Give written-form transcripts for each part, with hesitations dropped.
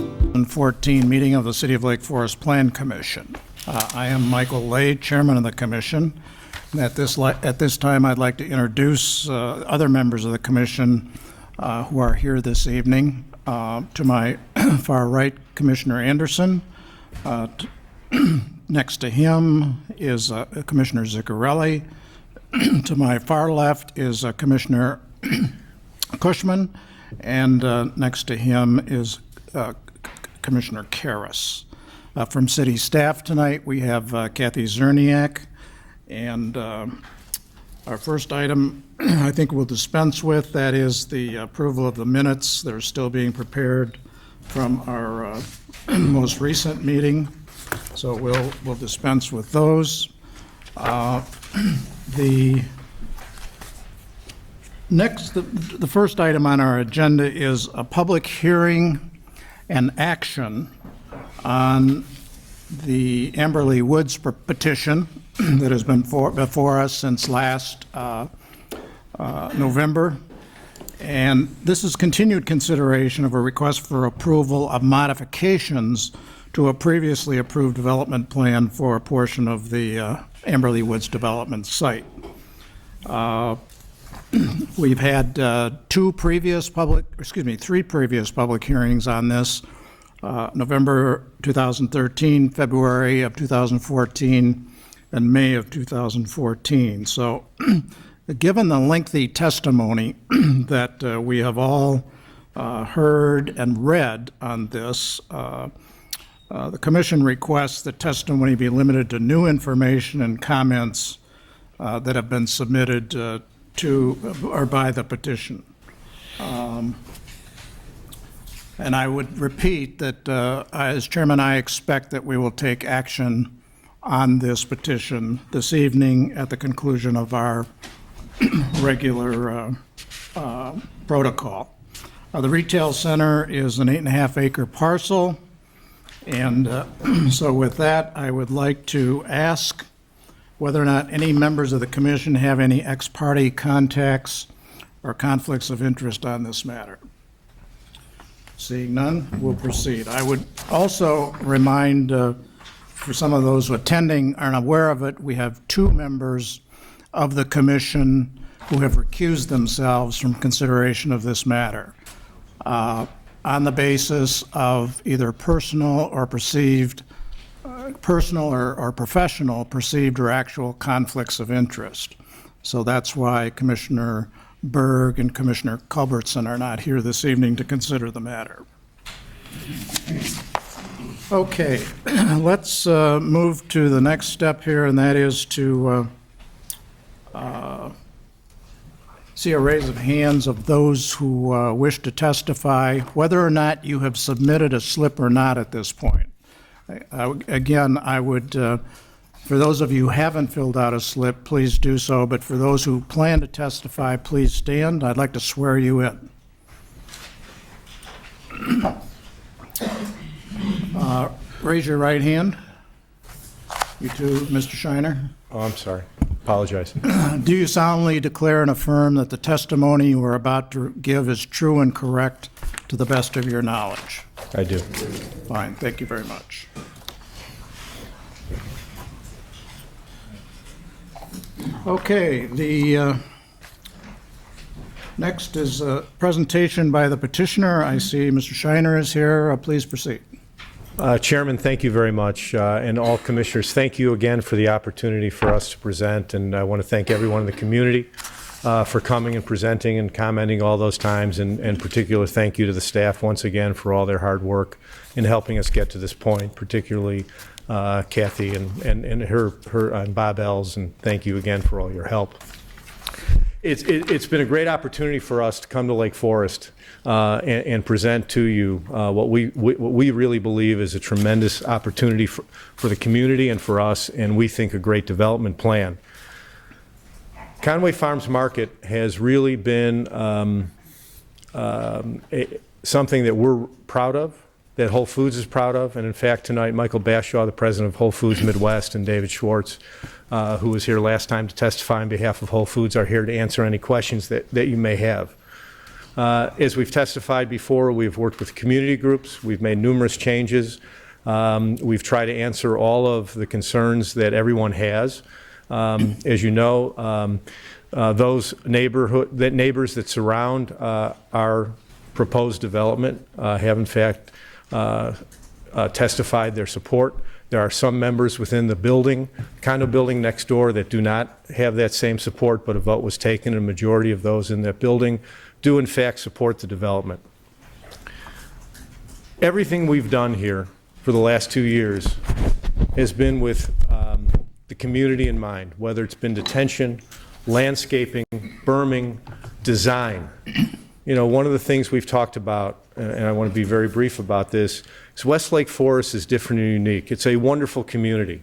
2014 meeting of the City of Lake Forest Plan Commission. I am Michael Lay, Chairman of the Commission. At this time, I'd like to introduce other members of the Commission who are here this evening. To my far right, Commissioner Anderson. Next to him is Commissioner Ziccarelli. To my far left is Commissioner Kuchman, and next to him is Commissioner Carris. From city staff tonight, we have Kathy Zerniak, and our first item I think we'll dispense with, that is the approval of the minutes. They're still being prepared from our most recent meeting, so we'll dispense with those. The first item on our agenda is a public hearing and action on the Amberley Woods petition that has been before us since last November. And this is continued consideration of a request for approval of modifications to a previously approved development plan for a portion of the Amberley Woods Development site. We've had three previous public hearings on this, November 2013, February of 2014, and May of 2014. So given the lengthy testimony that we have all heard and read on this, the Commission requests that testimony be limited to new information and comments that have been submitted to or by the petition. And I would repeat that as chairman, I expect that we will take action on this petition this evening at the conclusion of our regular protocol. The retail center is an 8.5 acre parcel. And so with that, I would like to ask whether or not any members of the commission have any ex parte contacts or conflicts of interest on this matter. Seeing none, we'll proceed. I would also remind, for some of those attending aren't aware of it, we have two members of the commission who have recused themselves from consideration of this matter on the basis of either personal or perceived, personal or professional, perceived or actual conflicts of interest. So that's why Commissioner Berg and Commissioner Culbertson are not here this evening to consider the matter. Okay, let's move to the next step here, and that is to see a raise of hands of those who wish to testify, whether or not you have submitted a slip or not at this point. Again, I would, for those of you who haven't filled out a slip, please do so, but for those who plan to testify, please stand. I'd like to swear you in. Raise your right hand. You too, Mr. Shiner. Oh, I'm sorry. Apologize. Do you solemnly declare and affirm that the testimony you are about to give is true and correct to the best of your knowledge? I do. Fine. Thank you very much. Okay. The next is a presentation by the petitioner. I see Mr. Shiner is here. Please proceed. Chairman, thank you very much, and all commissioners, thank you again for the opportunity for us to present, and I want to thank everyone in the community for coming and presenting and commenting all those times, and in particular thank you to the staff once again for all their hard work in helping us get to this point, particularly Kathy and her and Bob Els, and thank you again for all your help. It's been a great opportunity for us to come to Lake Forest and present to you what we really believe is a tremendous opportunity for the community and for us, and we think a great development plan. Conway Farms Market has really been something that we're proud of, that Whole Foods is proud of, and in fact tonight Michael Bashaw, the president of Whole Foods Midwest, and David Schwartz, who was here last time to testify on behalf of Whole Foods, are here to answer any questions that you may have. As we've testified before, we've worked with community groups. We've made numerous changes. We've tried to answer all of the concerns that everyone has. As you know, those neighbors that surround our proposed development have in fact testified their support. There are some members within the condo building next door that do not have that same support, but a vote was taken, and a majority of those in that building do in fact support the development. Everything we've done here for the last 2 years has been with the community in mind, whether it's been detention, landscaping, berming, design. You know, one of the things we've talked about, and I want to be very brief about this, is Westlake Forest is different and unique. It's a wonderful community.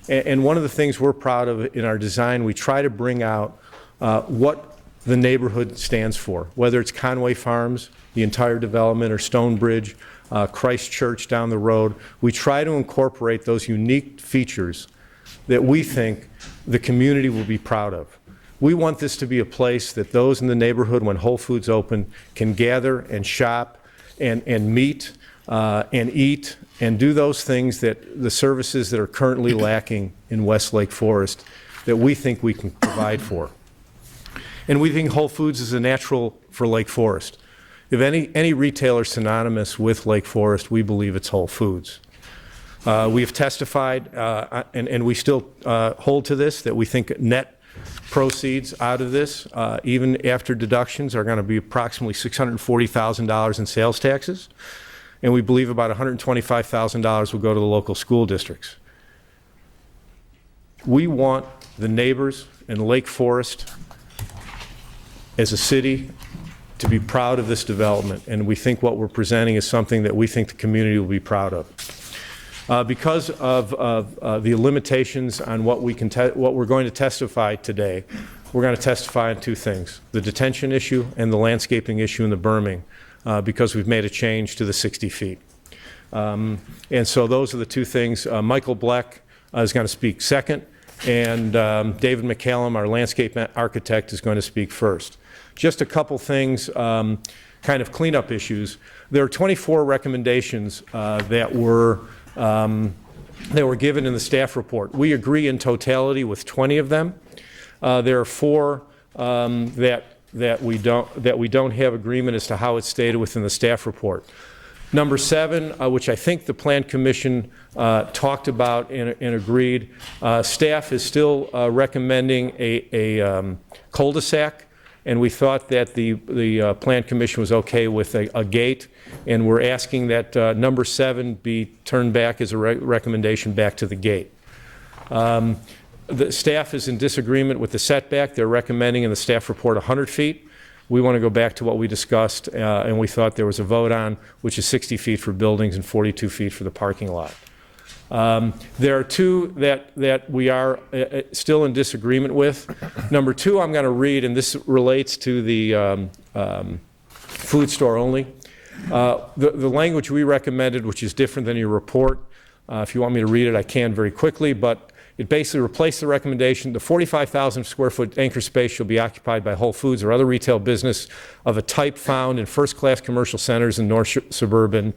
And one of the things we're proud of in our design, we try to bring out what the neighborhood stands for, whether it's Conway Farms, the entire development, or Stonebridge, Christ Church down the road. We try to incorporate those unique features that we think the community will be proud of. We want this to be a place that those in the neighborhood, when Whole Foods open, can gather and shop and meet and eat and do those things, that the services that are currently lacking in Westlake Forest that we think we can provide for. And we think Whole Foods is a natural for Lake Forest. If any retailer synonymous with Lake Forest, we believe it's Whole Foods. We have testified, and we still hold to this, that we think net proceeds out of this, even after deductions, are going to be approximately $640,000 in sales taxes, and we believe about $125,000 will go to the local school districts. We want the neighbors in Lake Forest as a city to be proud of this development, and we think what we're presenting is something that we think the community will be proud of. Because of the limitations on what we're going to testify today, we're going to testify on two things: the detention issue and the landscaping issue and the berming, because we've made a change to the 60 feet. And so those are the two things. Michael Bleck is going to speak second, and David McCallum, our landscape architect, is going to speak first. Just a couple things, kind of cleanup issues. There are 24 recommendations that were given in the staff report. We agree in totality with 20 of them. There are 4 that we don't have agreement as to how it's stated within the staff report. Number 7, which I think the Plan Commission talked about and agreed, staff is still recommending a cul-de-sac, and we thought that the Plan Commission was okay with a gate, and we're asking that number 7 be turned back as a recommendation back to the gate. The staff is in disagreement with the setback. They're recommending in the staff report 100 feet. We want to go back to what we discussed, and we thought there was a vote on, which is 60 feet for buildings and 42 feet for the parking lot. There are 2 that we are still in disagreement with. Number 2 I'm going to read, and this relates to the food store only. The language we recommended, which is different than your report, if you want me to read it, I can very quickly, but it basically replaced the recommendation: the 45,000 square foot anchor space shall be occupied by Whole Foods or other retail business of a type found in first-class commercial centers in north suburban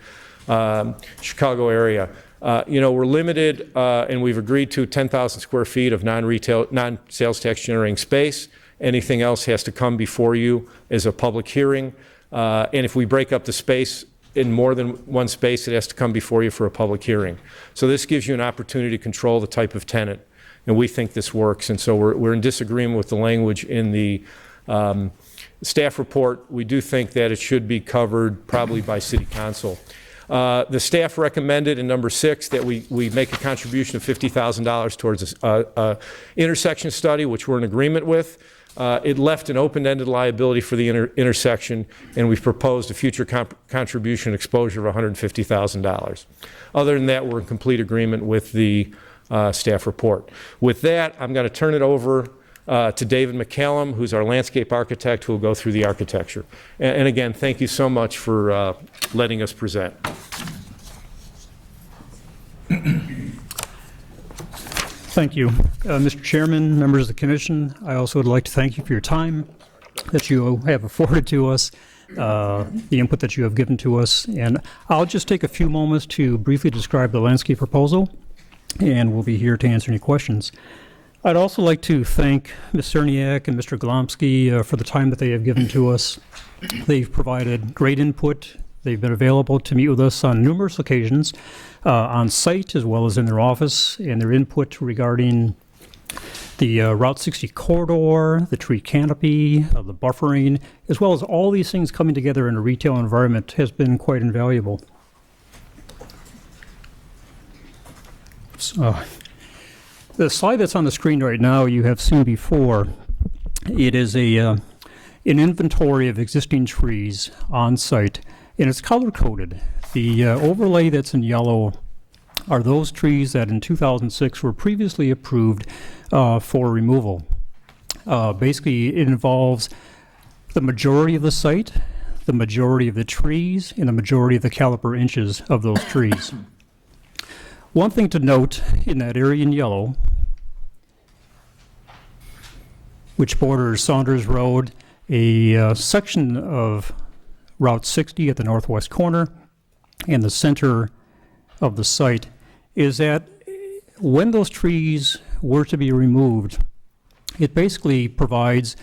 Chicago area. We're limited, and we've agreed to 10,000 square feet of non-sales tax generating space. Anything else has to come before you as a public hearing. And if we break up the space in more than one space, it has to come before you for a public hearing. So this gives you an opportunity to control the type of tenant, and we think this works. And so we're in disagreement with the language in the staff report. We do think that it should be covered probably by City Council. The staff recommended in number 6 that we make a contribution of $50,000 towards a intersection study, which we're in agreement with. It left an open-ended liability for the intersection, and we've proposed a future contribution exposure of $150,000. Other than that, we're in complete agreement with the staff report. With that, I'm going to turn it over to David McCallum, who's our landscape architect, who will go through the architecture. And again, thank you so much for letting us present. Thank you. Mr. Chairman, members of the Commission, I also would like to thank you for your time that you have afforded to us. the input that you have given to us. And I'll just take a few moments to briefly describe the landscape proposal, and we'll be here to answer any questions. I'd also like to thank Ms. Cerniak and Mr. Glomsky for the time that they have given to us. They've provided great input. They've been available to meet with us on numerous occasions, on site as well as in their office, and their input regarding the Route 60 corridor, the tree canopy, the buffering, as well as all these things coming together in a retail environment has been quite invaluable. So, the slide that's on the screen right now you have seen before. It is an inventory of existing trees on site, and it's color-coded. The overlay that's in yellow are those trees that in 2006 were previously approved for removal. Basically, it involves the majority of the site, the majority of the trees, and the majority of the caliper inches of those trees. One thing to note in that area in yellow, which borders Saunders Road, a section of Route 60 at the northwest corner, and the center of the site, is that when those trees were to be removed, it basically provides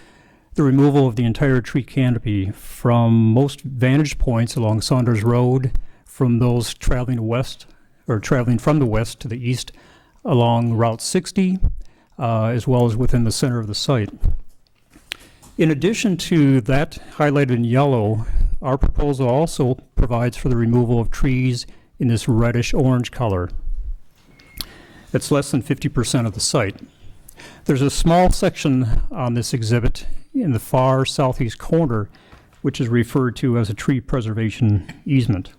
the removal of the entire tree canopy from most vantage points along Saunders Road, from those traveling west or traveling from the west to the east along Route 60, as well as within the center of the site. In addition to that highlighted in yellow, our proposal also provides for the removal of trees in this reddish-orange color. That's less than 50% of the site. There's a small section on this exhibit in the far southeast corner, which is referred to as a tree preservation easement.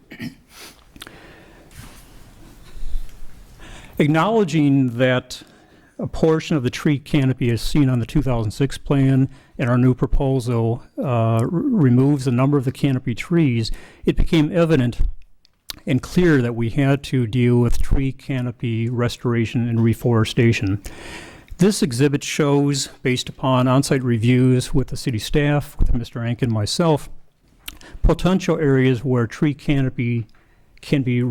Acknowledging that a portion of the tree canopy as seen on the 2006 plan and our new proposal removes a number of the canopy trees, it became evident and clear that we had to deal with tree canopy restoration and reforestation. This exhibit shows, based upon on-site reviews with the city staff, with Mr. Ank and myself, potential areas where tree canopy can be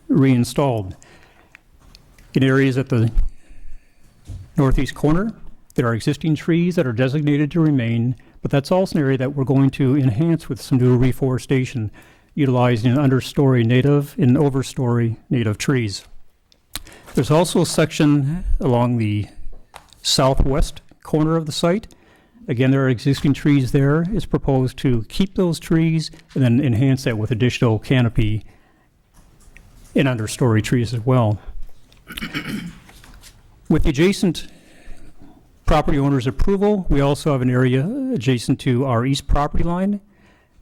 reinstalled. In areas at the northeast corner, there are existing trees that are designated to remain, but that's also an area that we're going to enhance with some new reforestation, utilizing understory native and overstory native trees. There's also a section along the southwest corner of the site. Again, there are existing trees there. It's proposed to keep those trees and then enhance that with additional canopy and understory trees as well. With the adjacent property owner's approval, we also have an area adjacent to our east property line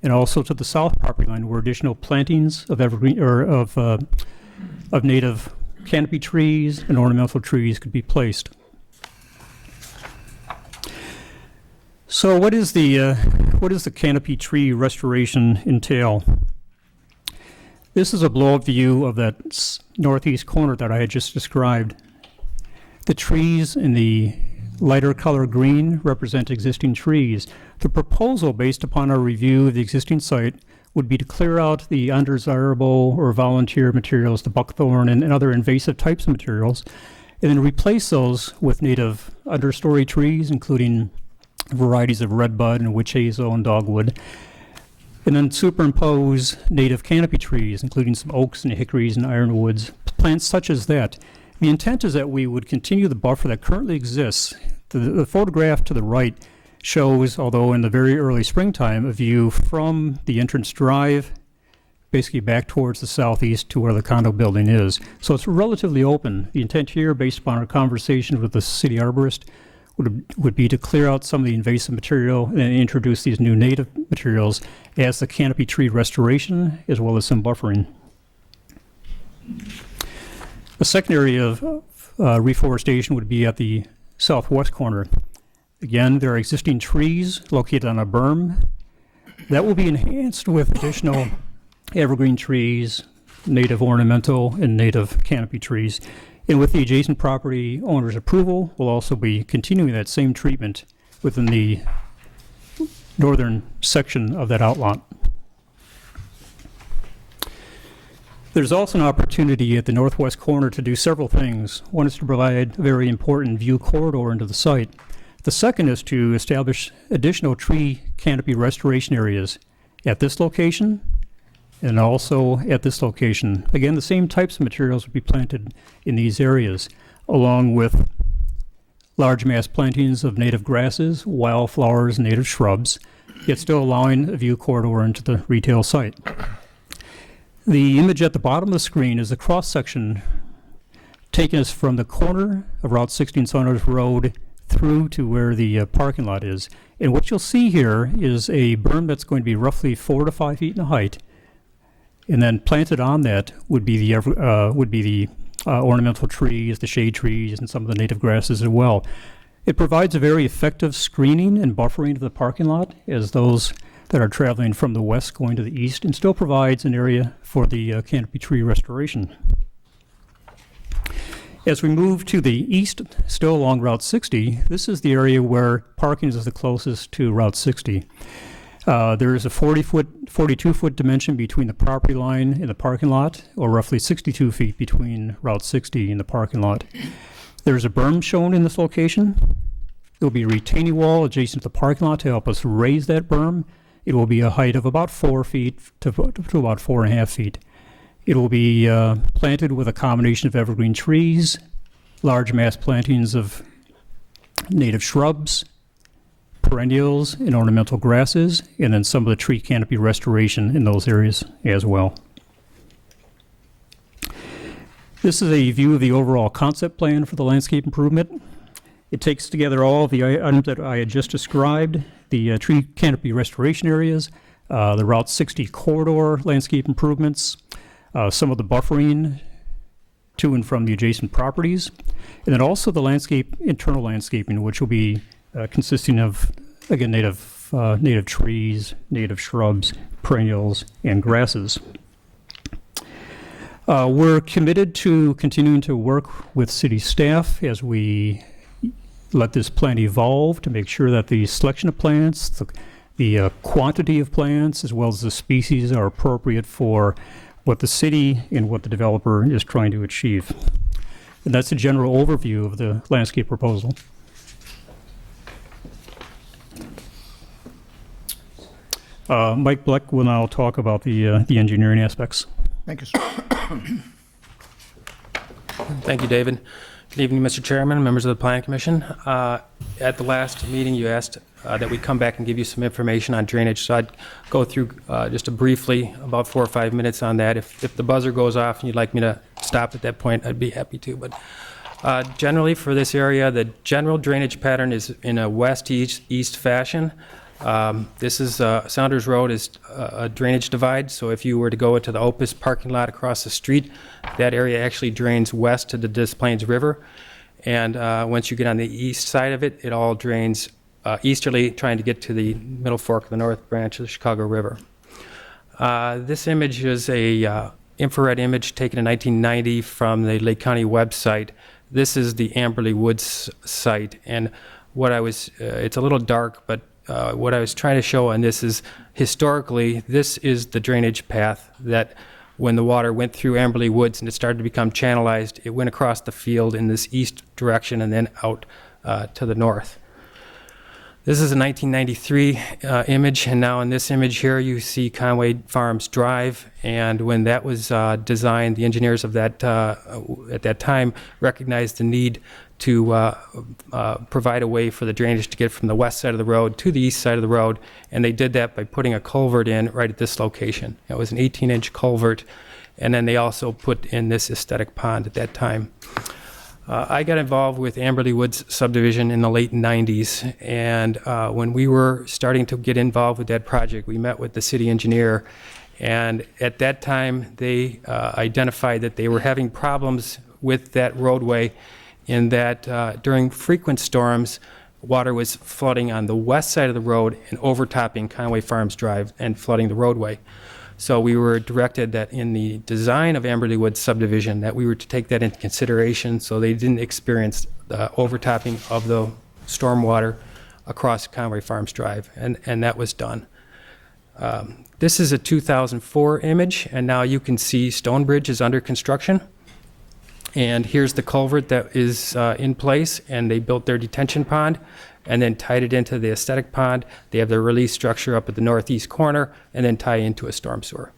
and also to the south property line where additional plantings of evergreen or of native canopy trees and ornamental trees could be placed. So what does the canopy tree restoration entail? This is a blow-up view of that northeast corner that I had just described. The trees in the lighter color green represent existing trees. The proposal, based upon our review of the existing site, would be to clear out the undesirable or volunteer materials, the buckthorn and other invasive types of materials, and then replace those with native understory trees, including varieties of redbud and witch hazel and dogwood, and then superimpose native canopy trees, including some oaks and hickories and ironwoods, plants such as that. The intent is that we would continue the buffer that currently exists. The photograph to the right shows, although in the very early springtime, a view from the entrance drive, basically back towards the southeast to where the condo building is. So it's relatively open. The intent here, based upon our conversation with the city arborist, would be to clear out some of the invasive material and introduce these new native materials as the canopy tree restoration, as well as some buffering. The second area of reforestation would be at the southwest corner. Again, there are existing trees located on a berm. That will be enhanced with additional evergreen trees, native ornamental, and native canopy trees. And with the adjacent property owner's approval, we'll also be continuing that same treatment within the northern section of that outlot. There's also an opportunity at the northwest corner to do several things. One is to provide a very important view corridor into the site. The second is to establish additional tree canopy restoration areas at this location and also at this location. Again, the same types of materials would be planted in these areas, along with large mass plantings of native grasses, wildflowers, native shrubs, yet still allowing a view corridor into the retail site. The image at the bottom of the screen is a cross-section taking us from the corner of Route 16 Saunders Road through to where the parking lot is. And what you'll see here is a berm that's going to be roughly 4 to 5 feet in height, and then planted on that would be the ornamental trees, the shade trees, and some of the native grasses as well. It provides a very effective screening and buffering of the parking lot as those that are traveling from the west going to the east, and still provides an area for the canopy tree restoration. As we move to the east, still along Route 60, this is the area where parking is the closest to Route 60. There is a 42-foot dimension between the property line and the parking lot, or roughly 62 feet between Route 60 and the parking lot. There's a berm shown in this location. There will be a retaining wall adjacent to the parking lot to help us raise that berm. It will be a height of about 4 feet to about 4.5 feet. It will be planted with a combination of evergreen trees, large mass plantings of native shrubs, perennials, and ornamental grasses, and then some of the tree canopy restoration in those areas as well. This is a view of the overall concept plan for the landscape improvement. It takes together all of the items that I had just described, the tree canopy restoration areas, the Route 60 corridor landscape improvements, some of the buffering to and from the adjacent properties, and then also the internal landscaping, which will be consisting of, again, native trees, native shrubs, perennials, and grasses. We're committed to continuing to work with city staff as we let this plan evolve to make sure that the selection of plants, the quantity of plants, as well as the species are appropriate for what the city and what the developer is trying to achieve. And that's a general overview of the landscape proposal. Mike Bleck will now talk about the engineering aspects. Thank you, sir. Thank you, David. Good evening, Mr. Chairman, members of the Planning Commission. At the last meeting, you asked that we come back and give you some information on drainage, so I'd go through just briefly about 4 or 5 minutes on that. If the buzzer goes off and you'd like me to stop at that point, I'd be happy to. But generally for this area, the general drainage pattern is in a west-east fashion. This is Saunders Road is a drainage divide, so if you were to go into the Opus parking lot across the street, that area actually drains west to the Des Plaines River. And once you get on the east side of it, it all drains easterly, trying to get to the middle fork of the north branch of the Chicago River. This image is a infrared image taken in 1990 from the Lake County website. This is the Amberley Woods site, and what I was, it's a little dark, but what I was trying to show on this is historically, this is the drainage path that when the water went through Amberley Woods and it started to become channelized, it went across the field in this east direction and then out to the north. This is a 1993 image, and now in this image here you see Conway Farms Drive, and when that was designed, the engineers of that at that time recognized the need to provide a way for the drainage to get from the west side of the road to the east side of the road, and they did that by putting a culvert in right at this location. It was an 18-inch culvert, and then they also put in this aesthetic pond at that time. I got involved with Amberley Woods subdivision in the late 90s, and when we were starting to get involved with that project, we met with the city engineer, and at that time they identified that they were having problems with that roadway in that during frequent storms, water was flooding on the west side of the road and overtopping Conway Farms Drive and flooding the roadway. So we were directed that in the design of Amberley Woods subdivision that we were to take that into consideration so they didn't experience the overtopping of the stormwater across Conway Farms Drive, and that was done. This is a 2004 image, and now you can see Stonebridge is under construction. And here's the culvert that is in place, and they built their detention pond and then tied it into the aesthetic pond. They have their release structure up at the northeast corner and then tie into a storm sewer.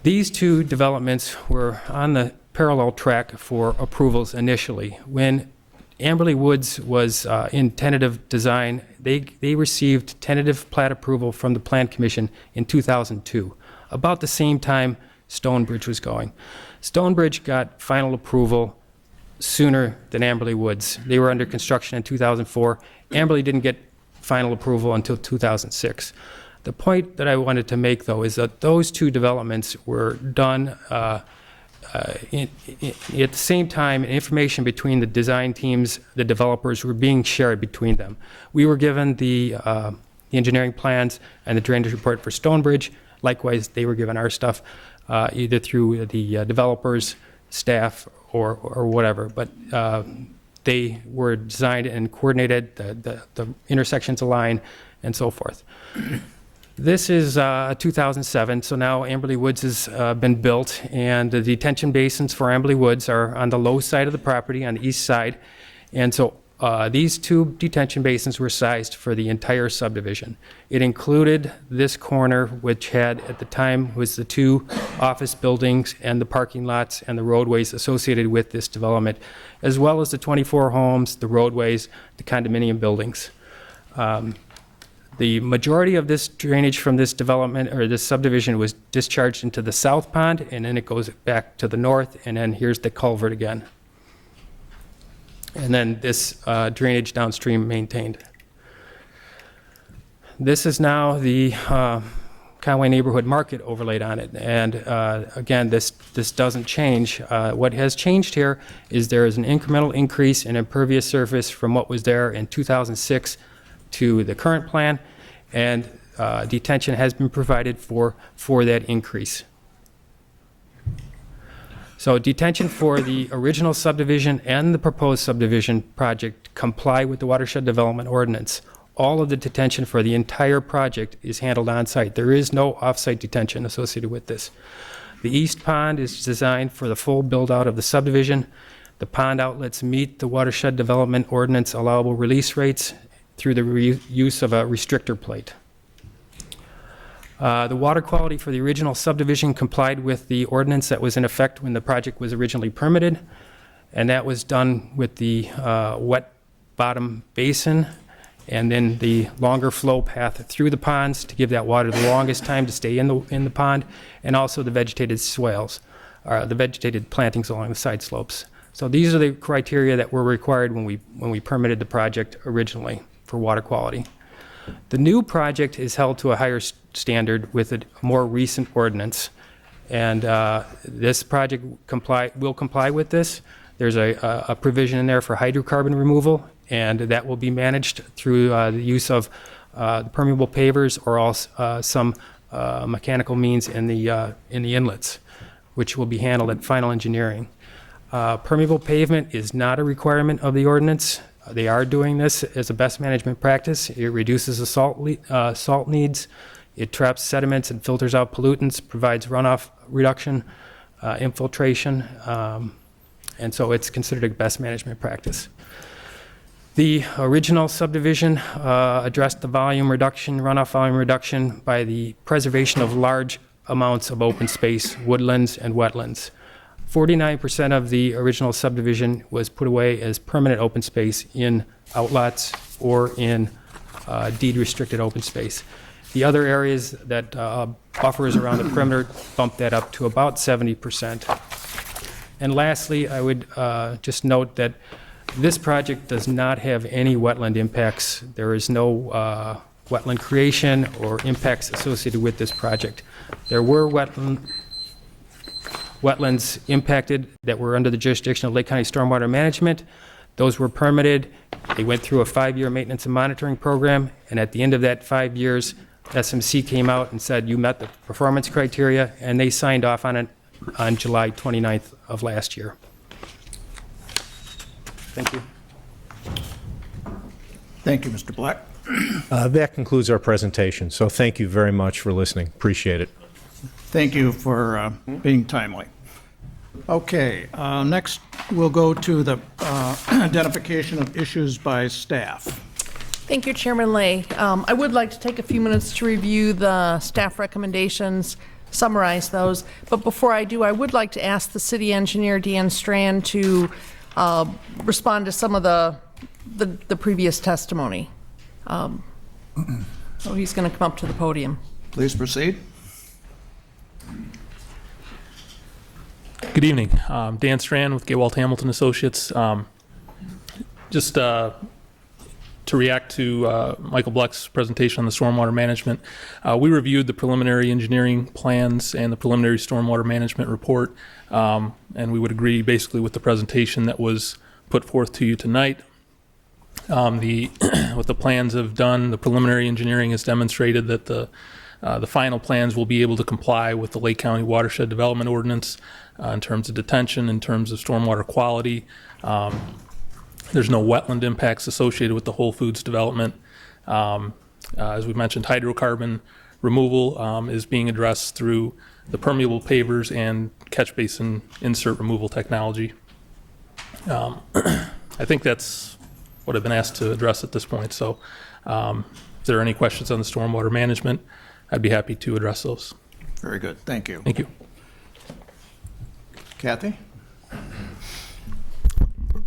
These two developments were on the parallel track for approvals initially. When Amberley Woods was in tentative design, they received tentative plat approval from the Plan Commission in 2002, about the same time Stonebridge was going. Stonebridge got final approval sooner than Amberley Woods. They were under construction in 2004. Amberley didn't get final approval until 2006. The point that I wanted to make, though, is that those two developments were done at the same time. Information between the design teams, the developers, were being shared between them. We were given the engineering plans and the drainage report for Stonebridge. Likewise, they were given our stuff, either through the developers, staff, or whatever. But they were designed and coordinated, the intersections aligned, and so forth. This is 2007, so now Amberley Woods has been built, and the detention basins for Amberley Woods are on the low side of the property, on the east side. And so these two detention basins were sized for the entire subdivision. It included this corner, which had, at the time, was the two office buildings and the parking lots and the roadways associated with this development, as well as the 24 homes, the roadways, the condominium buildings. The majority of this drainage from this development, or this subdivision, was discharged into the south pond, and then it goes back to the north, and then here's the culvert again. And then this drainage downstream maintained. This is now the Conway Neighborhood Market overlaid on it, and again, this doesn't change. What has changed here is there is an incremental increase in impervious surface from what was there in 2006 to the current plan, and detention has been provided for that increase. So detention for the original subdivision and the proposed subdivision project comply with the watershed development ordinance. All of the detention for the entire project is handled on site. There is no off-site detention associated with this. The east pond is designed for the full build-out of the subdivision. The pond outlets meet the watershed development ordinance allowable release rates through the use of a restrictor plate. The water quality for the original subdivision complied with the ordinance that was in effect when the project was originally permitted, and that was done with the wet bottom basin and then the longer flow path through the ponds to give that water the longest time to stay in the pond, and also the vegetated swales, the vegetated plantings along the side slopes. So these are the criteria that were required when we permitted the project originally for water quality. The new project is held to a higher standard with a more recent ordinance, and this project will comply with this. There's a provision in there for hydrocarbon removal, and that will be managed through the use of the permeable pavers or also some mechanical means in the inlets, which will be handled at final engineering. Permeable pavement is not a requirement of the ordinance. They are doing this as a best management practice. It reduces the salt needs. It traps sediments and filters out pollutants, provides runoff reduction, infiltration, and so it's considered a best management practice. The original subdivision addressed the volume reduction, runoff volume reduction, by the preservation of large amounts of open space, woodlands, and wetlands. 49% of the original subdivision was put away as permanent open space in outlots or in deed-restricted open space. The other areas that buffers around the perimeter bumped that up to about 70%. And lastly, I would just note that this project does not have any wetland impacts. There is no wetland creation or impacts associated with this project. There were wetlands impacted that were under the jurisdiction of Lake County Stormwater Management. Those were permitted. They went through a 5-year maintenance and monitoring program, and at the end of that 5 years, SMC came out and said you met the performance criteria, and they signed off on it on July 29th of last year. Thank you. Thank you, Mr. Black. That concludes our presentation, so thank you very much for listening. Appreciate it. Thank you for being timely. Okay, next we'll go to the identification of issues by staff. Thank you, Chairman Lay. I would like to take a few minutes to review the staff recommendations, summarize those. But before I do, I would like to ask the city engineer, Dan Strand, to respond to some of the previous testimony. So he's going to come up to the podium. Please proceed. Good evening. Dan Strand with Gaywalt Hamilton Associates. Just to react to Michael Bleck's presentation on the stormwater management, we reviewed the preliminary engineering plans and the preliminary stormwater management report, and we would agree basically with the presentation that was put forth to you tonight. What the plans have done, the preliminary engineering has demonstrated that the final plans will be able to comply with the Lake County Watershed Development Ordinance in terms of detention, in terms of stormwater quality. There's no wetland impacts associated with the Whole Foods development. As we mentioned, hydrocarbon removal is being addressed through the permeable pavers and catch basin insert removal technology. I think that's what I've been asked to address at this point. So if there are any questions on the stormwater management, I'd be happy to address those. Very good. Thank you. Thank you. Kathy?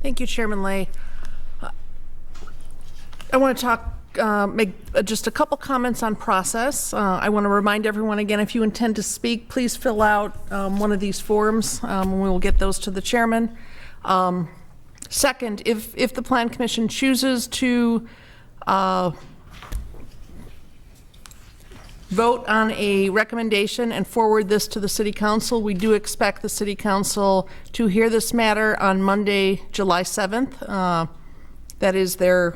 Thank you, Chairman Lay. I want to make just a couple comments on process. I want to remind everyone again, if you intend to speak, please fill out one of these forms, and we will get those to the chairman. Second, if the Plan Commission chooses to vote on a recommendation and forward this to the City Council, we do expect the City Council to hear this matter on Monday, July 7th. That is they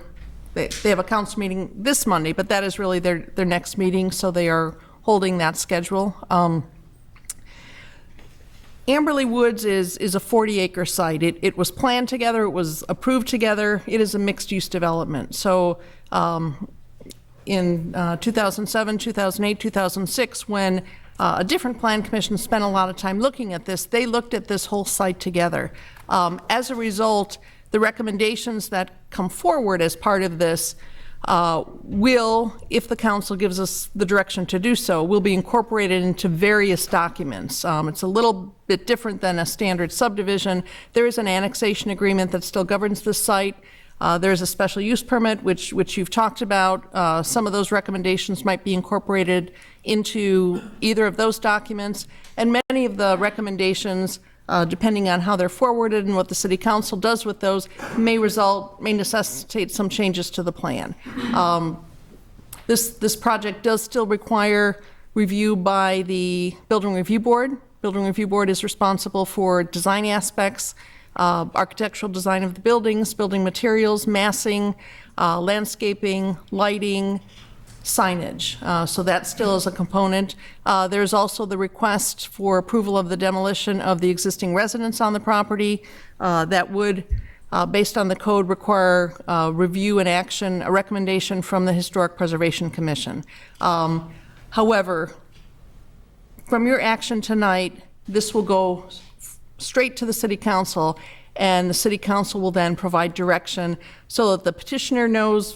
have a council meeting this Monday, but that is really their next meeting, so they are holding that schedule. Amberley Woods is a 40-acre site. It was planned together, it was approved together, it is a mixed-use development. So in 2007, 2008, 2006, when a different plan commission spent a lot of time looking at this, they looked at this whole site together. As a result, the recommendations that come forward as part of this will, if the council gives us the direction to do so, will be incorporated into various documents. It's a little bit different than a standard subdivision. There is an annexation agreement that still governs the site. There's a special use permit, which you've talked about. Some of those recommendations might be incorporated into either of those documents, and many of the recommendations, depending on how they're forwarded and what the City Council does with those, may necessitate some changes to the plan. This project does still require review by the Building Review Board. Building Review Board is responsible for design aspects, architectural design of the buildings, building materials, massing, landscaping, lighting, signage. So that still is a component. There's also the request for approval of the demolition of the existing residence on the property. That would, based on the code, require review and action, a recommendation from the Historic Preservation Commission. However, from your action tonight, this will go straight to the City Council, and the City Council will then provide direction so that the petitioner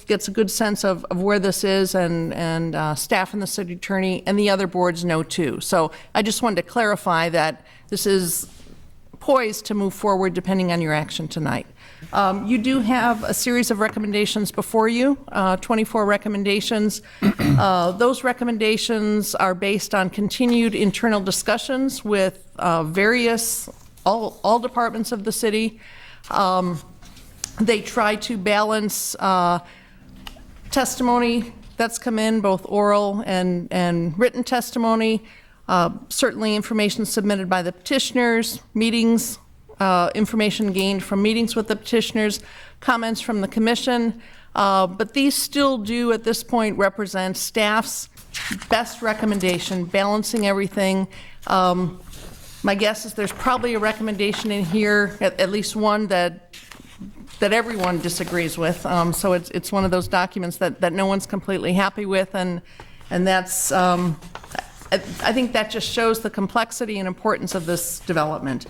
gets a good sense of where this is, and staff and the city attorney and the other boards know too. So I just wanted to clarify that this is poised to move forward depending on your action tonight. You do have a series of recommendations before you, 24 recommendations. Those recommendations are based on continued internal discussions with all departments of the city. They try to balance testimony that's come in, both oral and written testimony, certainly information submitted by the petitioners, meetings, information gained from meetings with the petitioners, comments from the commission, but these still do at this point represent staff's best recommendation, balancing everything. My guess is there's probably a recommendation in here, at least one, that that everyone disagrees with. So it's one of those documents that no one's completely happy with, and that's, I think that just shows the complexity and importance of this development.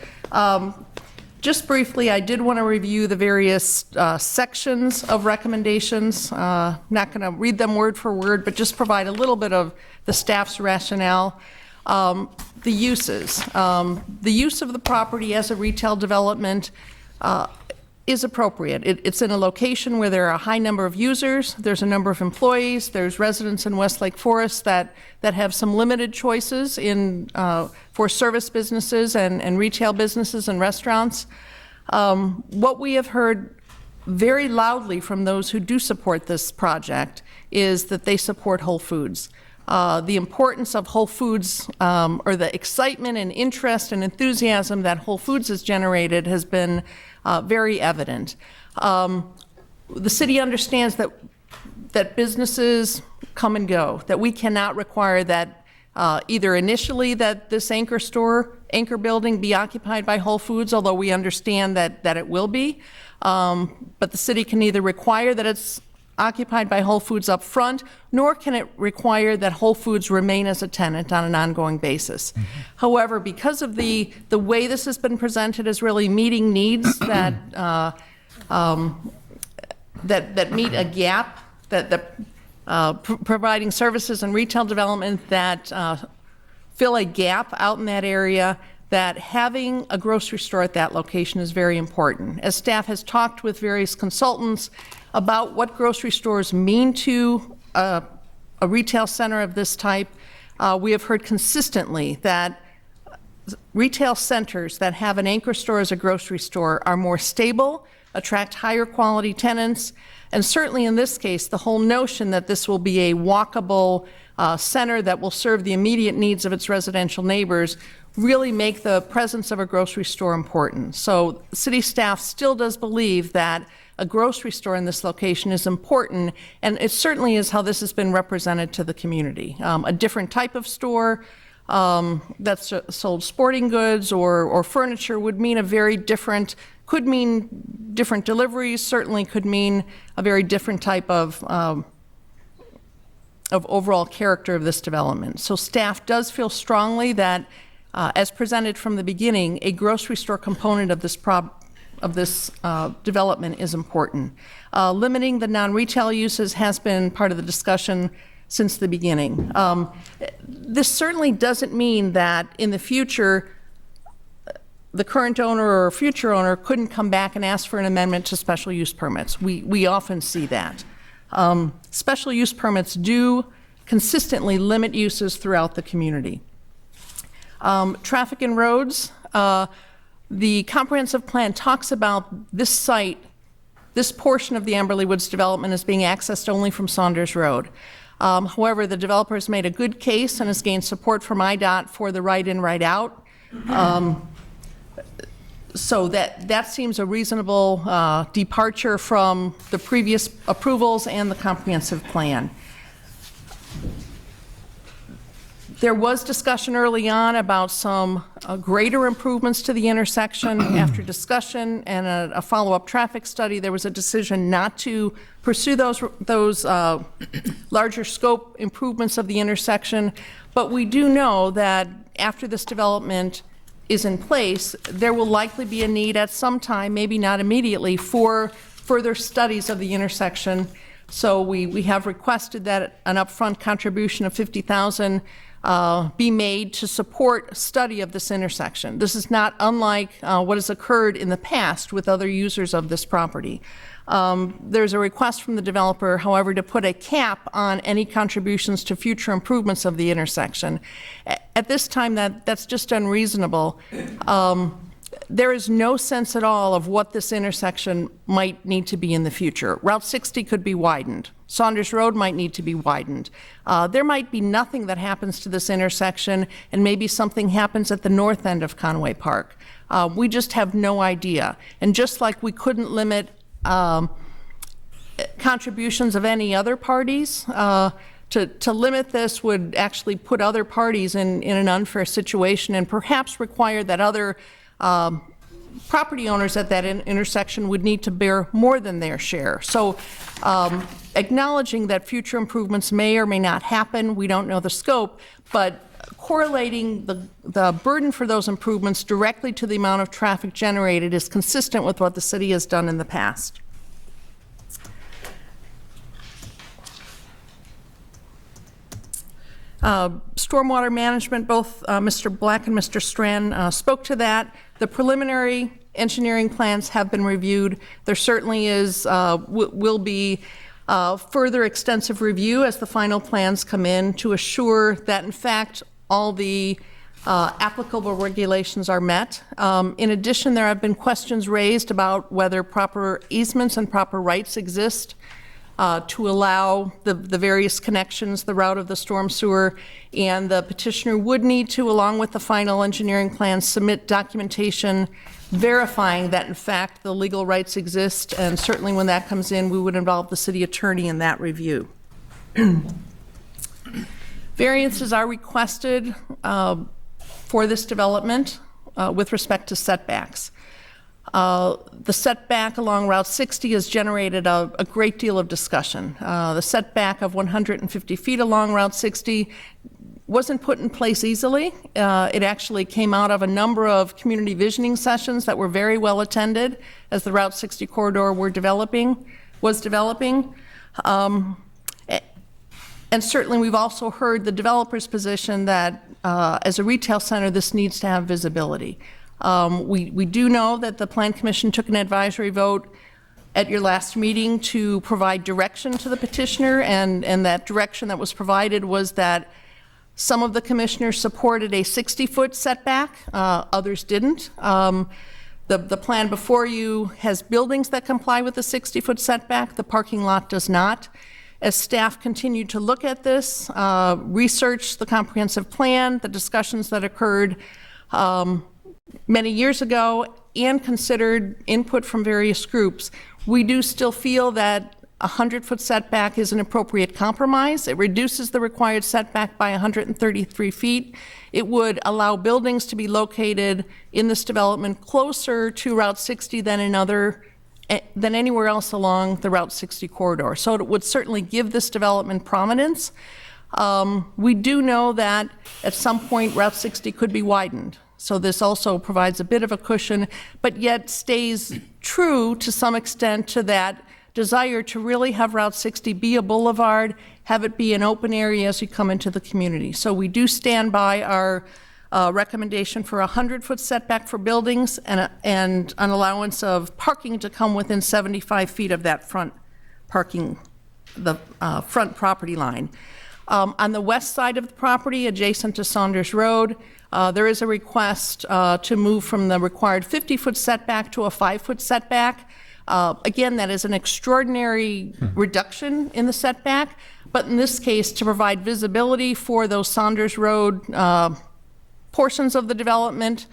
Just briefly, I did want to review the various sections of recommendations. Not going to read them word for word, but just provide a little bit of the staff's rationale. The uses. The use of the property as a retail development is appropriate. It's in a location where there are a high number of users, there's a number of employees, there's residents in Westlake Forest that have some limited choices for service businesses and retail businesses and restaurants. What we have heard very loudly from those who do support this project is that they support Whole Foods. The importance of Whole Foods, or the excitement and interest and enthusiasm that Whole Foods has generated has been very evident. The city understands that businesses come and go, that we cannot require that either initially that this anchor building be occupied by Whole Foods, although we understand that it will be, but the city can neither require that it's occupied by Whole Foods up front, nor can it require that Whole Foods remain as a tenant on an ongoing basis. Mm-hmm. However, because of the way this has been presented as really meeting needs that meet a gap, providing services and retail development that fill a gap out in that area, that having a grocery store at that location is very important. As staff has talked with various consultants about what grocery stores mean to a retail center of this type, we have heard consistently that retail centers that have an anchor store as a grocery store are more stable, attract higher quality tenants, and certainly in this case, the whole notion that this will be a walkable center that will serve the immediate needs of its residential neighbors really make the presence of a grocery store important. So city staff still does believe that a grocery store in this location is important, and it certainly is how this has been represented to the community. A different type of store that's sold sporting goods or furniture would mean could mean different deliveries, certainly could mean a very different type of overall character of this development. So staff does feel strongly that, as presented from the beginning, a grocery store component of this development is important. Limiting the non-retail uses has been part of the discussion since the beginning. This certainly doesn't mean that in the future the current owner or future owner couldn't come back and ask for an amendment to special use permits. We often see that. Special use permits do consistently limit uses throughout the community. Traffic and roads. The comprehensive plan talks about this site, this portion of the Amberley Woods development as being accessed only from Saunders Road. However, the developer has made a good case and has gained support from IDOT for the right in, right out. So that seems a reasonable departure from the previous approvals and the comprehensive plan. There was discussion early on about some greater improvements to the intersection. After discussion and a follow-up traffic study, there was a decision not to pursue those larger scope improvements of the intersection. But we do know that after this development is in place, there will likely be a need at some time, maybe not immediately, for further studies of the intersection. So we have requested that an upfront contribution of $50,000 be made to support study of this intersection. This is not unlike what has occurred in the past with other users of this property. There's a request from the developer, however, to put a cap on any contributions to future improvements of the intersection. At this time, that's just unreasonable. There is no sense at all of what this intersection might need to be in the future. Route 60 could be widened. Saunders Road might need to be widened. There might be nothing that happens to this intersection, and maybe something happens at the north end of Conway Park. We just have no idea. And just like we couldn't limit contributions of any other parties, to limit this would actually put other parties in an unfair situation and perhaps require that other property owners at that intersection would need to bear more than their share. So acknowledging that future improvements may or may not happen, we don't know the scope, but correlating the burden for those improvements directly to the amount of traffic generated is consistent with what the city has done in the past. Stormwater management, both Mr. Black and Mr. Strand spoke to that. The preliminary engineering plans have been reviewed. There certainly is, will be further extensive review as the final plans come in to assure that, in fact, all the applicable regulations are met. In addition, there have been questions raised about whether proper easements and proper rights exist to allow the various connections, the route of the storm sewer, and the petitioner would need to, along with the final engineering plans, submit documentation verifying that, in fact, the legal rights exist, and certainly when that comes in, we would involve the city attorney in that review. Variances are requested for this development with respect to setbacks. The setback along Route 60 has generated a great deal of discussion. The setback of 150 feet along Route 60 wasn't put in place easily. It actually came out of a number of community visioning sessions that were very well attended as the Route 60 corridor was developing. And certainly we've also heard the developer's position that as a retail center, this needs to have visibility. We do know that the Plan Commission took an advisory vote at your last meeting to provide direction to the petitioner, and that direction that was provided was that some of the commissioners supported a 60-foot setback, others didn't. The plan before you has buildings that comply with the 60-foot setback. The parking lot does not. As staff continued to look at this, research the comprehensive plan, the discussions that occurred many years ago, and considered input from various groups, we do still feel that a 100-foot setback is an appropriate compromise. It reduces the required setback by 133 feet. It would allow buildings to be located in this development closer to Route 60 than anywhere else along the Route 60 corridor. So it would certainly give this development prominence. We do know that at some point Route 60 could be widened. So this also provides a bit of a cushion, but yet stays true to some extent to that desire to really have Route 60 be a boulevard, have it be an open area as you come into the community. So we do stand by our recommendation for a 100-foot setback for buildings and an allowance of parking to come within 75 feet of that front parking, the front property line. On the west side of the property, adjacent to Saunders Road, there is a request to move from the required 50-foot setback to a 5-foot setback. Again, that is an extraordinary reduction in the setback, but in this case, to provide visibility for those Saunders Road portions of the development,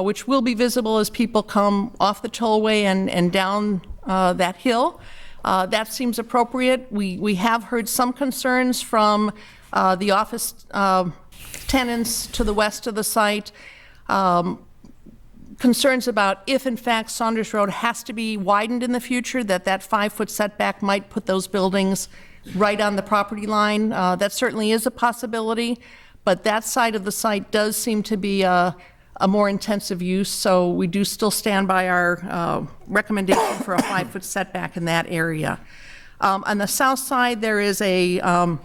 which will be visible as people come off the tollway and down that hill. That seems appropriate. We have heard some concerns from the office tenants to the west of the site, concerns about if in fact Saunders Road has to be widened in the future, that 5-foot setback might put those buildings right on the property line. That certainly is a possibility, but that side of the site does seem to be a more intensive use, so we do still stand by our recommendation for a 5-foot setback in that area. On the south side, there is a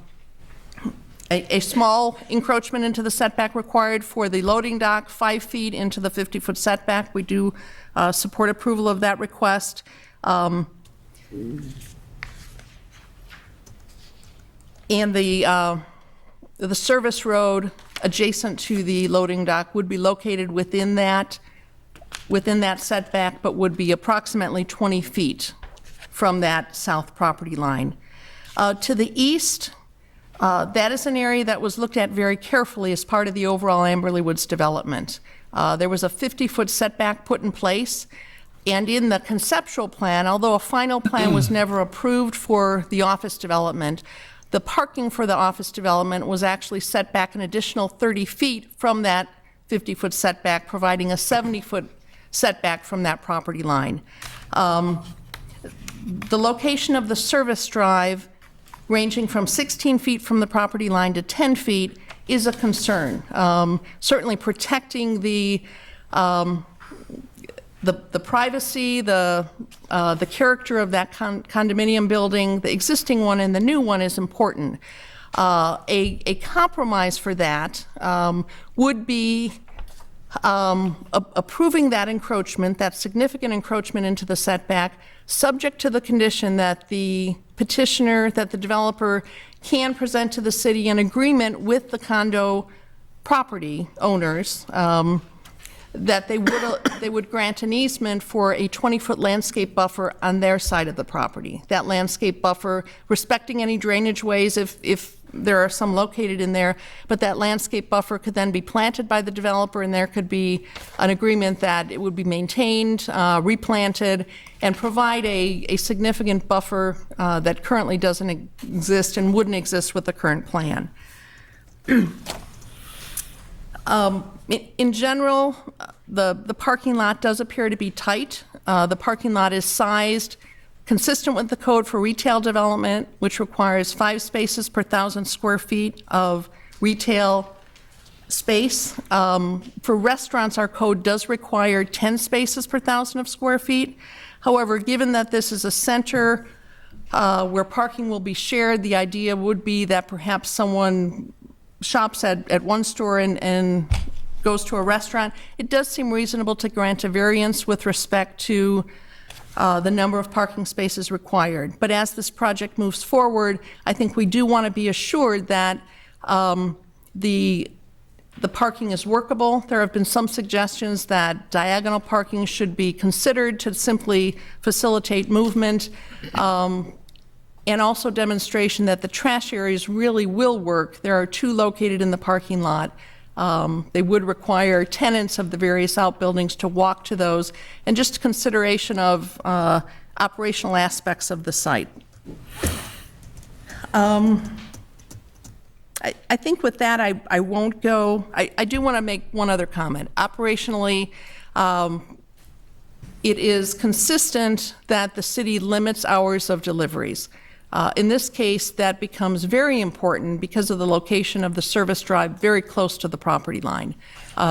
small encroachment into the setback required for the loading dock, 5 feet into the 50-foot setback. We do support approval of that request. And the service road adjacent to the loading dock would be located within that setback, but would be approximately 20 feet from that south property line. To the east, that is an area that was looked at very carefully as part of the overall Amberley Woods development. There was a 50-foot setback put in place, and in the conceptual plan, although a final plan was never approved for the office development, the parking for the office development was actually set back an additional 30 feet from that 50-foot setback, providing a 70-foot setback from that property line. The location of the service drive, ranging from 16 feet from the property line to 10 feet, is a concern. Certainly protecting the privacy, the character of that condominium building, the existing one and the new one, is important. A compromise for that would be approving that encroachment, that significant encroachment into the setback, subject to the condition that the petitioner, that the developer can present to the city an agreement with the condo property owners that they would grant an easement for a 20-foot landscape buffer on their side of the property. That landscape buffer, respecting any drainage ways if there are some located in there, but that landscape buffer could then be planted by the developer, and there could be an agreement that it would be maintained, replanted, and provide a significant buffer that currently doesn't exist and wouldn't exist with the current plan. In general, the parking lot does appear to be tight. The parking lot is sized consistent with the code for retail development, which requires 5 spaces per 1,000 square feet of retail space. For restaurants, our code does require 10 spaces per 1,000 of square feet. However, given that this is a center where parking will be shared, the idea would be that perhaps someone shops at one store and goes to a restaurant. It does seem reasonable to grant a variance with respect to the number of parking spaces required. But as this project moves forward, I think we do want to be assured that the parking is workable. There have been some suggestions that diagonal parking should be considered to simply facilitate movement, and also demonstration that the trash areas really will work. There are 2 located in the parking lot. They would require tenants of the various outbuildings to walk to those, and just consideration of operational aspects of the site. I think with that, I won't go. I do want to make one other comment. Operationally, it is consistent that the city limits hours of deliveries. In this case, that becomes very important because of the location of the service drive very close to the property line.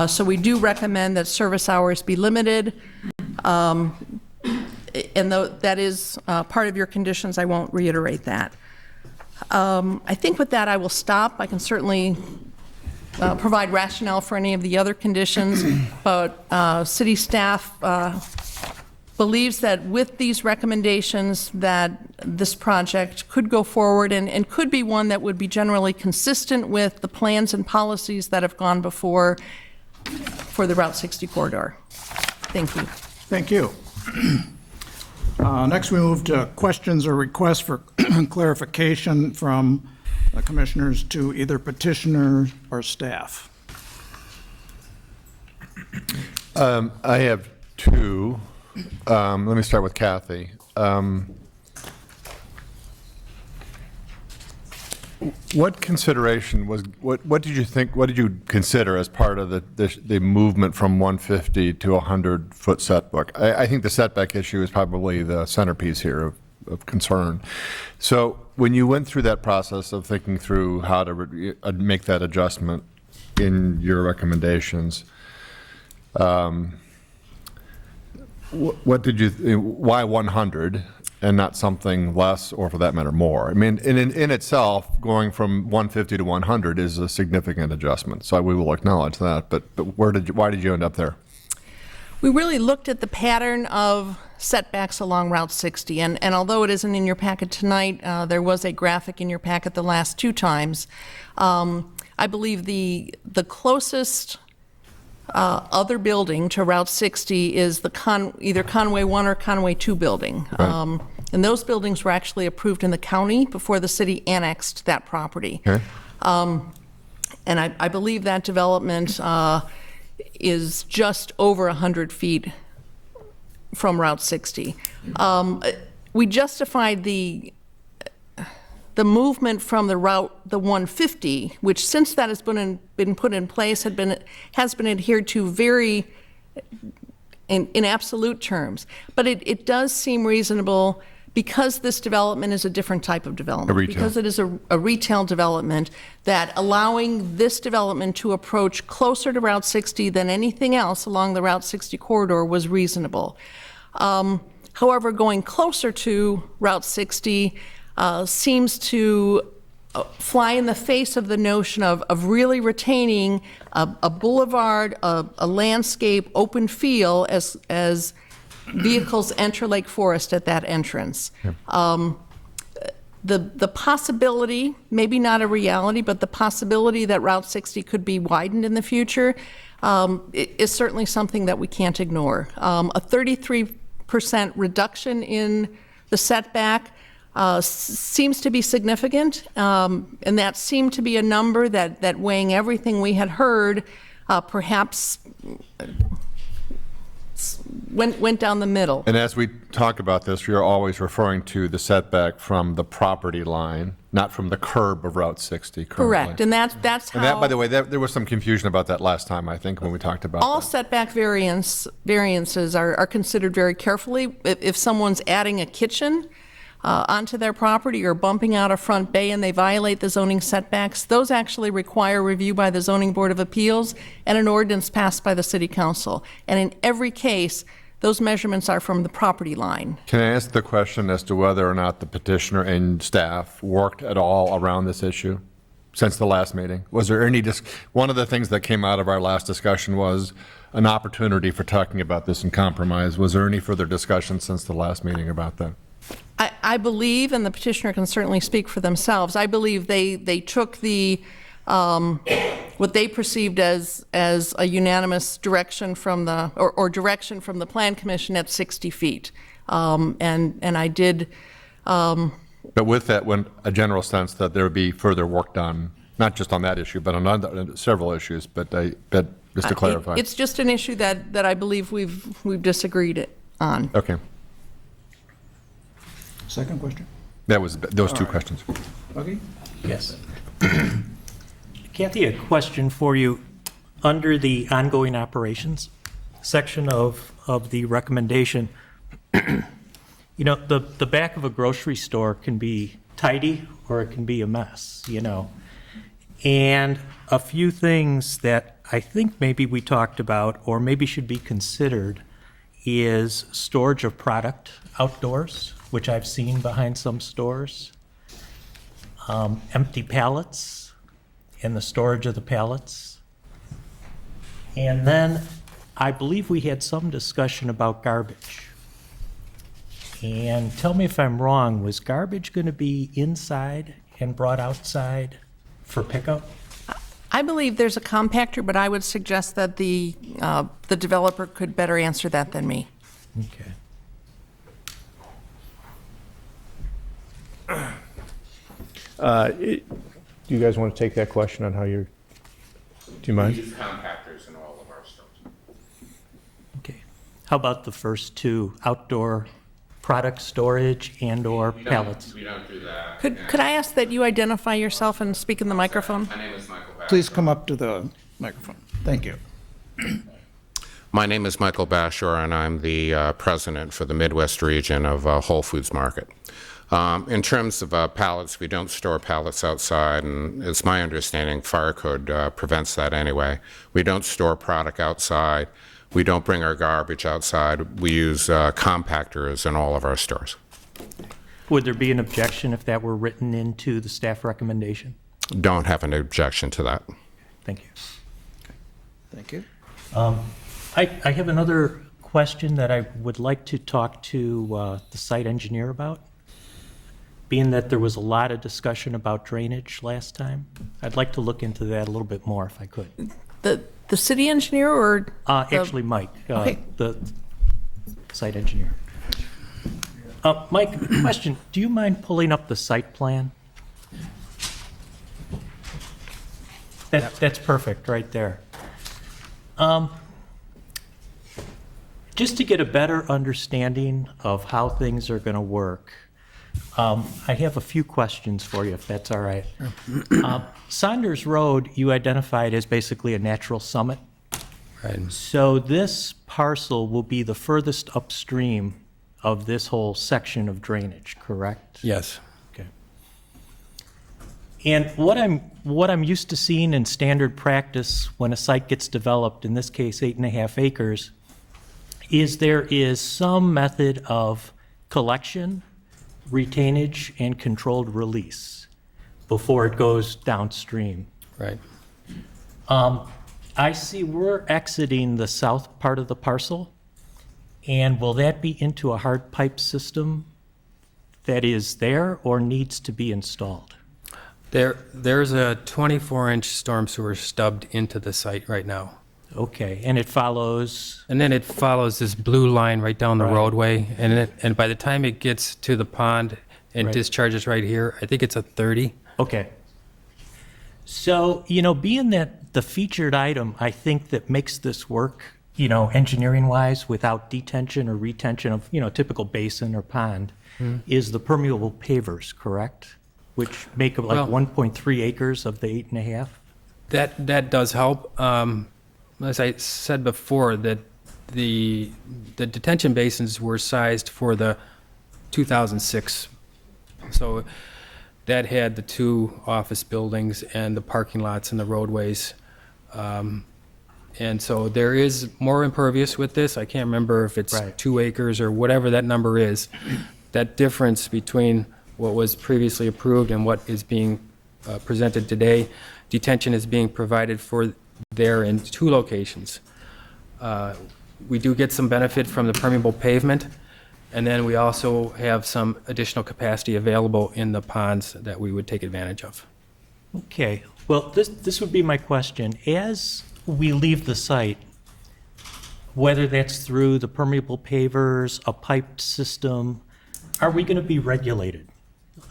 So we do recommend that service hours be limited. And though that is part of your conditions, I won't reiterate that. I think with that, I will stop. I can certainly provide rationale for any of the other conditions, but city staff believes that with these recommendations that this project could go forward and could be one that would be generally consistent with the plans and policies that have gone before for the Route 60 corridor. Thank you. Thank you. Next, we move to questions or requests for clarification from commissioners to either petitioner or staff. I have 2. Let me start with Kathy. What consideration was, what did you think, what did you consider as part of the movement from 150 to 100-foot setback? I think the setback issue is probably the centerpiece here of concern. So when you went through that process of thinking through how to make that adjustment in your recommendations, what did you, why 100 and not something less, or for that matter, more? I mean, in itself, going from 150 to 100 is a significant adjustment, so we will acknowledge that, but why did you end up there? We really looked at the pattern of setbacks along Route 60, and although it isn't in your packet tonight, there was a graphic in your packet the last 2 times. I believe the closest other building to Route 60 is the either Conway 1 or Conway 2 building. Right. And those buildings were actually approved in the county before the city annexed that property. Okay. And I believe that development is just over 100 feet from Route 60. We justified the movement from the 150, which since that has been put in place has been adhered to very in absolute terms. But it does seem reasonable because this development is a different type of development. retail. Because it is a retail development, that allowing this development to approach closer to Route 60 than anything else along the Route 60 corridor was reasonable. However, going closer to Route 60 seems to fly in the face of the notion of really retaining a boulevard, a landscape, open feel as vehicles enter Lake Forest at that entrance. The possibility, maybe not a reality, but the possibility that Route 60 could be widened in the future is certainly something that we can't ignore. A 33% reduction in the setback seems to be significant, and that seemed to be a number that weighing everything we had heard, perhaps went down the middle. And as we talk about this, you're always referring to the setback from the property line, not from the curb of Route 60 currently. Correct, and that's how. And that, by the way, there was some confusion about that last time, I think, when we talked about All that. setback variances are considered very carefully. If someone's adding a kitchen onto their property or bumping out a front bay and they violate the zoning setbacks, those actually require review by the Zoning Board of Appeals and an ordinance passed by the City Council. And in every case, those measurements are from the property line. Can I ask the question as to whether or not the petitioner and staff worked at all around this issue since the last meeting? Was there any, one of the things that came out of our last discussion was an opportunity for talking about this in compromise. Was there any further discussion since the last meeting about that? I believe, and the petitioner can certainly speak for themselves, I believe they took the, what they perceived as a unanimous direction from the, or direction from the Plan Commission at 60 feet. And I did. But with that went a general sense that there would be further work done, not just on that issue, but on several issues, but just to clarify. It's just an issue that I believe we've disagreed on. Okay. Second question. That was those two questions. Augie? Yes. Kathy, a question for you. Under the ongoing operations section of the recommendation, you know, the back of a grocery store can be tidy or it can be a mess, you know. And a few things that I think maybe we talked about or maybe should be considered is storage of product outdoors, which I've seen behind some stores, empty pallets and the storage of the pallets. And then I believe we had some discussion about garbage. And tell me if I'm wrong, was garbage going to be inside and brought outside for pickup? I believe there's a compactor, but I would suggest that the developer could better answer that than me. Okay. Do you guys want to take that question on how you're, do you mind? We use compactors in all of our stores. Okay. How about the first two, outdoor product storage and/or pallets? We don't do that. Could I ask that you identify yourself and speak in the microphone? My name is Michael Basher. Please come up to the microphone. Thank you. My name is Michael Basher, and I'm the president for the Midwest region of Whole Foods Market. In terms of pallets, we don't store pallets outside, and it's my understanding fire code prevents that anyway. We don't store product outside. We don't bring our garbage outside. We use compactors in all of our stores. Would there be an objection if that were written into the staff recommendation? Don't have an objection to that. Thank you. Thank you. I have another question that I would like to talk to the site engineer about. Being that there was a lot of discussion about drainage last time, I'd like to look into that a little bit more if I could. The city engineer or? Actually, Mike, Okay. the site engineer. Mike, question, do you mind pulling up the site plan? That's perfect, right there. Just to get a better understanding of how things are going to work, I have a few questions for you, if that's all right. Saunders Road, you identified as basically a natural summit, Right. So this parcel will be the furthest upstream of this whole section of drainage, correct? Yes. Okay. And what I'm used to seeing in standard practice when a site gets developed, in this case 8.5 acres, is there is some method of collection, retainage, and controlled release before it goes downstream. Right. I see we're exiting the south part of the parcel, and will that be into a hard pipe system that is there or needs to be installed? There's a 24-inch storm sewer stubbed into the site right now. Okay, and it follows, And then it follows this blue line right down the Right. roadway, and by the time it gets to the pond and Right. discharges right here, I think it's a 30. okay. So, being that the featured item, I think that makes this work, engineering-wise, without detention or retention of, typical basin or pond, is the permeable pavers, correct? Which make up like Well- 1.3 acres of the 8.5? That does help. As I said before, that the detention basins were sized for the 2006. So that had the 2 office buildings and the parking lots and the roadways. And so there is more impervious with this. I can't remember if it's Right. 2 acres or whatever that number is. That difference between what was previously approved and what is being presented today, detention is being provided for there in 2 locations. We do get some benefit from the permeable pavement, and then we also have some additional capacity available in the ponds that we would take advantage of. Okay, well, this would be my question. As we leave the site, whether that's through the permeable pavers, a piped system, are we going to be regulated,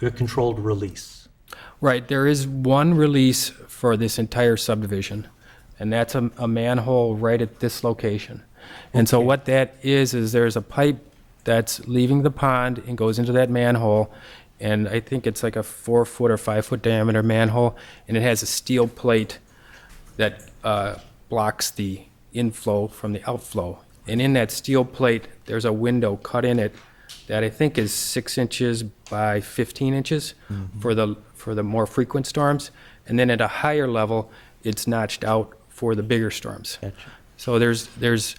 a controlled release? Right, there is one release for this entire subdivision, and that's a manhole right at this location. And so Okay. what that is there's a pipe that's leaving the pond and goes into that manhole, and I think it's like a 4-foot or 5-foot diameter manhole, and it has a steel plate that blocks the inflow from the outflow. And in that steel plate, there's a window cut in it that I think is 6 inches by 15 inches for the more frequent storms. And then at a higher level, it's notched out for the bigger storms. Gotcha. So there's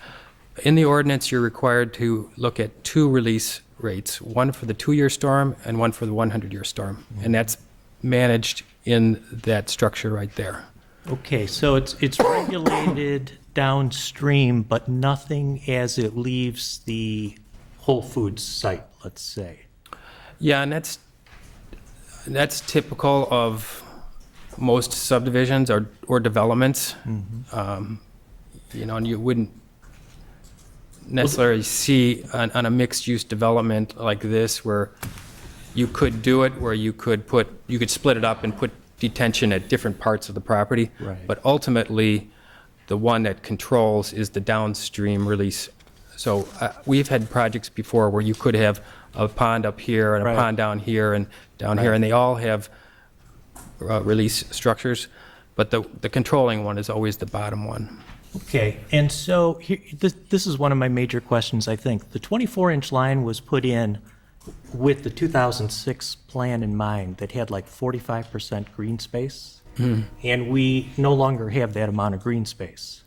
in the ordinance, you're required to look at 2 release rates, one for the 2-year storm and one for the 100-year storm. And that's managed in that structure right there. Okay, so it's regulated downstream, but nothing as it leaves the Whole Foods site, let's say. Yeah, and that's typical of most subdivisions or developments. And you wouldn't necessarily see on a mixed-use development like this where you could do it, where you could split it up and put detention at different parts of the property. Right. But ultimately, the one that controls is the downstream release. So we've had projects before where you could have a pond up here and a Right. pond down here and down here, and they all have release structures, but the controlling one is always the bottom one. Okay, and so here, this is one of my major questions, I think. The 24-inch line was put in with the 2006 plan in mind that had like 45% green space, and we no longer have that amount of green space.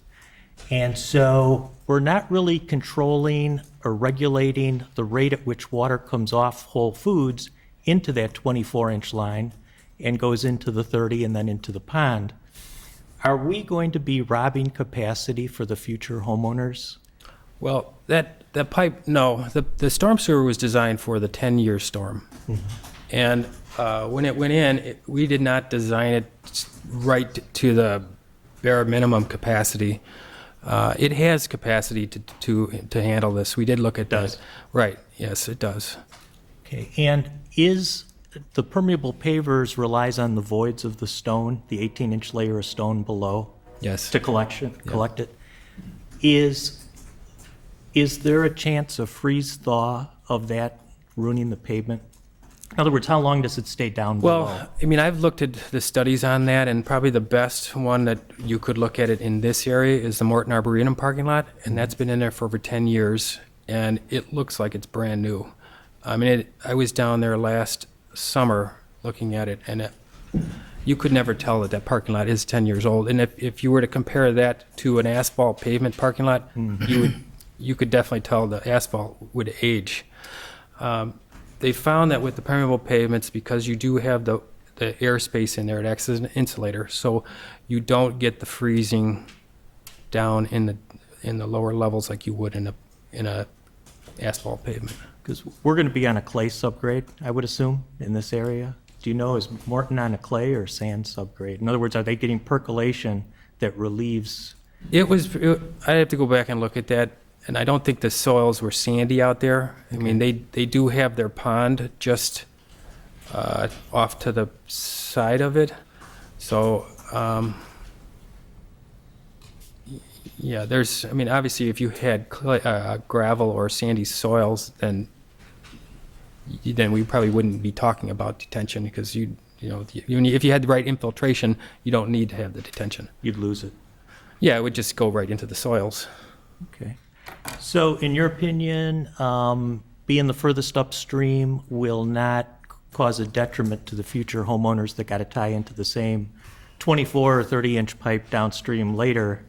And so we're not really controlling or regulating the rate at which water comes off Whole Foods into that 24-inch line and goes into the 30 and then into the pond. Are we going to be robbing capacity for the future homeowners? Well, that pipe, no. The storm sewer was designed for the 10-year storm. And when it went in, we did not design it right to the bare minimum capacity. It has capacity to handle this. We did look at that. Does. Right, yes, it does. Okay, and is the permeable pavers relies on the voids of the stone, the 18-inch layer of stone below? Yes. To collect it. Is there a chance of freeze thaw of that ruining the pavement? In other words, how long does it stay down below? Well, I mean, I've looked at the studies on that, and probably the best one that you could look at it in this area is the Morton Arboretum parking lot, and that's been in there for over 10 years, and it looks like it's brand new. I mean, I was down there last summer looking at it, and you could never tell that that parking lot is 10 years old. And if you were to compare that to an asphalt pavement parking lot, you could definitely tell the asphalt would age. They found that with the permeable pavements, because you do have the airspace in there, it acts as an insulator, so you don't get the freezing down in the lower levels like you would in a asphalt pavement. Because we're going to be on a clay subgrade, I would assume, in this area. Do you know, is Morton on a clay or sand subgrade? In other words, are they getting percolation that relieves? I'd have to go back and look at that, and I don't think the soils were sandy out there. I mean, they do have their pond just off to the side of it. So, yeah, I mean, obviously, if you had gravel or sandy soils, then we probably wouldn't be talking about detention, because if you had the right infiltration, you don't need to have the detention. You'd lose it. Yeah, it would just go right into the soils. Okay. So in your opinion, being the furthest upstream will not cause a detriment to the future homeowners that got to tie into the same 24 or 30-inch pipe downstream later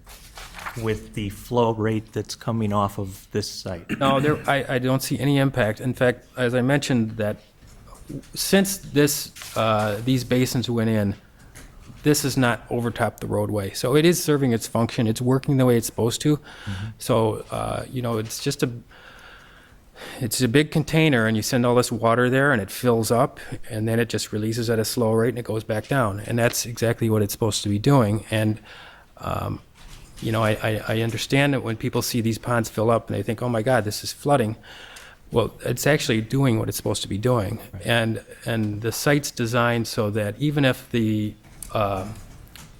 with the flow rate that's coming off of this site? No, I don't see any impact. In fact, as I mentioned, that since these basins went in, this has not overtopped the roadway. So it is serving its function. It's working the way it's supposed to. So, it's a big container, and you send all this water there, and it fills up, and then it just releases at a slow rate, and it goes back down. And that's exactly what it's supposed to be doing. And, I understand that when people see these ponds fill up, and they think, oh my God, this is flooding. Well, it's actually doing what it's supposed to be doing. Right. And the site's designed so that even if the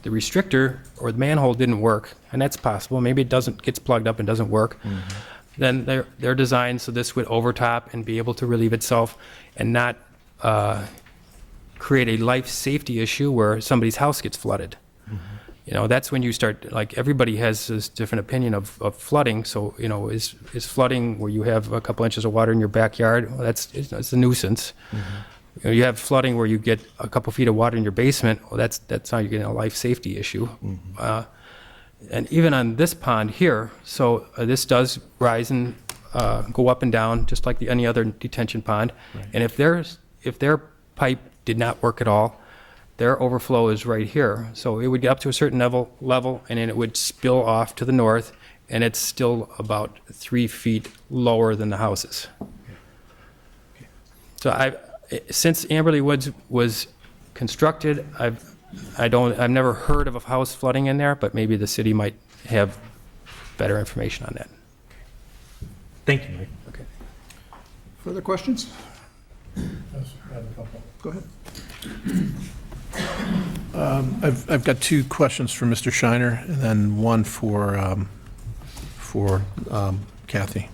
restrictor or the manhole didn't work, and that's possible, maybe it gets plugged up and doesn't work, then they're designed so this would overtop and be able to relieve itself and not create a life safety issue where somebody's house gets flooded. That's when you start, like, everybody has this different opinion of flooding. So, is flooding where you have a couple inches of water in your backyard? Well, it's a nuisance. You have flooding where you get a couple feet of water in your basement. Well, that's how you're getting a life safety issue. And even on this pond here, so this does rise and go up and down just like any other detention pond. Right. And if their pipe did not work at all, their overflow is right here. So it would get up to a certain level, and then it would spill off to the north, and it's still about 3 feet lower than the houses. So since Amberley Woods was constructed, I've never heard of a house flooding in there, but maybe the city might have better information on that. Thank you, Mike. Okay. Further questions? Yes, I have a couple. Go ahead. I've got two questions for Mr. Shiner and then one for Kathy.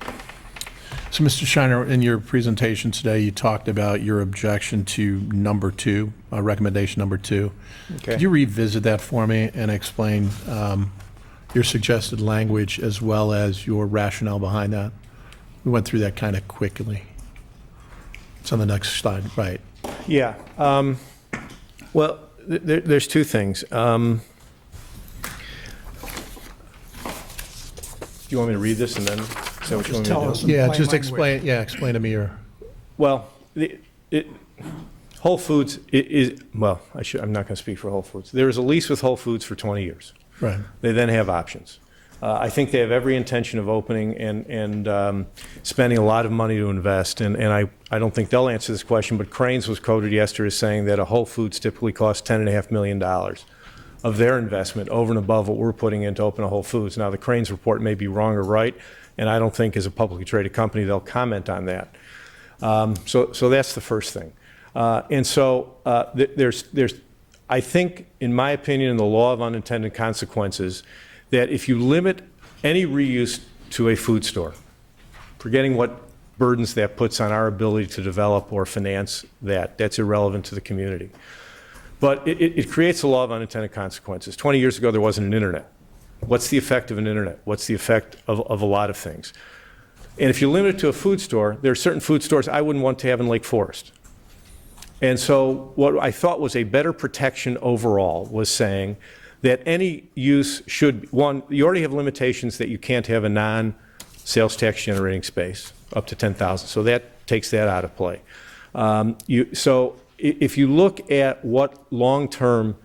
So, Mr. Shiner, in your presentation today, you talked about your objection to number 2, recommendation number 2. Okay. Could you revisit that for me and explain your suggested language as well as your rationale behind that? We went through that kind of quickly. It's on the next slide, right? Yeah. Well, there's two things. Do you want me to read this and then? Is that what you want me to Tell do? us in Yeah, plain just language. explain to me your. Well, Whole Foods I'm not going to speak for Whole Foods. There is a lease with Whole Foods for 20 years. Right. They then have options. I think they have every intention of opening and spending a lot of money to invest. And I don't think they'll answer this question, but Cranes was quoted yesterday as saying that a Whole Foods typically costs $10.5 million of their investment over and above what we're putting in to open a Whole Foods. Now, the Cranes report may be wrong or right, and I don't think as a publicly traded company they'll comment on that. So that's the first thing. There's I think, in my opinion, in the law of unintended consequences, that if you limit any reuse to a food store, forgetting what burdens that puts on our ability to develop or finance that. That's irrelevant to the community. But it creates a law of unintended consequences. 20 years ago, there wasn't an internet. What's the effect of an internet? What's the effect of a lot of things? And if you limit it to a food store, there are certain food stores I wouldn't want to have in Lake Forest. And so what I thought was a better protection overall was saying that any use should, one, you already have limitations that you can't have a non-sales tax generating space up to 10,000. So that takes that out of play. So if you look at what long-term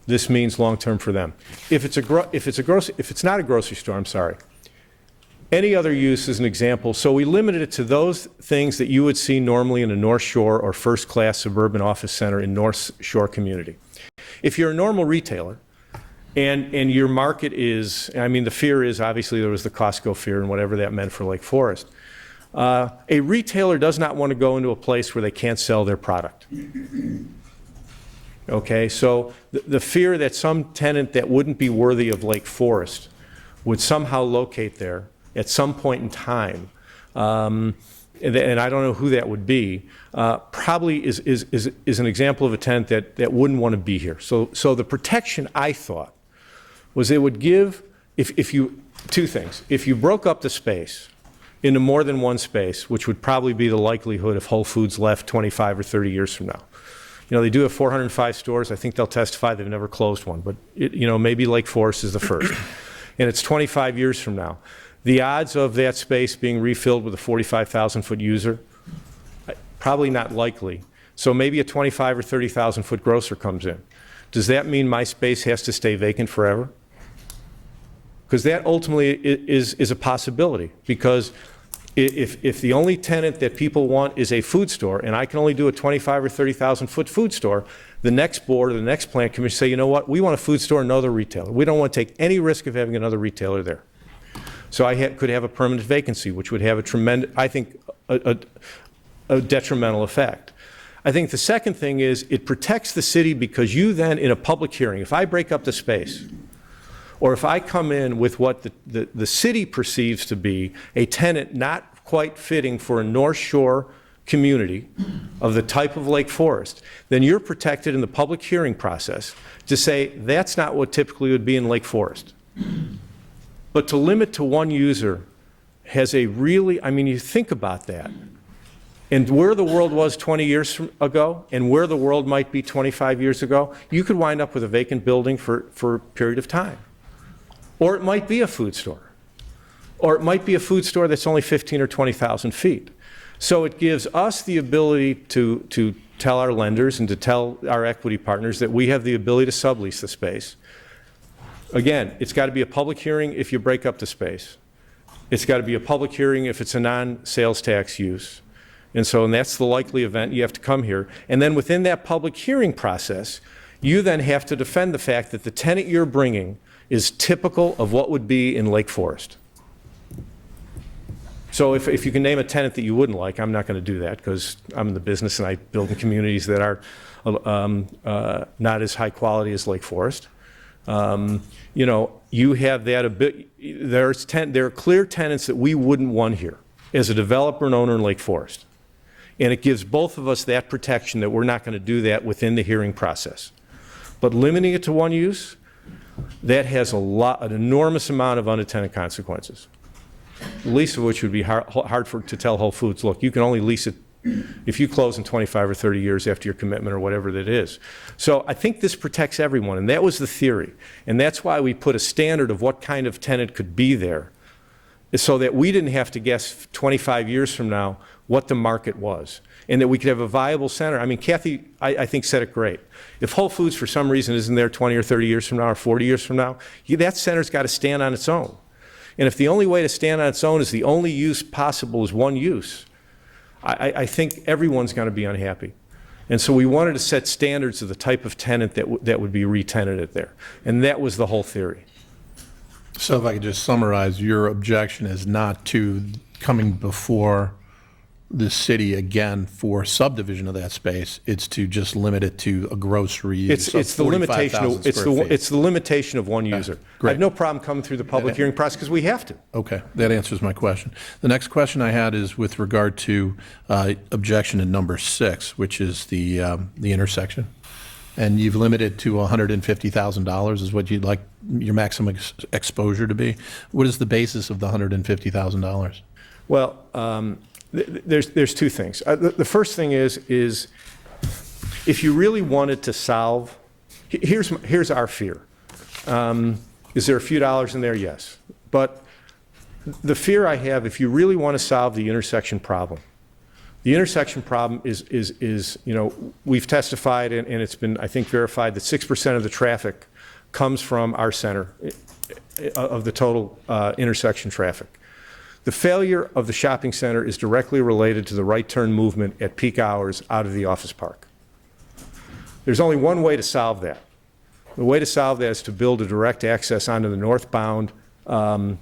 this means long-term for them, if it's not a grocery store, I'm sorry. Any other use is an example. So we limited it to those things that you would see normally in a North Shore or first-class suburban office center in North Shore community. If you're a normal retailer and your market is, I mean, the fear is, obviously there was the Costco fear and whatever that meant for Lake Forest. A retailer does not want to go into a place where they can't sell their product. Okay, so the fear that some tenant that wouldn't be worthy of Lake Forest would somehow locate there at some point in time, and I don't know who that would be, probably is an example of a tenant that wouldn't want to be here. So the protection, I thought, was it would give, if you, two things. If you broke up the space into more than one space, which would probably be the likelihood if Whole Foods left 25 or 30 years from now. You know, they do have 405 stores. I think they'll testify they've never closed one, but maybe Lake Forest is the first. And it's 25 years from now. The odds of that space being refilled with a 45,000-foot user, probably not likely. So maybe a 25 or 30,000-foot grocer comes in. Does that mean my space has to stay vacant forever? Because that ultimately is a possibility. Because if the only tenant that people want is a food store, and I can only do a 25 or 30,000-foot food store, the next board or the next plan commission say, you know what, we want a food store and another retailer. We don't want to take any risk of having another retailer there. So I could have a permanent vacancy, which would have a tremendous, I think, a detrimental effect. I think the second thing is it protects the city because you then, in a public hearing, if I break up the space, or if I come in with what the city perceives to be a tenant not quite fitting for a North Shore community of the type of Lake Forest, then you're protected in the public hearing process to say that's not what typically would be in Lake Forest. But to limit to one user has a really, I mean, you think about that. And where the world was 20 years ago and where the world might be 25 years ago, you could wind up with a vacant building for a period of time. Or it might be a food store. Or it might be a food store that's only 15 or 20,000 feet. So it gives us the ability to tell our lenders and to tell our equity partners that we have the ability to sublease the space. Again, it's got to be a public hearing if you break up the space. It's got to be a public hearing if it's a non-sales tax use. And that's the likely event. You have to come here. And then within that public hearing process, you then have to defend the fact that the tenant you're bringing is typical of what would be in Lake Forest. So if you can name a tenant that you wouldn't like, I'm not going to do that because I'm in the business and I build in communities that are not as high quality as Lake Forest. You have that a bit. There are clear tenants that we wouldn't want here as a developer and owner in Lake Forest. And it gives both of us that protection that we're not going to do that within the hearing process. But limiting it to one use, that has an enormous amount of unintended consequences. The least of which would be hard to tell Whole Foods, look, you can only lease it if you close in 25 or 30 years after your commitment or whatever that is. So I think this protects everyone, and that was the theory. And that's why we put a standard of what kind of tenant could be there, so that we didn't have to guess 25 years from now what the market was, and that we could have a viable center. I mean, Kathy, I think, said it great. If Whole Foods, for some reason, isn't there 20 or 30 years from now or 40 years from now, that center's got to stand on its own. And if the only way to stand on its own is the only use possible is one use, I think everyone's going to be unhappy. And so we wanted to set standards of the type of tenant that would be re-tenanted there. And that was the whole theory. So if I could just summarize, your objection is not to coming before the city again for subdivision of that space, it's to just limit it to a grocery use. It's the limitation, 45,000 it's square feet. the limitation of one user. I great. have no problem coming through the public hearing process because we have to. Okay, that answers my question. The next question I had is with regard to objection to number 6, which is the intersection. And you've limited to $150,000 is what you'd like your maximum exposure to be. What is the basis of the $150,000? Well, there's two things. The first thing is if you really wanted to solve, here's our fear. Is there a few dollars in there? Yes. But the fear I have, if you really want to solve the intersection problem, the intersection problem is you know, we've testified and it's been, I think, verified that 6% of the traffic comes from our center of the total intersection traffic. The failure of the shopping center is directly related to the right turn movement at peak hours out of the office park. There's only one way to solve that. The way to solve that is to build a direct access onto the northbound ramp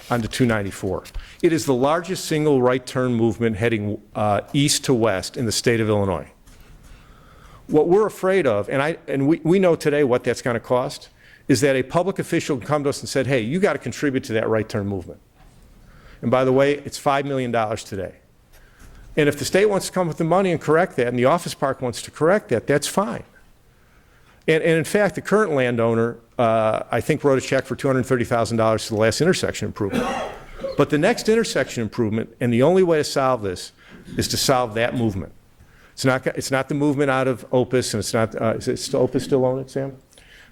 onto 294. It is the largest single right turn movement heading east to west in the state of Illinois. What we're afraid of, and we know today what that's going to cost, is that a public official can come to us and said, hey, you got to contribute to that right turn movement. And by the way, it's $5 million today. And if the state wants to come with the money and correct that, and the office park wants to correct that, that's fine. And in fact, the current landowner, I think, wrote a check for $230,000 to the last intersection improvement. But the next intersection improvement, and the only way to solve this, is to solve that movement. It's not the movement out of Opus, and it's not, is Opus still own it, Sam?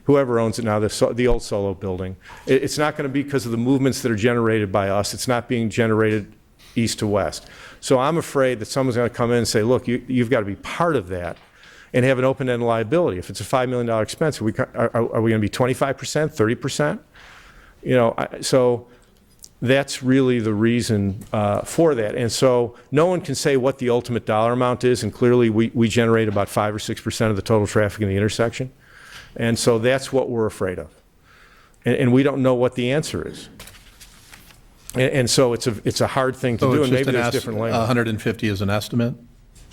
Whoever owns it now, the old Solo building. It's not going to be because of the movements that are generated by us. It's not being generated east to west. So I'm afraid that someone's going to come in and say, look, you've got to be part of that and have an open-ended liability. If it's a $5 million expense, are we going to be 25%, 30%? You know, so that's really the reason for that. And so no one can say what the ultimate dollar amount is, and clearly we generate about 5 or 6% of the total traffic in the intersection. And so that's what we're afraid of. And we don't know what the answer is. And so it's a hard thing to do, and maybe there's different language. 150 is an estimate?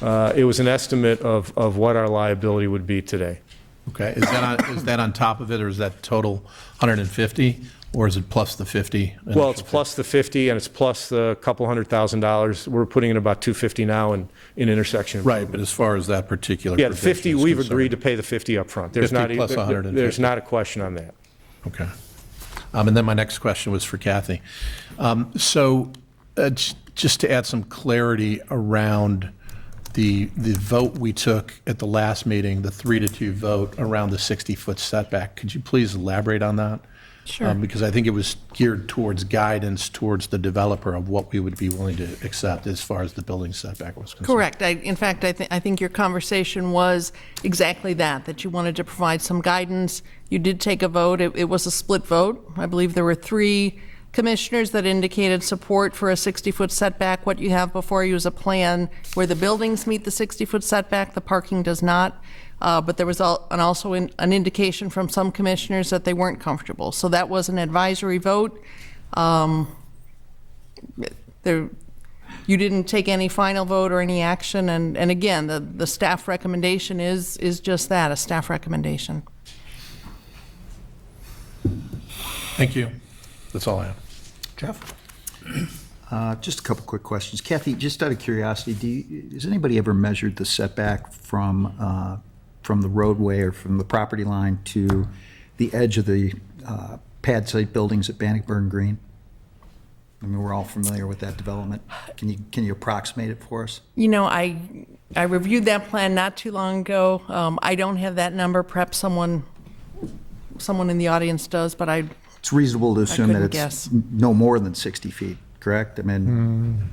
It was an estimate of what our liability would be today. Okay, is that on top of it, or is that total 150, or is it plus the 50? Well, it's plus the 50, and it's plus the couple $100,000. We're putting in about 250 now in intersection. Right, but as far as that particular Yeah, the 50, provision is we've concerned. agreed to pay the 50 up front. There's 50 not plus even, 150. there's not a question on that. Okay. And then my next question was for Kathy. So just to add some clarity around the vote we took at the last meeting, the 3-2 vote around the 60-foot setback, could you please elaborate on that? Sure. Because I think it was geared towards guidance towards the developer of what we would be willing to accept as far as the building setback was concerned. Correct. In fact, I think your conversation was exactly that you wanted to provide some guidance. You did take a vote. It was a split vote. I believe there were 3 commissioners that indicated support for a 60-foot setback. What you have before you is a plan where the buildings meet the 60-foot setback, the parking does not. But there was also an indication from some commissioners that they weren't comfortable. So that was an advisory vote. You didn't take any final vote or any action. And again, the staff recommendation is just that, a staff recommendation. Thank you. That's all I have. Jeff? Just a couple quick questions. Kathy, just out of curiosity, has anybody ever measured the setback from the roadway or from the property line to the edge of the pad site buildings at Bannockburn Green? I mean, we're all familiar with that development. Can you approximate it for us? You know, I reviewed that plan not too long ago. I don't have that number. Perhaps someone in the audience does, but It's reasonable to assume that couldn't it's guess. no more than 60 feet, correct? I mean,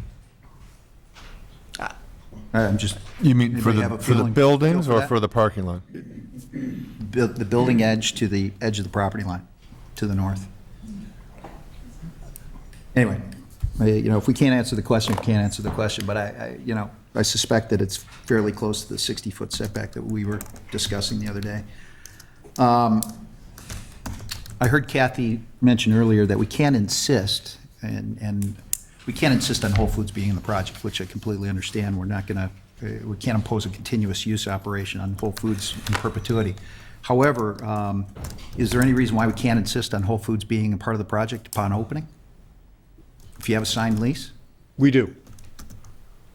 I'm just. You mean for anybody have a the feeling- buildings feel for or that? for the parking lot? The building edge to the edge of the property line, to the north. Anyway, if we can't answer the question, we can't answer the question, but I suspect that it's fairly close to the 60-foot setback that we were discussing the other day. I heard Kathy mention earlier that we can't insist, and we can't insist on Whole Foods being in the project, which I completely understand. We're not going to, we can't impose a continuous use operation on Whole Foods in perpetuity. However, is there any reason why we can't insist on Whole Foods being a part of the project upon opening? If you have a signed lease? We do.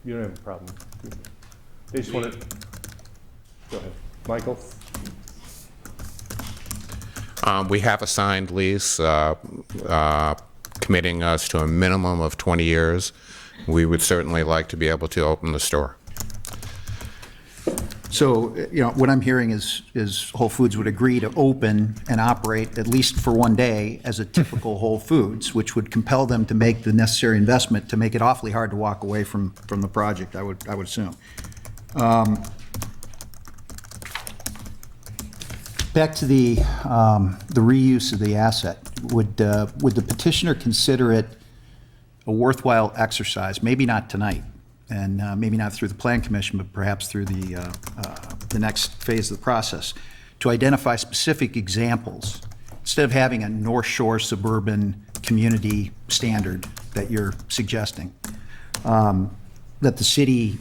You don't have a problem. They just want to, go ahead. Michael? We have a signed lease committing us to a minimum of 20 years. We would certainly like to be able to open the store. So, what I'm hearing is Whole Foods would agree to open and operate, at least for one day, as a typical Whole Foods, which would compel them to make the necessary investment to make it awfully hard to walk away from the project, I would assume. Back to the reuse of the asset, would the petitioner consider it a worthwhile exercise, maybe not tonight, and maybe not through the Plan Commission, but perhaps through the next phase of the process, to identify specific examples, instead of having a North Shore suburban community standard that you're suggesting, that the city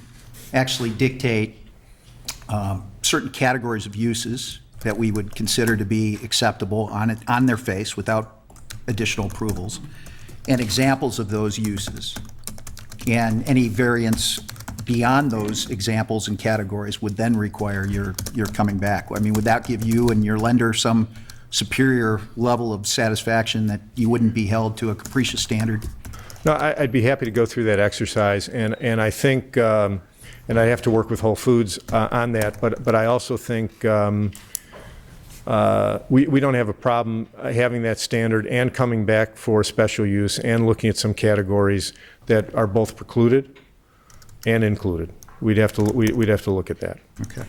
actually dictate certain categories of uses that we would consider to be acceptable on their face without additional approvals, and examples of those uses. And any variance beyond those examples and categories would then require your coming back. I mean, would that give you and your lender some superior level of satisfaction that you wouldn't be held to a capricious standard? No, I'd be happy to go through that exercise, and I think, and I have to work with Whole Foods on that, but I also think we don't have a problem having that standard and coming back for special use and looking at some categories that are both precluded and included. We'd have to look at that. Okay.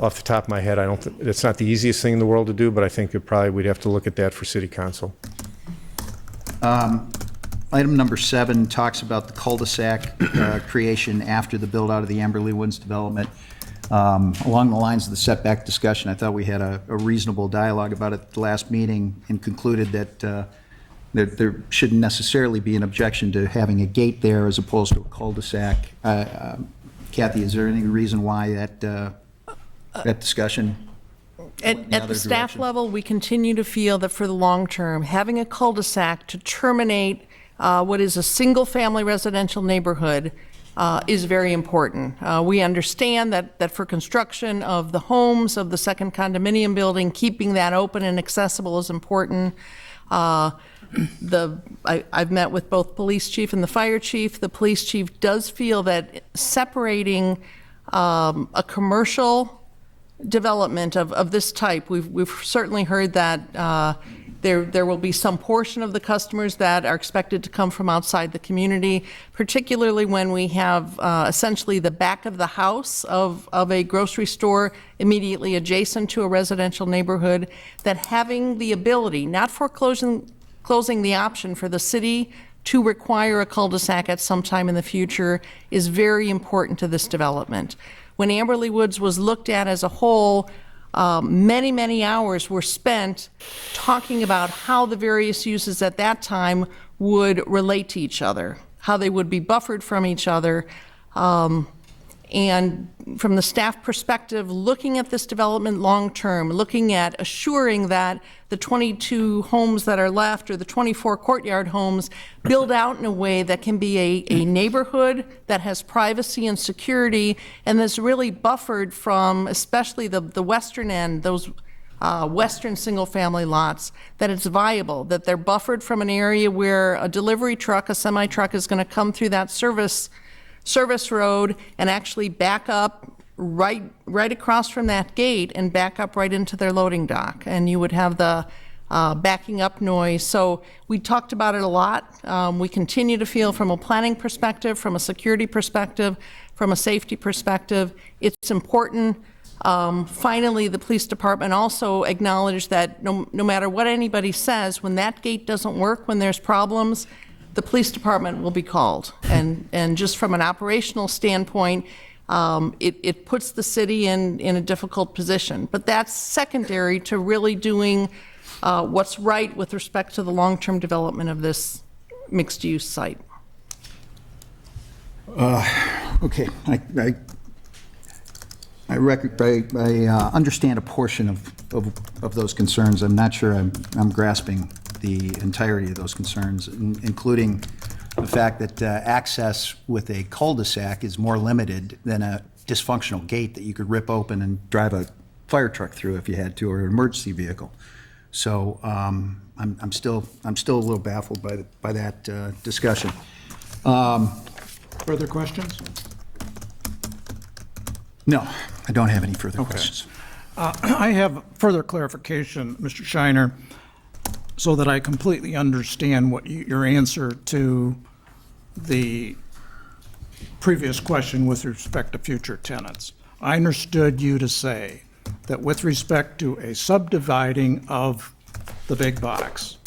Off the top of my head, it's not the easiest thing in the world to do, but I think we'd have to look at that for City Council. Item number 7 talks about the cul-de-sac creation after the build-out of the Amberley Woods Development. Along the lines of the setback discussion, I thought we had a reasonable dialogue about it at the last meeting and concluded that there shouldn't necessarily be an objection to having a gate there as opposed to a cul-de-sac. Kathy, is there any reason why that discussion? At the staff level, we continue to feel that for the long term, having a cul-de-sac to terminate what is a single-family residential neighborhood is very important. We understand that for construction of the homes, of the second condominium building, keeping that open and accessible is important. I've met with both police chief and the fire chief. The police chief does feel that separating a commercial development of this type, we've certainly heard that there will be some portion of the customers that are expected to come from outside the community, particularly when we have essentially the back of the house of a grocery store immediately adjacent to a residential neighborhood, that having the ability, not foreclosing the option for the city to require a cul-de-sac at some time in the future is very important to this development. When Amberley Woods was looked at as a whole, many, many hours were spent talking about how the various uses at that time would relate to each other, how they would be buffered from each other. And from the staff perspective, looking at this development long-term, looking at assuring that the 22 homes that are left, or the 24 courtyard homes, build out in a way that can be a neighborhood that has privacy and security, and that's really buffered from, especially the western end, those western single-family lots, that it's viable, that they're buffered from an area where a delivery truck, a semi-truck, is going to come through that service road and actually back up right across from that gate and back up right into their loading dock, and you would have the backing up noise. So we talked about it a lot. We continue to feel, from a planning perspective, from a security perspective, from a safety perspective, it's important. Finally, the police department also acknowledged that no matter what anybody says, when that gate doesn't work, when there's problems, the police department will be called. And just from an operational standpoint, it puts the city in a difficult position. But that's secondary to really doing what's right with respect to the long-term development of this mixed-use site. Okay, I understand a portion of those concerns. I'm not sure I'm grasping the entirety of those concerns, including the fact that access with a cul-de-sac is more limited than a dysfunctional gate that you could rip open and drive a fire truck through if you had to, or an emergency vehicle. So I'm still a little baffled by that discussion. Further questions? No, I don't have any further questions. I have further clarification, Mr. Shiner, so that I completely understand what your answer to the previous question with respect to future tenants. I understood you to say that with respect to a subdividing of the big box,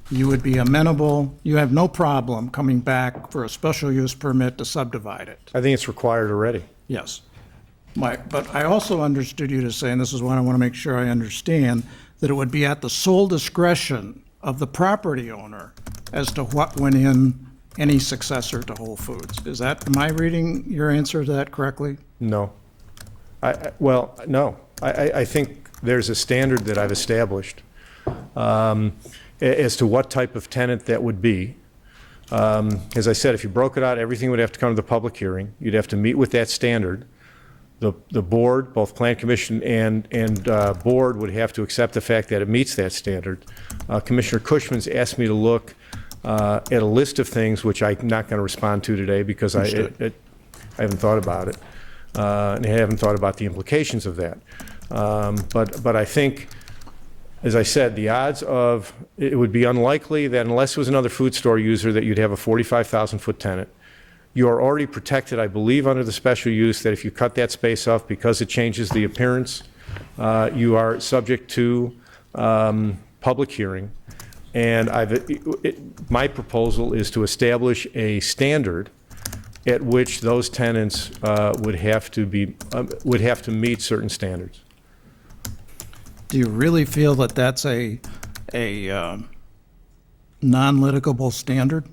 you would be amenable, you have no problem coming back for a special use permit to subdivide it. I think it's required already. Yes. But I also understood you to say, and this is what I want to make sure I understand, that it would be at the sole discretion of the property owner as to what went in any successor to Whole Foods. Am I reading your answer to that correctly? No. Well, no. I think there's a standard that I've established as to what type of tenant that would be. As I said, if you broke it out, everything would have to come to the public hearing. You'd have to meet with that standard. The board, both Plan Commission and board, would have to accept the fact that it meets that standard. Commissioner Kuchman's asked me to look at a list of things which I'm not going to respond to today because I haven't thought about it, and I haven't thought about the implications of that. But I think, as I said, the odds of it would be unlikely that unless it was another food store user that you'd have a 45,000-foot tenant. You are already protected, I believe, under the special use that if you cut that space off because it changes the appearance, you are subject to public hearing. And my proposal is to establish a standard at which those tenants would have to meet certain standards. Do you really feel that that's a non-litigable standard?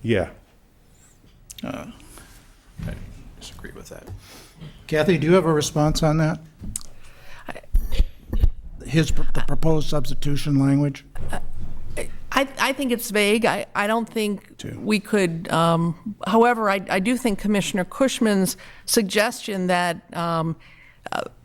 Yeah. I disagree with that. Kathy, do you have a response on that? The proposed substitution language? I think it's vague. I don't think we could, however, I do think Commissioner Kuchman's suggestion that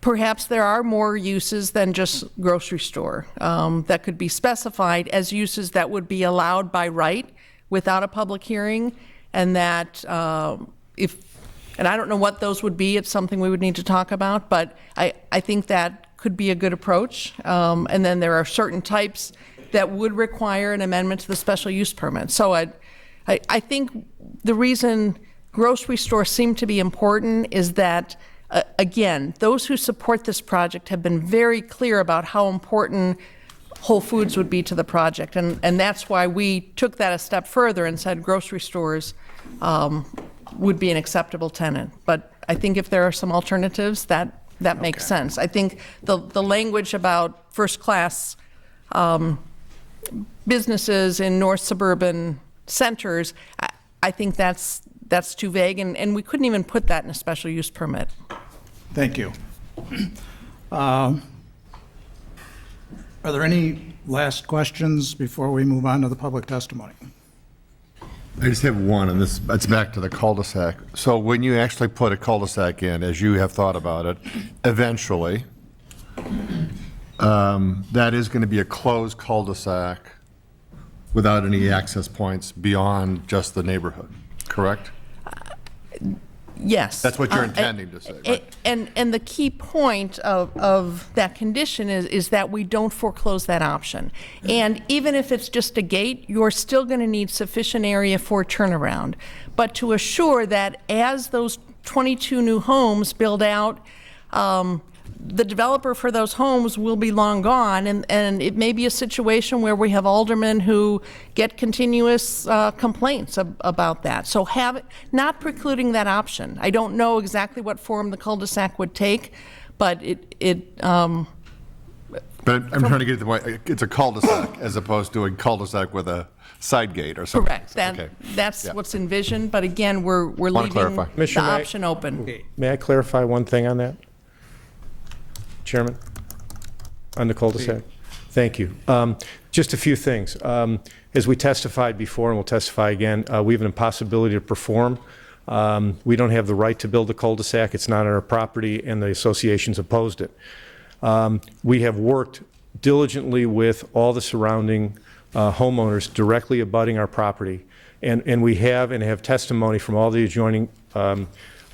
perhaps there are more uses than just grocery store that could be specified as uses that would be allowed by right without a public hearing, and that and I don't know what those would be, it's something we would need to talk about, but I think that could be a good approach. And then there are certain types that would require an amendment to the special use permit. So I think the reason grocery stores seem to be important is that, again, those who support this project have been very clear about how important Whole Foods would be to the project, and that's why we took that a step further and said grocery stores would be an acceptable tenant. But I think if there are some alternatives, that makes sense. I think the language about first-class businesses in north suburban centers, I think that's too vague, and we couldn't even put that in a special use permit. Thank you. Are there any last questions before we move on to the public testimony? I just have one, and it's back to the cul-de-sac. So when you actually put a cul-de-sac in, as you have thought about it, eventually, that is going to be a closed cul-de-sac without any access points beyond just the neighborhood, correct? Yes. That's what you're intending to say, right? And the key point of that condition is that we don't foreclose that option. And even if it's just a gate, you're still going to need sufficient area for turnaround. But to assure that as those 22 new homes build out, the developer for those homes will be long gone, and it may be a situation where we have aldermen who get continuous complaints about that. So not precluding that option. I don't know exactly what form the cul-de-sac would take, but But I'm trying to get to the point, it's a cul-de-sac as opposed to a cul-de-sac with a side gate or something. Correct. Okay. That's Yeah. what's envisioned, but again, we're Wanna leaving clarify. the Commissioner, may I- option open. May I clarify one thing on that? Chairman? On the cul-de-sac? Thank you. Just a few things. As we testified before, and we'll testify again, we have an impossibility to perform. We don't have the right to build a cul-de-sac. It's not on our property, and the associations opposed it. We have worked diligently with all the surrounding homeowners directly abutting our property, and we have testimony from all the adjoining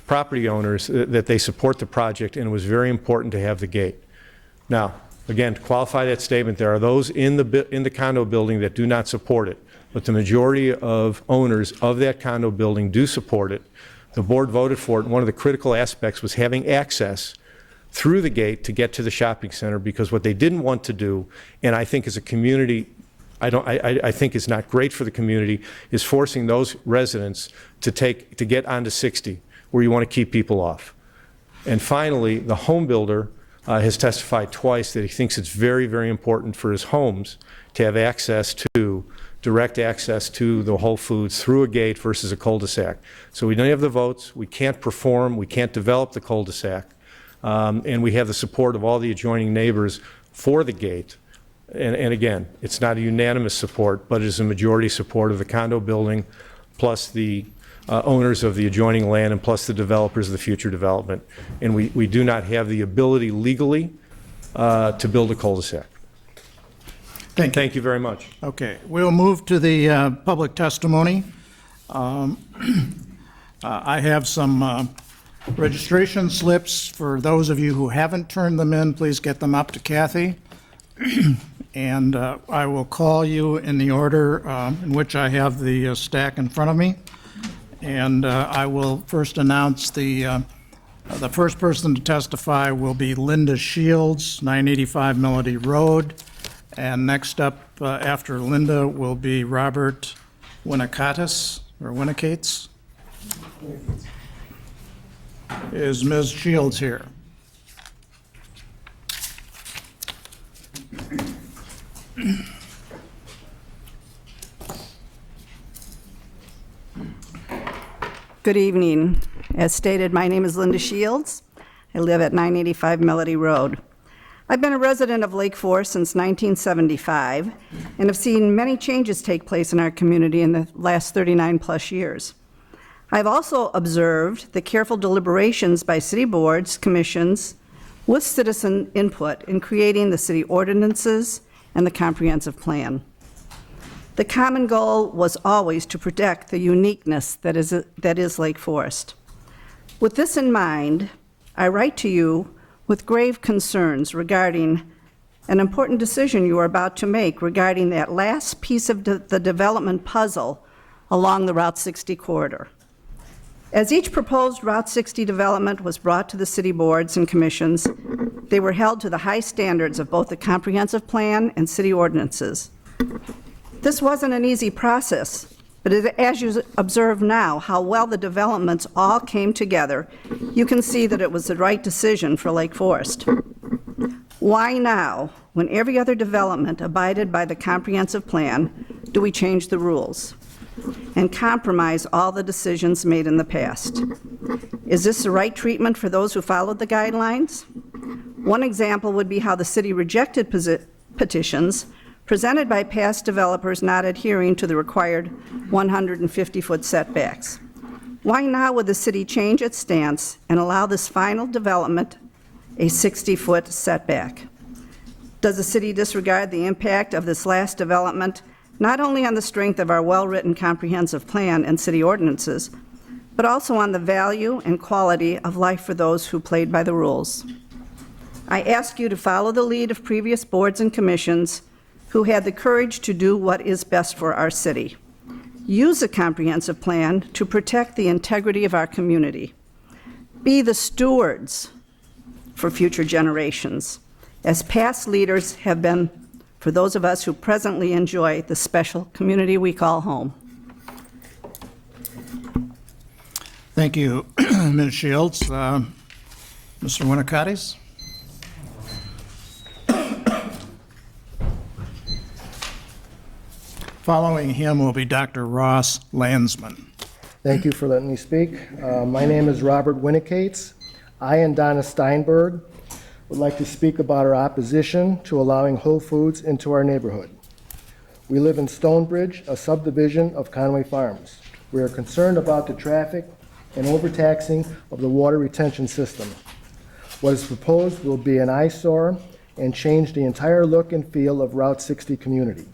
property owners that they support the project, and it was very important to have the gate. Now, again, to qualify that statement, there are those in the condo building that do not support it, but the majority of owners of that condo building do support it. The board voted for it, and one of the critical aspects was having access through the gate to get to the shopping center, because what they didn't want to do, and I think as a community, I think is not great for the community, is forcing those residents to get onto 60, where you want to keep people off. And finally, the home builder has testified twice that he thinks it's very, very important for his homes to have direct access to the Whole Foods through a gate versus a cul-de-sac. So we don't have the votes, we can't perform, we can't develop the cul-de-sac, and we have the support of all the adjoining neighbors for the gate. And again, it's not a unanimous support, but it is a majority support of the condo building, plus the owners of the adjoining land, and plus the developers of the future development. And we do not have the ability legally to build a cul-de-sac. Thank you very much. Okay, we'll move to the public testimony. I have some registration slips. For those of you who haven't turned them in, please get them up to Kathy. And I will call you in the order in which I have the stack in front of me. And I will first announce the first person to testify will be Linda Shields, 985 Melody Road. And next up after Linda will be Robert Winnicatis, or Winnicates. Is Ms. Shields here? Good evening. As stated, my name is Linda Shields. I live at 985 Melody Road. I've been a resident of Lake Forest since 1975 and have seen many changes take place in our community in the last 39-plus years. I've also observed the careful deliberations by city boards, commissions, with citizen input in creating the city ordinances and the comprehensive plan. The common goal was always to protect the uniqueness that is Lake Forest. With this in mind, I write to you with grave concerns regarding an important decision you are about to make regarding that last piece of the development puzzle along the Route 60 corridor. As each proposed Route 60 development was brought to the city boards and commissions, they were held to the high standards of both the comprehensive plan and city ordinances. This wasn't an easy process, but as you observe now how well the developments all came together, you can see that it was the right decision for Lake Forest. Why now, when every other development abided by the comprehensive plan, do we change the rules and compromise all the decisions made in the past? Is this the right treatment for those who followed the guidelines? One example would be how the city rejected petitions presented by past developers not adhering to the required 150-foot setbacks. Why now would the city change its stance and allow this final development a 60-foot setback? Does the city disregard the impact of this last development, not only on the strength of our well-written comprehensive plan and city ordinances, but also on the value and quality of life for those who played by the rules? I ask you to follow the lead of previous boards and commissions who had the courage to do what is best for our city. Use a comprehensive plan to protect the integrity of our community. Be the stewards for future generations, as past leaders have been for those of us who presently enjoy the special community we call home. Thank you, Ms. Shields. Mr. Winnicatis? Following him will be Dr. Ross Landsman. Thank you for letting me speak. My name is Robert Winnicates. I and Donna Steinberg would like to speak about our opposition to allowing Whole Foods into our neighborhood. We live in Stonebridge, a subdivision of Conway Farms. We are concerned about the traffic and overtaxing of the water retention system. What is proposed will be an eyesore and change the entire look and feel of Route 60 community.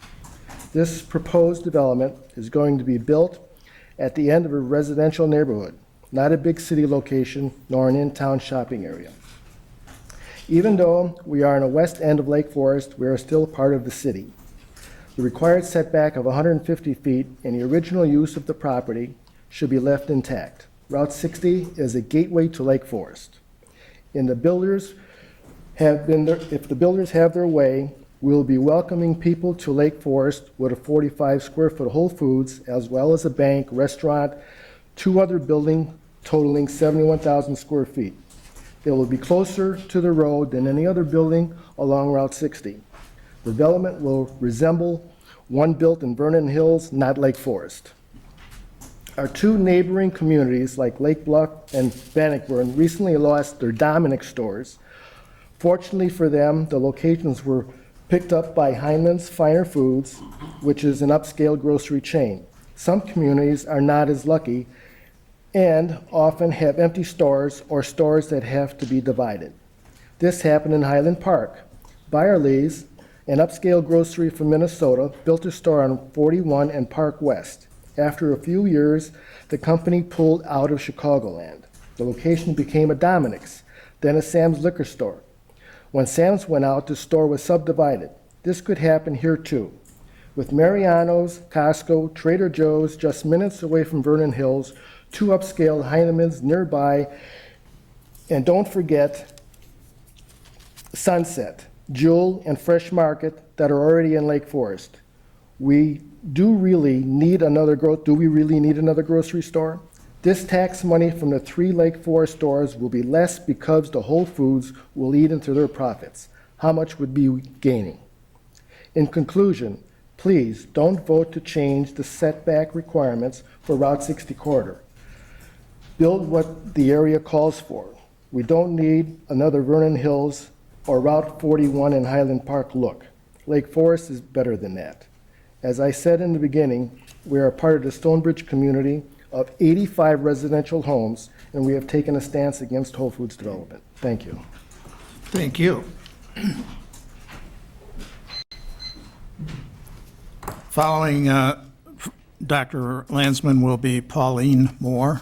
This proposed development is going to be built at the end of a residential neighborhood, not a big city location nor an in-town shopping area. Even though we are in the west end of Lake Forest, we are still part of the city. The required setback of 150 feet and the original use of the property should be left intact. Route 60 is a gateway to Lake Forest. If the builders have their way, we will be welcoming people to Lake Forest with a 45 square foot Whole Foods, as well as a bank, restaurant, 2 other buildings totaling 71,000 square feet. They will be closer to the road than any other building along Route 60. Development will resemble one built in Vernon Hills, not Lake Forest. Our 2 neighboring communities, like Lake Bluff and Bannockburn, recently lost their Dominick stores. Fortunately for them, the locations were picked up by Hyman's Finer Foods, which is an upscale grocery chain. Some communities are not as lucky and often have empty stores or stores that have to be divided. This happened in Highland Park. Byerly's, an upscale grocery from Minnesota, built a store on 41 and Park West. After a few years, the company pulled out of Chicagoland. The location became a Dominick's, then a Sam's liquor store. When Sam's went out, the store was subdivided. This could happen here too. With Mariano's, Costco, Trader Joe's just minutes away from Vernon Hills, 2 upscale Heinemann's nearby, and don't forget Sunset, Jewel, and Fresh Market that are already in Lake Forest. Do we really need another grocery store? This tax money from the 3 Lake Forest stores will be less because the Whole Foods will eat into their profits. How much would be gaining? In conclusion, please don't vote to change the setback requirements for Route 60 corridor. Build what the area calls for. We don't need another Vernon Hills or Route 41 in Highland Park look. Lake Forest is better than that. As I said in the beginning, we are part of the Stonebridge community of 85 residential homes, and we have taken a stance against Whole Foods development. Thank you. Thank you. Following Dr. Landsman will be Pauline Moore.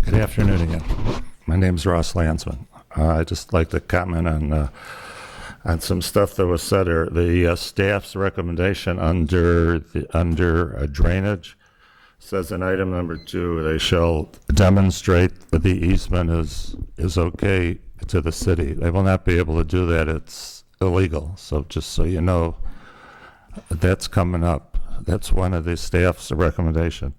Good afternoon again. My name's Ross Landsman. I'd just like to comment on some stuff that was said here. The staff's recommendation under drainage says in item number 2, they shall demonstrate that the easement is okay to the city. They will not be able to do that. It's illegal. So just so you know, that's coming up. That's one of the staff's recommendation.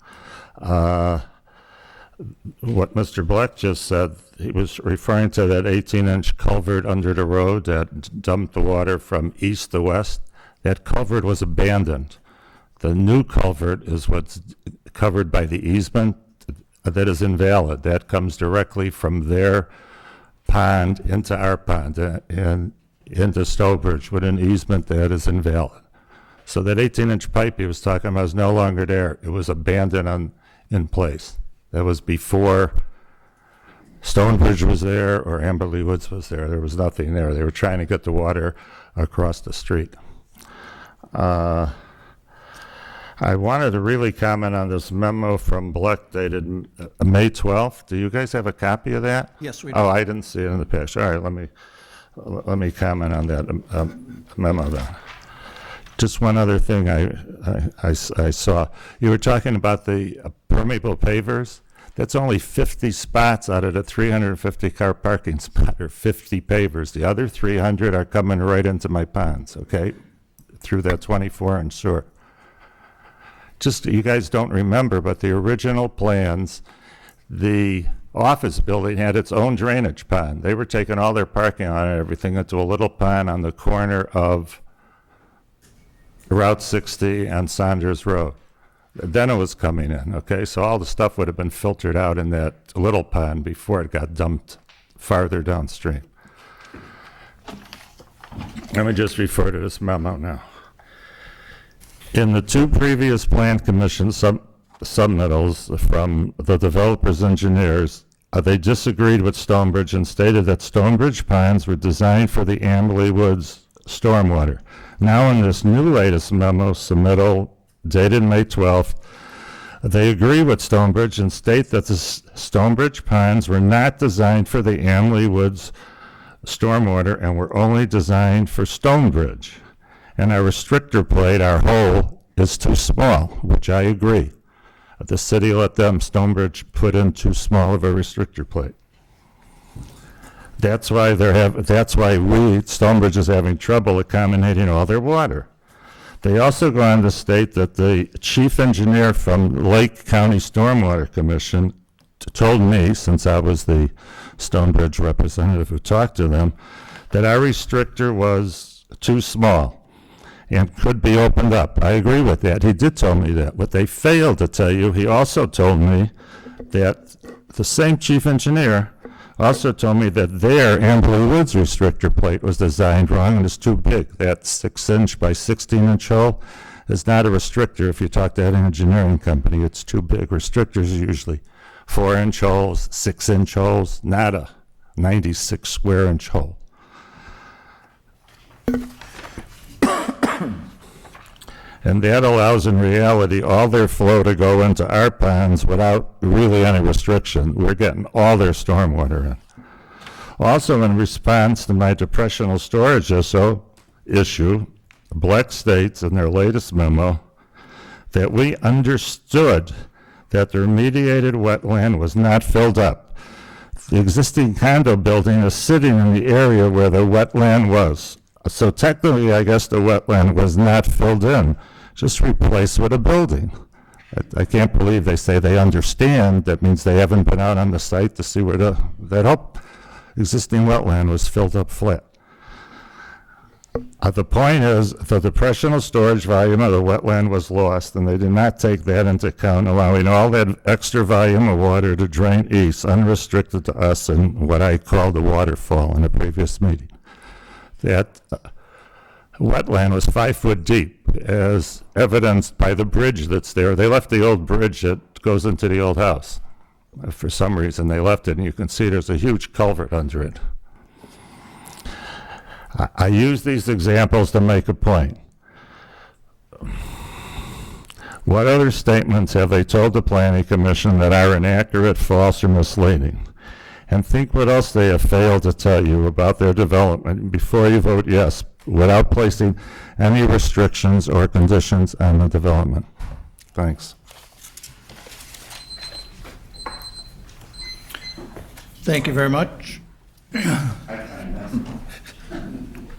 What Mr. Black just said, he was referring to that 18-inch culvert under the road that dumped the water from east to west. That culvert was abandoned. The new culvert is what's covered by the easement that is invalid. That comes directly from their pond into our pond and into Stowbridge with an easement that is invalid. So that 18-inch pipe he was talking about is no longer there. It was abandoned in place. That was before Stonebridge was there or Amberley Woods was there. There was nothing there. They were trying to get the water across the street. I wanted to really comment on this memo from Bleck dated May 12th. Do you guys have a copy of that? Yes, we do. Oh, I didn't see it in the picture. All right, let me comment on that memo then. Just one other thing I saw. You were talking about the permeable pavers. That's only 50 spots out of the 350 car parking spot, or 50 pavers. The other 300 are coming right into my ponds, okay, through that 24-inch sewer. Just, you guys don't remember, but the original plans, the office building had its own drainage pond. They were taking all their parking lot and everything into a little pond on the corner of Route 60 and Saunders Road. Then it was coming in, okay? So all the stuff would have been filtered out in that little pond before it got dumped farther downstream. Let me just refer to this memo now. In the two previous plan commission submittals from the developer's engineers, they disagreed with Stonebridge and stated that Stonebridge ponds were designed for the Amberley Woods stormwater. Now in this new latest memo submittal dated May 12th, they agree with Stonebridge and state that the Stonebridge ponds were not designed for the Amberley Woods stormwater and were only designed for Stonebridge. And our restrictor plate, our hole, is too small, which I agree. The city let them, Stonebridge, put in too small of a restrictor plate. That's why Stonebridge is having trouble accommodating all their water. They also go on to state that the chief engineer from Lake County Stormwater Commission told me, since I was the Stonebridge representative who talked to them, that our restrictor was too small and could be opened up. I agree with that. He did tell me that. What they failed to tell you, he also told me that the same chief engineer also told me that their Amberley Woods restrictor plate was designed wrong and is too big. That 6-inch by 16-inch hole is not a restrictor. If you talk to an engineering company, it's too big. Restrictors are usually 4-inch holes, 6-inch holes, not a 96 square inch hole. And that allows, in reality, all their flow to go into our ponds without really any restriction. We're getting all their stormwater in. Also, in response to my depressional storage issue, Black states in their latest memo that we understood that the remediated wetland was not filled up. The existing condo building is sitting in the area where the wetland was. So technically, I guess the wetland was not filled in, just replaced with a building. I can't believe they say they understand. That means they haven't been out on the site to see where that existing wetland was filled up flat. The point is, the depressional storage volume of the wetland was lost, and they did not take that into account, allowing all that extra volume of water to drain east, unrestricted to us in what I called the waterfall in a previous meeting. That wetland was 5 foot deep, as evidenced by the bridge that's there. They left the old bridge that goes into the old house. For some reason, they left it, and you can see there's a huge culvert under it. I use these examples to make a point. What other statements have they told the Planning Commission that are inaccurate, false, or misleading? And think what else they have failed to tell you about their development before you vote yes, without placing any restrictions or conditions on the development. Thanks. Thank you very much.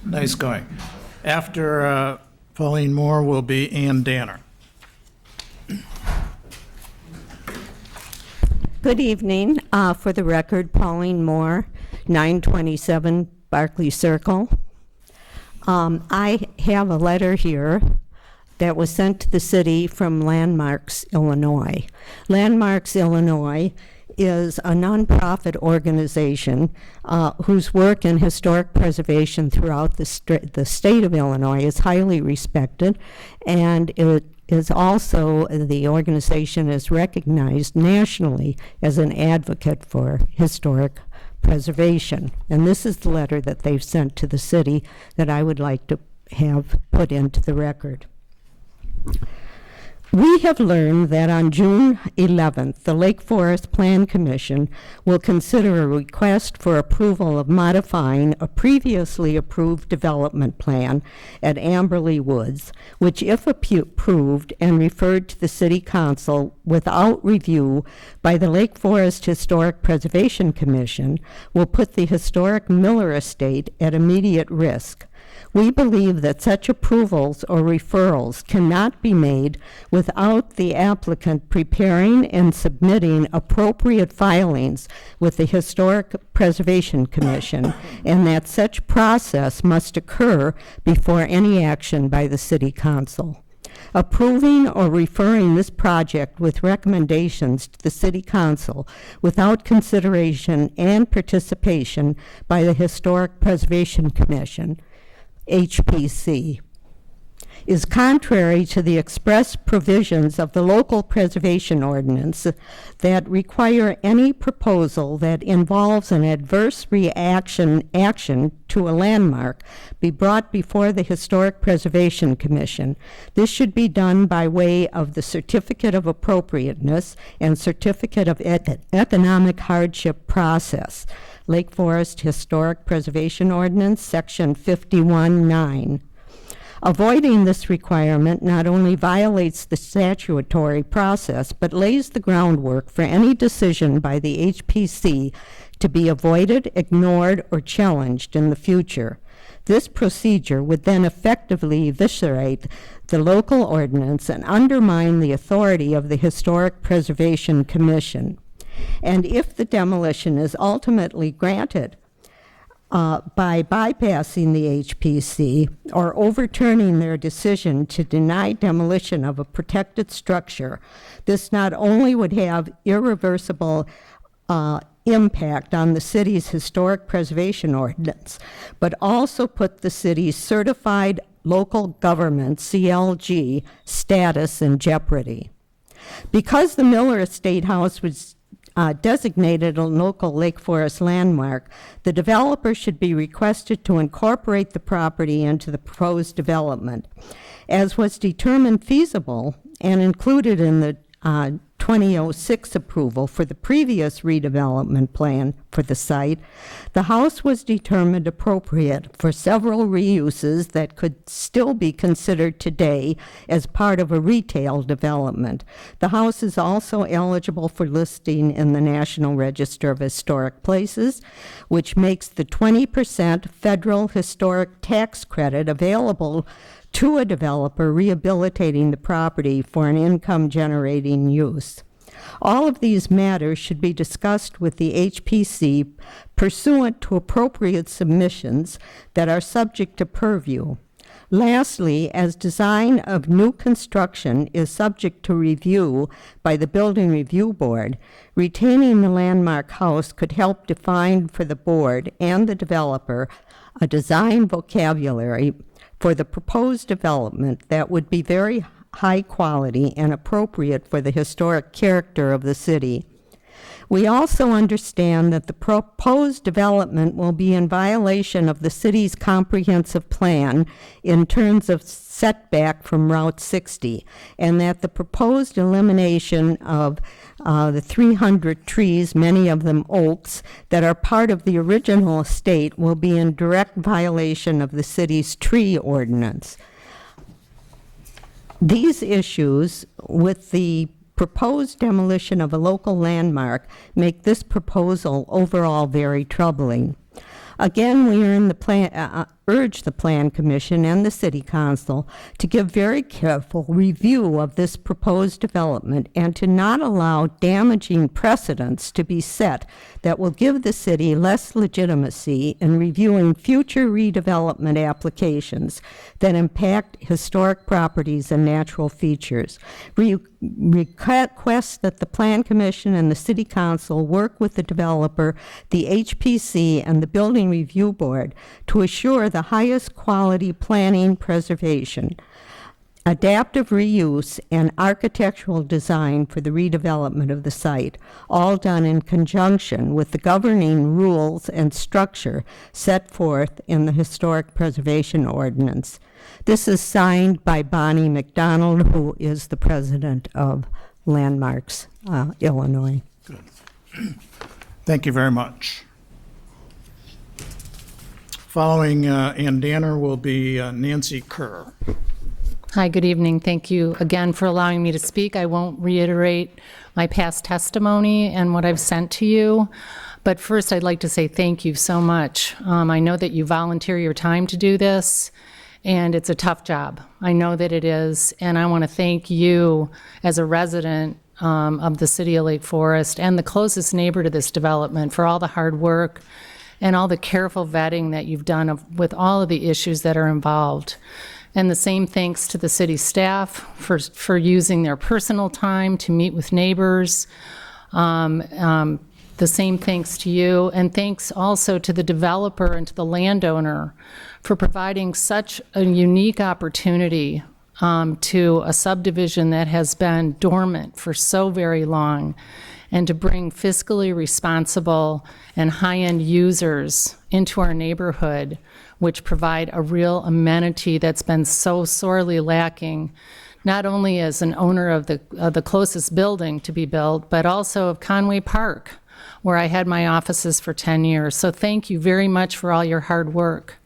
Nice going. After Pauline Moore will be Ann Danner. Good evening. For the record, Pauline Moore, 927 Barclay Circle. I have a letter here that was sent to the city from Landmarks, Illinois. Landmarks, Illinois is a nonprofit organization whose work in historic preservation throughout the state of Illinois is highly respected, and it is also, the organization is recognized nationally as an advocate for historic preservation. And this is the letter that they've sent to the city that I would like to have put into the record. We have learned that on June 11th, the Lake Forest Plan Commission will consider a request for approval of modifying a previously approved development plan at Amberley Woods, which, if approved and referred to the City Council without review by the Lake Forest Historic Preservation Commission, will put the historic Miller Estate at immediate risk. We believe that such approvals or referrals cannot be made without the applicant preparing and submitting appropriate filings with the Historic Preservation Commission, and that such process must occur before any action by the City Council. Approving or referring this project with recommendations to the City Council without consideration and participation by the Historic Preservation Commission, HPC, is contrary to the express provisions of the local preservation ordinance that require any proposal that involves an adverse action to a landmark be brought before the Historic Preservation Commission. This should be done by way of the Certificate of Appropriateness and Certificate of Economic Hardship process. Lake Forest Historic Preservation Ordinance, Section 51-9. Avoiding this requirement not only violates the statutory process, but lays the groundwork for any decision by the HPC to be avoided, ignored, or challenged in the future. This procedure would then effectively eviscerate the local ordinance and undermine the authority of the Historic Preservation Commission. And if the demolition is ultimately granted, by bypassing the HPC or overturning their decision to deny demolition of a protected structure, this not only would have irreversible impact on the city's historic preservation ordinance, but also put the city's certified local government, CLG, status in jeopardy. Because the Miller Estate House was designated a local Lake Forest landmark, the developer should be requested to incorporate the property into the proposed development. As was determined feasible and included in the 2006 approval for the previous redevelopment plan for the site, the house was determined appropriate for several reuses that could still be considered today as part of a retail development. The house is also eligible for listing in the National Register of Historic Places, which makes the 20% federal historic tax credit available to a developer rehabilitating the property for an income-generating use. All of these matters should be discussed with the HPC pursuant to appropriate submissions that are subject to purview. Lastly, as design of new construction is subject to review by the Building Review Board, retaining the landmark house could help define for the board and the developer a design vocabulary for the proposed development that would be very high quality and appropriate for the historic character of the city. We also understand that the proposed development will be in violation of the city's comprehensive plan in terms of setback from Route 60, and that the proposed elimination of the 300 trees, many of them oaks, that are part of the original estate will be in direct violation of the city's tree ordinance. These issues with the proposed demolition of a local landmark make this proposal overall very troubling. Again, we are in the urge the Plan Commission and the City Council to give very careful review of this proposed development and to not allow damaging precedents to be set that will give the city less legitimacy in reviewing future redevelopment applications that impact historic properties and natural features. Request that the Plan Commission and the City Council work with the developer, the HPC, and the Building Review Board to assure the highest quality planning, preservation, adaptive reuse, and architectural design for the redevelopment of the site, all done in conjunction with the governing rules and structure set forth in the Historic Preservation Ordinance. This is signed by Bonnie McDonald, who is the president of Landmarks, Illinois. Good. Thank you very much. Following Ann Danner will be Nancy Kerr. Hi, good evening. Thank you again for allowing me to speak. I won't reiterate my past testimony and what I've sent to you, But first, I'd like to say thank you so much. I know that you volunteer your time to do this, and it's a tough job. I know that it is, and I want to thank you as a resident of the city of Lake Forest and the closest neighbor to this development for all the hard work and all the careful vetting that you've done with all of the issues that are involved. And the same thanks to the city staff for using their personal time to meet with neighbors. The same thanks to you, and thanks also to the developer and to the landowner for providing such a unique opportunity to a subdivision that has been dormant for so very long, and to bring fiscally responsible and high-end users into our neighborhood, which provide a real amenity that's been so sorely lacking, not only as an owner of the closest building to be built, but also of Conway Park, where I had my offices for 10 years. So thank you very much for all your hard work.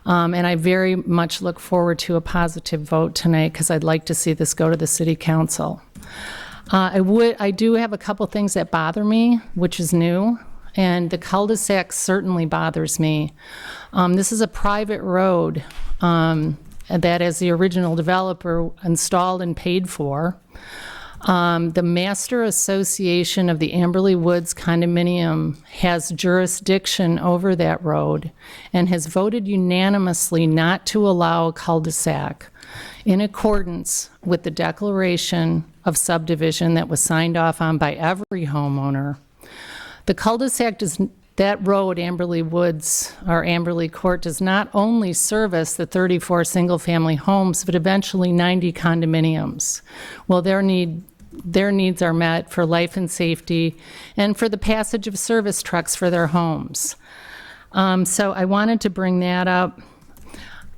And I very much look forward to a positive vote tonight, because I'd like to see this go to the city council. I do have a couple things that bother me, which is new, and the cul-de-sac certainly bothers me. This is a private road that, as the original developer, installed and paid for. The Master Association of the Amberley Woods Condominium has jurisdiction over that road and has voted unanimously not to allow a cul-de-sac in accordance with the declaration of subdivision that was signed off on by every homeowner. The cul-de-sac that road, Amberley Woods, or Amberley Court, does not only service the 34 single-family homes, but eventually 90 condominiums. Well, their needs are met for life and safety and for the passage of service trucks for their homes. So I wanted to bring that up.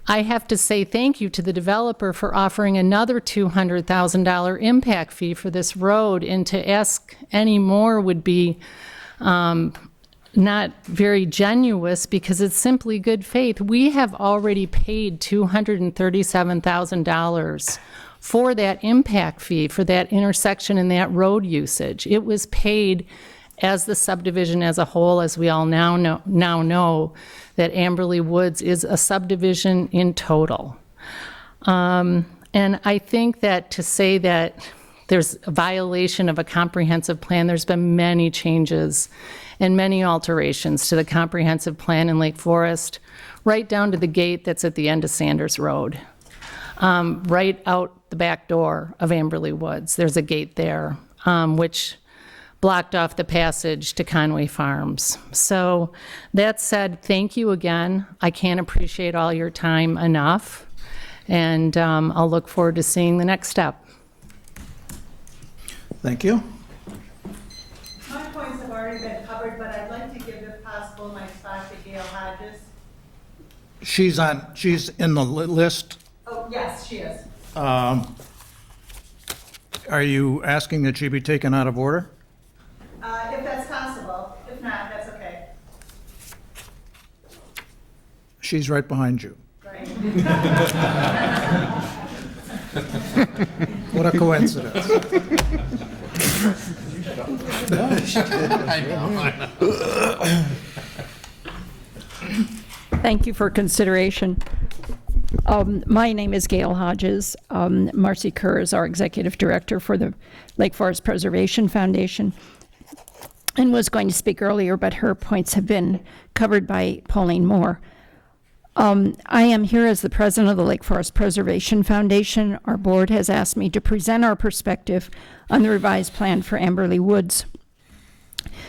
I have to say thank you to the developer for offering another $200,000 impact fee for this road, and to ask any more would be not very generous, because it's simply good faith. We have already paid $237,000 for that impact fee, for that intersection and that road usage. It was paid as the subdivision as a whole, as we all now know that Amberley Woods is a subdivision in total. And I think that to say that there's a violation of a comprehensive plan, there's been many changes and many alterations to the comprehensive plan in Lake Forest, right down to the gate that's at the end of Sanders Road. Right out the back door of Amberley Woods, there's a gate there, which blocked off the passage to Conway Farms. So that said, thank you again. I can't appreciate all your time enough, and I'll look forward to seeing the next step. Thank you. My points have already been covered, but I'd like to give, if possible, my spot to Gail Hodges. She's in the list. Oh, yes, she is. Are you asking that she be taken out of order? If that's possible. If not, that's okay. She's right behind you. Right. What a coincidence. Thank you for consideration. My name is Gail Hodges. Marcy Kerr is our executive director for the Lake Forest Preservation Foundation, and was going to speak earlier, but her points have been covered by Pauline Moore. I am here as the president of the Lake Forest Preservation Foundation. Our board has asked me to present our perspective on the revised plan for Amberley Woods.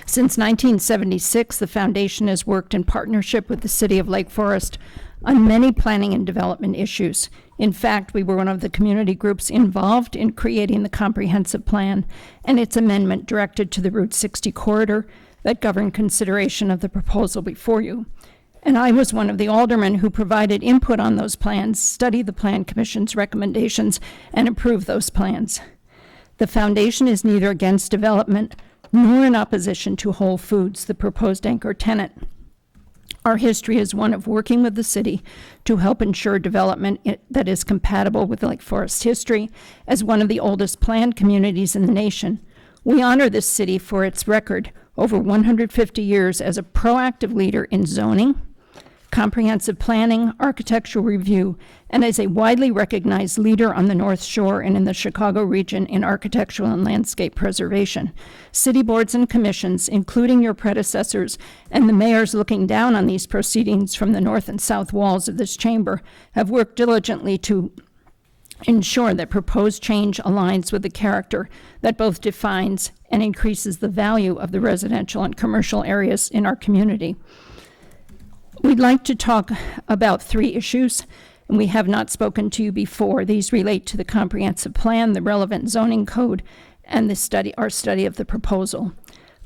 Since 1976, the foundation has worked in partnership with the city of Lake Forest on many planning and development issues. In fact, we were one of the community groups involved in creating the comprehensive plan and its amendment directed to the Route 60 corridor that governed consideration of the proposal before you. And I was one of the aldermen who provided input on those plans, studied the Plan Commission's recommendations, and approved those plans. The foundation is neither against development nor in opposition to Whole Foods, the proposed anchor tenant. Our history is one of working with the city to help ensure development that is compatible with Lake Forest history as one of the oldest planned communities in the nation. We honor this city for its record over 150 years as a proactive leader in zoning, comprehensive planning, architectural review, and as a widely recognized leader on the North Shore and in the Chicago region in architectural and landscape preservation. City boards and commissions, including your predecessors and the mayors looking down on these proceedings from the north and south walls of this chamber, have worked diligently to ensure that proposed change aligns with the character that both defines and increases the value of the residential and commercial areas in our community. We'd like to talk about 3 issues, and we have not spoken to you before. These relate to the comprehensive plan, the relevant zoning code, and our study of the proposal.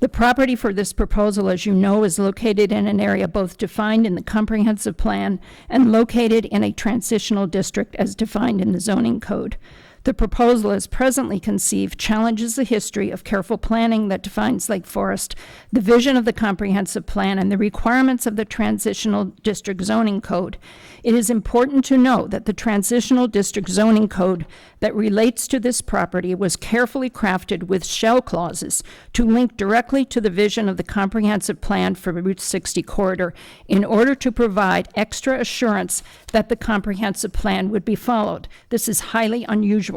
The property for this proposal, as you know, is located in an area both defined in the comprehensive plan and located in a transitional district as defined in the zoning code. The proposal as presently conceived challenges the history of careful planning that defines Lake Forest, the vision of the comprehensive plan, and the requirements of the transitional district zoning code. It is important to know that the transitional district zoning code that relates to this property was carefully crafted with shell clauses to link directly to the vision of the comprehensive plan for Route 60 corridor in order to provide extra assurance that the comprehensive plan would be followed. This is highly unusual.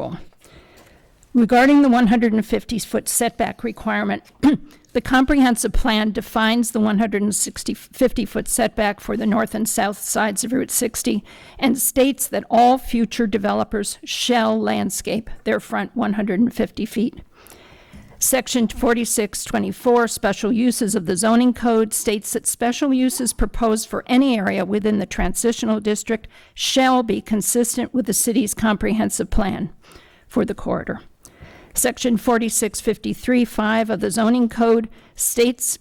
Regarding the 150-foot setback requirement, the comprehensive plan defines the 150-foot setback for the north and south sides of Route 60 and states that all future developers shall landscape their front 150 feet. Section 4624, Special Uses of the Zoning Code, states that special uses proposed for any area within the transitional district shall be consistent with the city's comprehensive plan for the corridor. Section 4653.5 of the Zoning Code states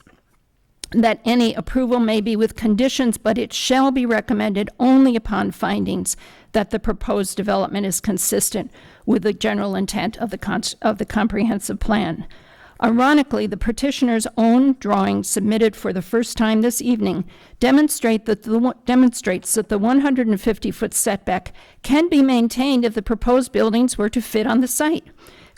that any approval may be with conditions, but it shall be recommended only upon findings that the proposed development is consistent with the general intent of the comprehensive plan. Ironically, the petitioner's own drawing submitted for the first time this evening demonstrates that the 150-foot setback can be maintained if the proposed buildings were to fit on the site.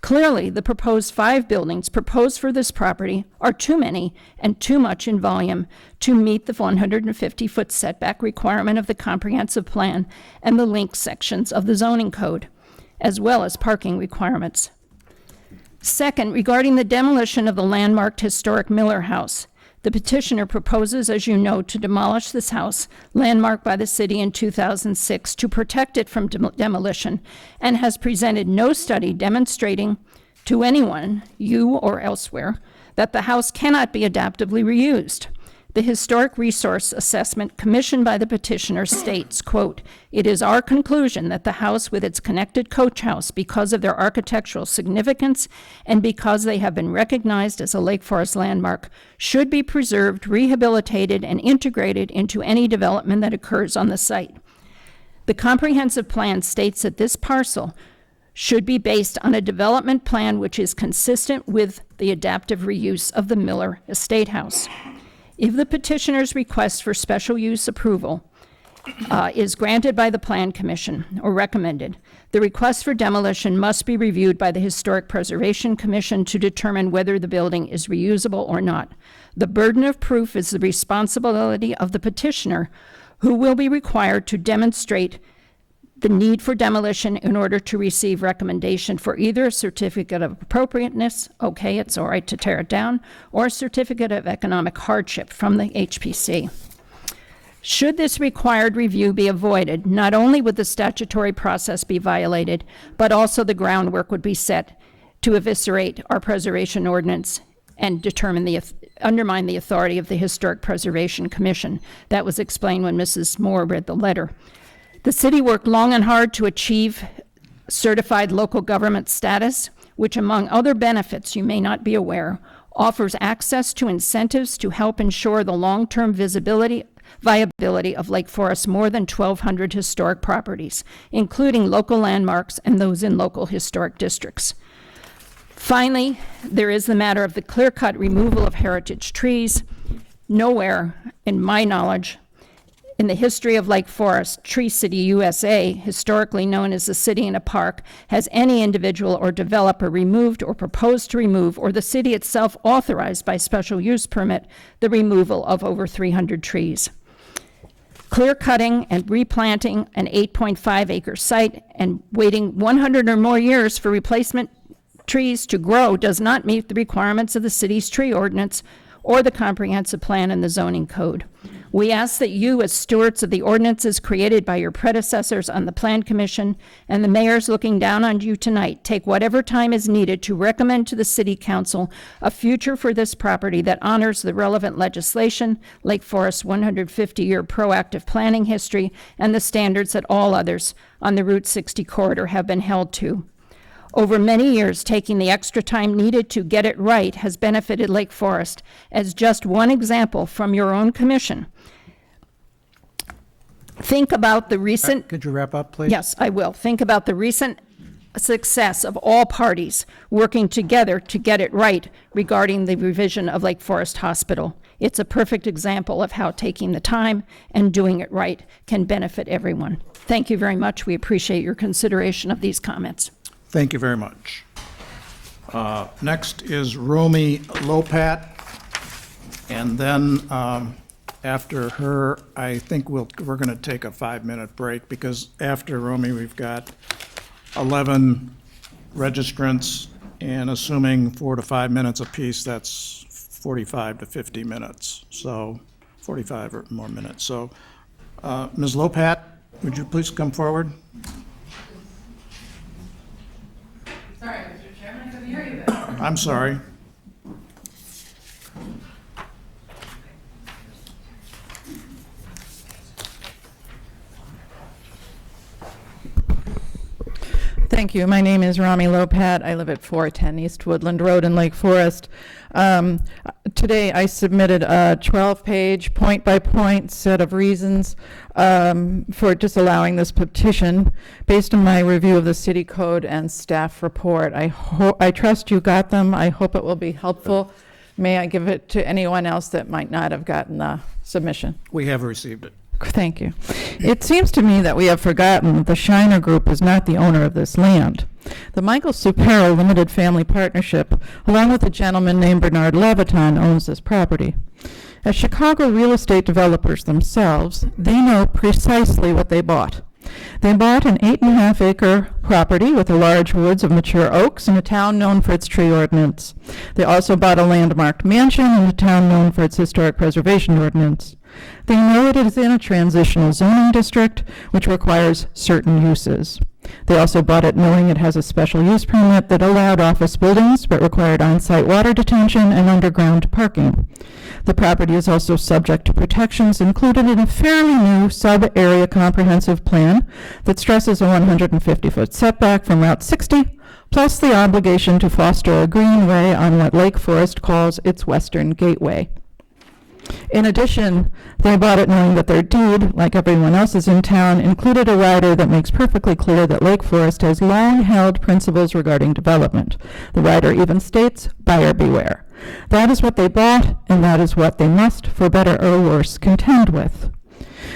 Clearly, the proposed 5 buildings proposed for this property are too many and too much in volume to meet the 150-foot setback requirement of the comprehensive plan and the linked sections of the zoning code, as well as parking requirements. Second, regarding the demolition of the landmarked historic Miller House, the petitioner proposes, as you know, to demolish this house, landmarked by the city in 2006, to protect it from demolition, and has presented no study demonstrating to anyone, you or elsewhere, that the house cannot be adaptively reused. The Historic Resource Assessment commissioned by the petitioner states, quote, "It is our conclusion that the house with its connected coach house, because of their architectural significance and because they have been recognized as a Lake Forest landmark, should be preserved, rehabilitated, and integrated into any development that occurs on the site. The comprehensive plan states that this parcel should be based on a development plan which is consistent with the adaptive reuse of the Miller Estate House. If the petitioner's request for special use approval is granted by the Plan Commission or recommended, the request for demolition must be reviewed by the Historic Preservation Commission to determine whether the building is reusable or not. The burden of proof is the responsibility of the petitioner, who will be required to demonstrate the need for demolition in order to receive recommendation for either a certificate of appropriateness, okay, it's all right to tear it down, or a certificate of economic hardship from the HPC. Should this required review be avoided, not only would the statutory process be violated, but also the groundwork would be set to eviscerate our preservation ordinance and undermine the authority of the Historic Preservation Commission. That was explained when Mrs. Moore read the letter. The city worked long and hard to achieve certified local government status, which, among other benefits you may not be aware, offers access to incentives to help ensure the long-term viability of Lake Forest's more than 1,200 historic properties, including local landmarks and those in local historic districts. Finally, there is the matter of the clear-cut removal of heritage trees. Nowhere, in my knowledge, In the history of Lake Forest, Tree City, USA, historically known as the city in a park, has any individual or developer removed or proposed to remove, or the city itself authorized by special use permit, the removal of over 300 trees. Clear cutting and replanting an 8.5 acre site and waiting 100 or more years for replacement trees to grow does not meet the requirements of the city's tree ordinance or the comprehensive plan and the zoning code. We ask that you, as stewards of the ordinances created by your predecessors on the Plan Commission and the mayors looking down on you tonight, take whatever time is needed to recommend to the City Council a future for this property that honors the relevant legislation, Lake Forest's 150-year proactive planning history, and the standards that all others on the Route 60 corridor have been held to. Over many years, taking the extra time needed to get it right has benefited Lake Forest. As just one example from your own commission, think about the recent... Could you wrap up, please? Yes, I will. Think about the recent success of all parties working together to get it right regarding the revision of Lake Forest Hospital. It's a perfect example of how taking the time and doing it right can benefit everyone. Thank you very much. We appreciate your consideration of these comments. Thank you very much. Next is Romy Lopat, and then after her, I think we're going to take a 5-minute break, because after Romy, we've got 11 registrants, and assuming 4 to 5 minutes apiece, that's 45 to 50 minutes, so 45 or more minutes. So, Ms. Lopat, would you please come forward? Sorry, Mr. Chairman, I couldn't hear you there. I'm sorry. Thank you. My name is Rami Lopat. I live at 410 East Woodland Road in Lake Forest. Today I submitted a 12-page point-by-point set of reasons for disallowing this petition based on my review of the city code and staff report. I trust you got them. I hope it will be helpful. May I give it to anyone else that might not have gotten the submission? We have received it. Thank you. It seems to me that we have forgotten that the Shiner Group is not the owner of this land. The Michael Supero Limited Family Partnership, along with a gentleman named Bernard Leviton, owns this property. As Chicago real estate developers themselves, they know precisely what they bought. They bought an 8.5 acre property with a large woods of mature oaks in a town known for its tree ordinance. They also bought a landmarked mansion in a town known for its historic preservation ordinance. They know it is in a transitional zoning district, which requires certain uses. They also bought it knowing it has a special use permit that allowed office buildings but required on-site water detention and underground parking. The property is also subject to protections included in a fairly new sub-area comprehensive plan that stresses a 150-foot setback from Route 60, plus the obligation to foster a greenway on what Lake Forest calls its western gateway. In addition, they bought it knowing that their deed, like everyone else's in town, included a rider that makes perfectly clear that Lake Forest has long held principles regarding development. The rider even states, buyer beware. That is what they bought, and that is what they must, for better or worse, contend with.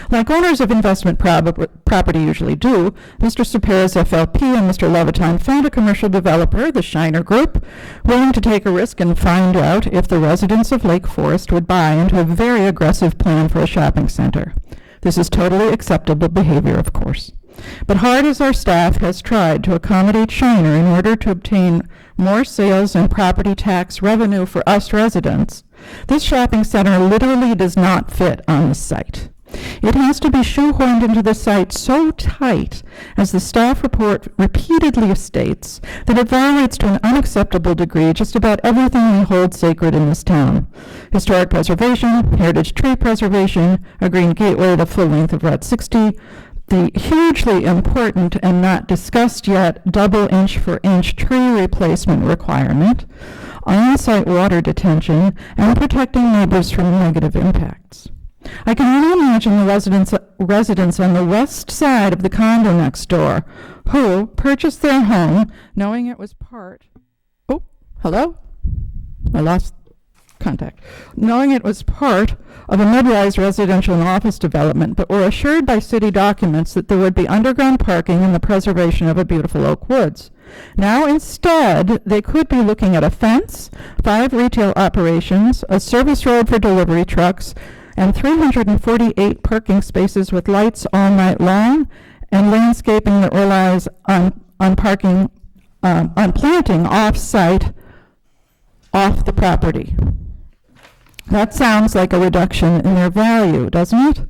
Like owners of investment property usually do, Mr. Supero's FLP and Mr. Leviton found a commercial developer, the Shiner Group, willing to take a risk and find out if the residents of Lake Forest would buy into a very aggressive plan for a shopping center. This is totally acceptable behavior, of course. But hard as our staff has tried to accommodate Shiner in order to obtain more sales and property tax revenue for us residents, this shopping center literally does not fit on the site. It has to be shoehorned into the site so tight, as the staff report repeatedly states, that it violates to an unacceptable degree just about everything we hold sacred in this town. Historic preservation, heritage tree preservation, a green gateway the full length of Route 60, the hugely important and not discussed yet double inch for inch tree replacement requirement, on-site water detention, and protecting neighbors from negative impacts. I can only imagine the residents on the west side of the condo next door who purchased their home knowing it was part... Oh, hello? I lost... knowing it was part of a mid-rise residential and office development, but were assured by city documents that there would be underground parking and the preservation of a beautiful oak woods. Now instead, they could be looking at a fence, 5 retail operations, a service road for delivery trucks, and 348 parking spaces with lights all night long, and landscaping that relies on planting off-site, off the property. That sounds like a reduction in their value, doesn't it?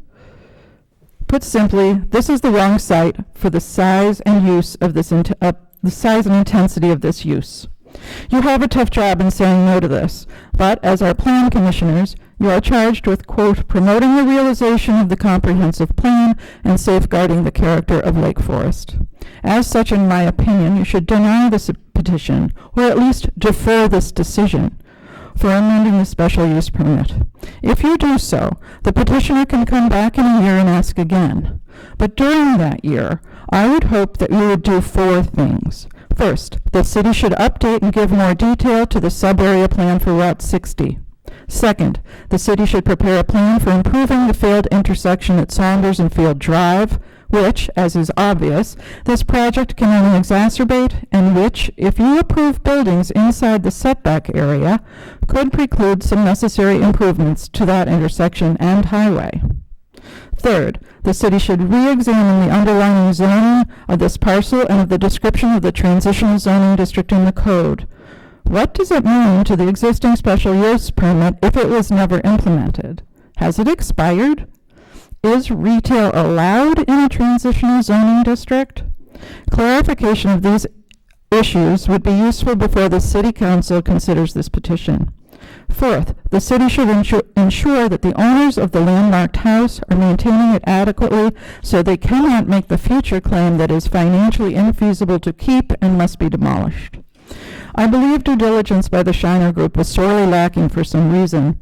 Put simply, this is the wrong site for the size and use of this, the size and intensity of this use. You have a tough job in saying no to this, but as our plan commissioners, you are charged with, quote, promoting the realization of the comprehensive plan and safeguarding the character of Lake Forest. As such, in my opinion, you should deny this petition, or at least defer this decision for amending the special use permit. If you do so, the petitioner can come back in a year and ask again. But during that year, I would hope that you would do 4 things. First, the city should update and give more detail to the sub-area plan for Route 60. Second, the city should prepare a plan for improving the failed intersection at Saunders and Field Drive, which, as is obvious, this project can only exacerbate, and which, if you approve buildings inside the setback area, could preclude some necessary improvements to that intersection and highway. Third, the city should re-examine the underlying zoning of this parcel and of the description of the transitional zoning district in the code. What does it mean to the existing special use permit if it was never implemented? Has it expired? Is retail allowed in a transitional zoning district? Clarification of these issues would be useful before the City Council considers this petition. Fourth, the city should ensure that the owners of the landmarked house are maintaining it adequately so they cannot make the future claim that is financially infeasible to keep and must be demolished. I believe due diligence by the Shiner Group was sorely lacking for some reason.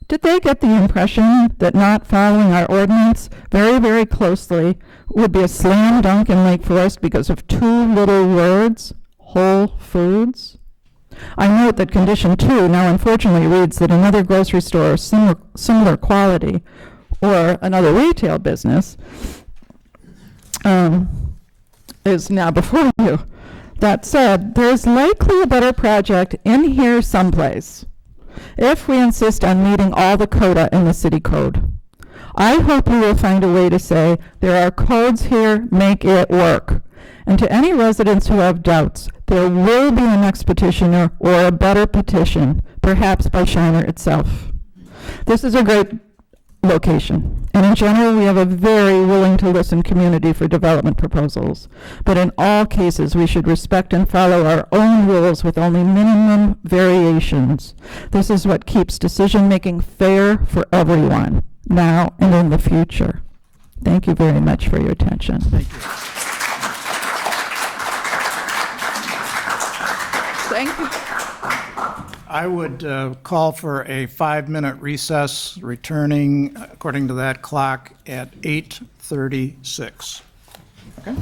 Did they get the impression that not following our ordinance very, very closely would be a slam dunk in Lake Forest because of 2 little words, Whole Foods? I note that condition 2 now unfortunately reads that another grocery store of similar quality or another retail business is now before you. That said, there is likely a better project in here someplace if we insist on meeting all the coda in the city code. I hope you will find a way to say, there are codes here, make it work. And to any residents who have doubts, there will be a next petitioner or a better petition, perhaps by Shiner itself. This is a great location, and in general, we have a very willing to listen community for development proposals. But in all cases, we should respect and follow our own rules with only minimum variations. This is what keeps decision-making fair for everyone, now and in the future. Thank you very much for your attention. Thank you. Thank you. I would call for a 5-minute recess, returning, according to that clock, at 8:36. Okay?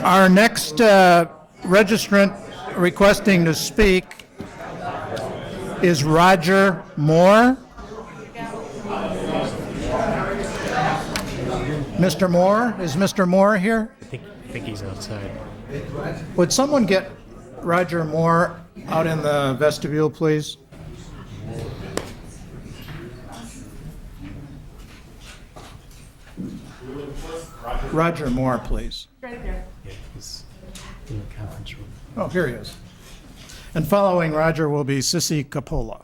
Our next registrant requesting to speak is Roger Moore. Mr. Moore, is Mr. Moore here? I think he's outside. Would someone get Roger Moore out in the vestibule, please? Roger Moore, please. Right there. Yeah, he's in the conference room. Oh, here he is. And following Roger will be Sissy Capola.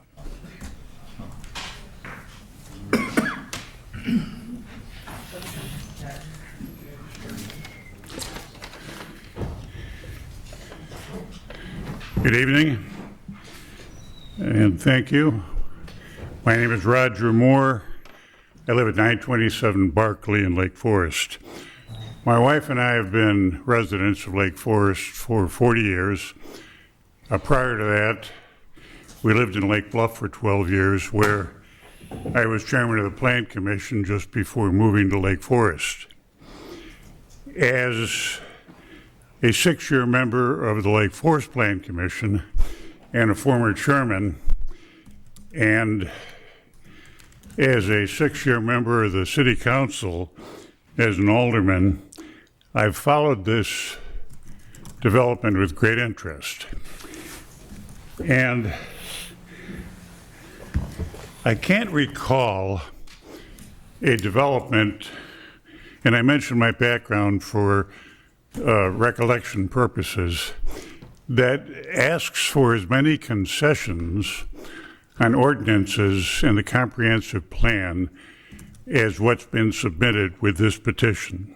Good evening, and thank you. My name is Roger Moore. I live at 927 Barclay in Lake Forest. My wife and I have been residents of Lake Forest for 40 years. Prior to that, we lived in Lake Bluff for 12 years, where I was chairman of the Plan Commission just before moving to Lake Forest. As a 6-year member of the Lake Forest Plan Commission and a former chairman, and as a 6-year member of the City Council as an alderman, I've followed this development with great interest. And I can't recall a development, and I mentioned my background for recollection purposes, that asks for as many concessions on ordinances in the comprehensive plan as what's been submitted with this petition.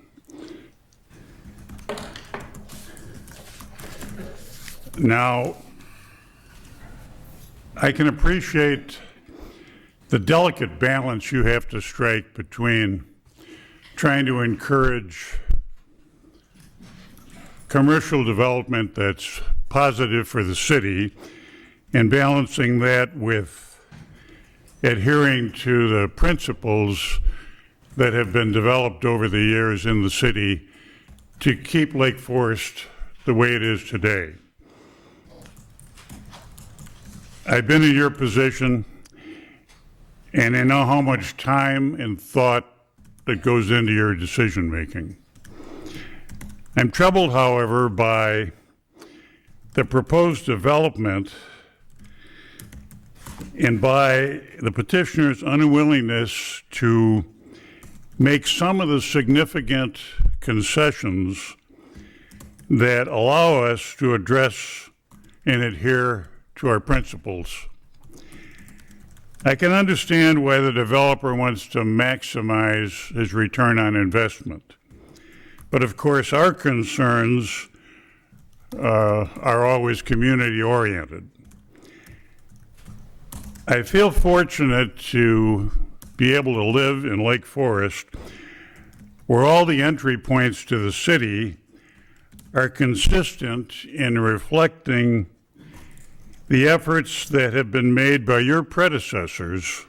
Now, I can appreciate the delicate balance you have to strike between trying to encourage commercial development that's positive for the city and balancing that with adhering to the principles that have been developed over the years in the city to keep Lake Forest the way it is today. I've been in your position, and I know how much time and thought that goes into your decision making. I'm troubled, however, by the proposed development and by the petitioner's unwillingness to make some of the significant concessions that allow us to address and adhere to our principles. I can understand why the developer wants to maximize his return on investment. But of course, our concerns are always community-oriented. I feel fortunate to be able to live in Lake Forest, where all the entry points to the city are consistent in reflecting the efforts that have been made by your predecessors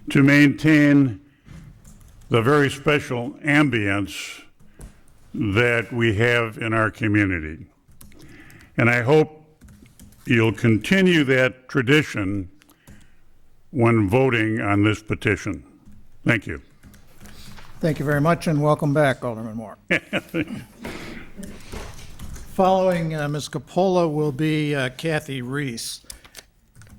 to maintain the very special ambience that we have in our community. And I hope you'll continue that tradition when voting on this petition. Thank you. Thank you very much, and welcome back, Alderman Moore. Following Ms. Capola will be Kathy Reese.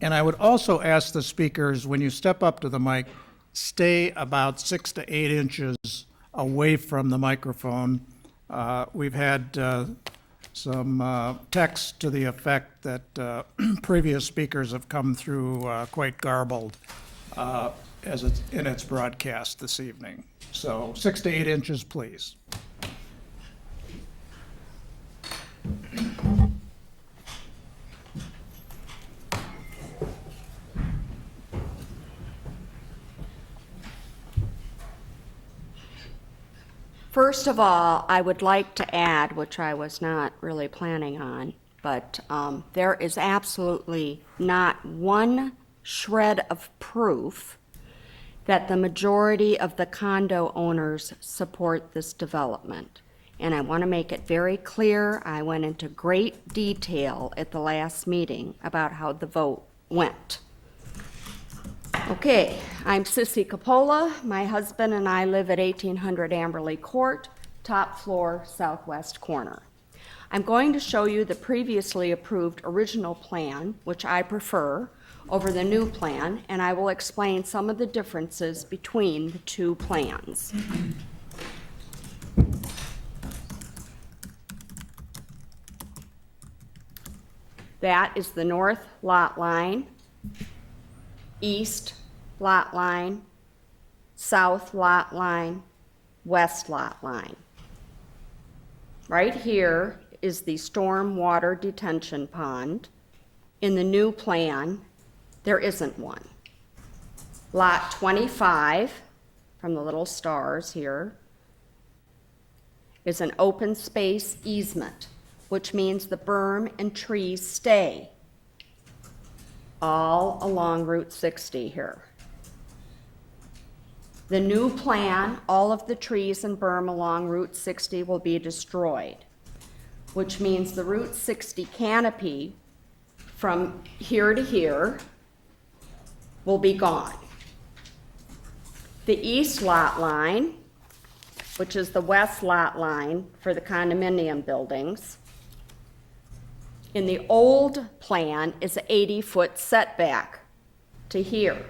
And I would also ask the speakers, when you step up to the mic, stay about 6 to 8 inches away from the microphone. We've had some text to the effect that previous speakers have come through quite garbled as it's in its broadcast this evening. So 6 to 8 inches, please. First of all, I would like to add, which I was not really planning on, but there is absolutely not one shred of proof that the majority of the condo owners support this development. And I want to make it very clear, I went into great detail at the last meeting about how the vote went. Okay, I'm Sissy Coppola. My husband and I live at 1800 Amberley Court, top floor, southwest corner. I'm going to show you the previously approved original plan, which I prefer, over the new plan, and I will explain some of the differences between the two plans. That is the north lot line, east lot line, south lot line, west lot line. Right here is the storm water detention pond. In the new plan, there isn't one. Lot 25, from the little stars here, is an open space easement, which means the berm and trees stay all along Route 60 here. The new plan, all of the trees and berm along Route 60 will be destroyed, which means the Route 60 canopy from here to here will be gone. The east lot line, which is the west lot line for the condominium buildings, in the old plan is an 80-foot setback to here.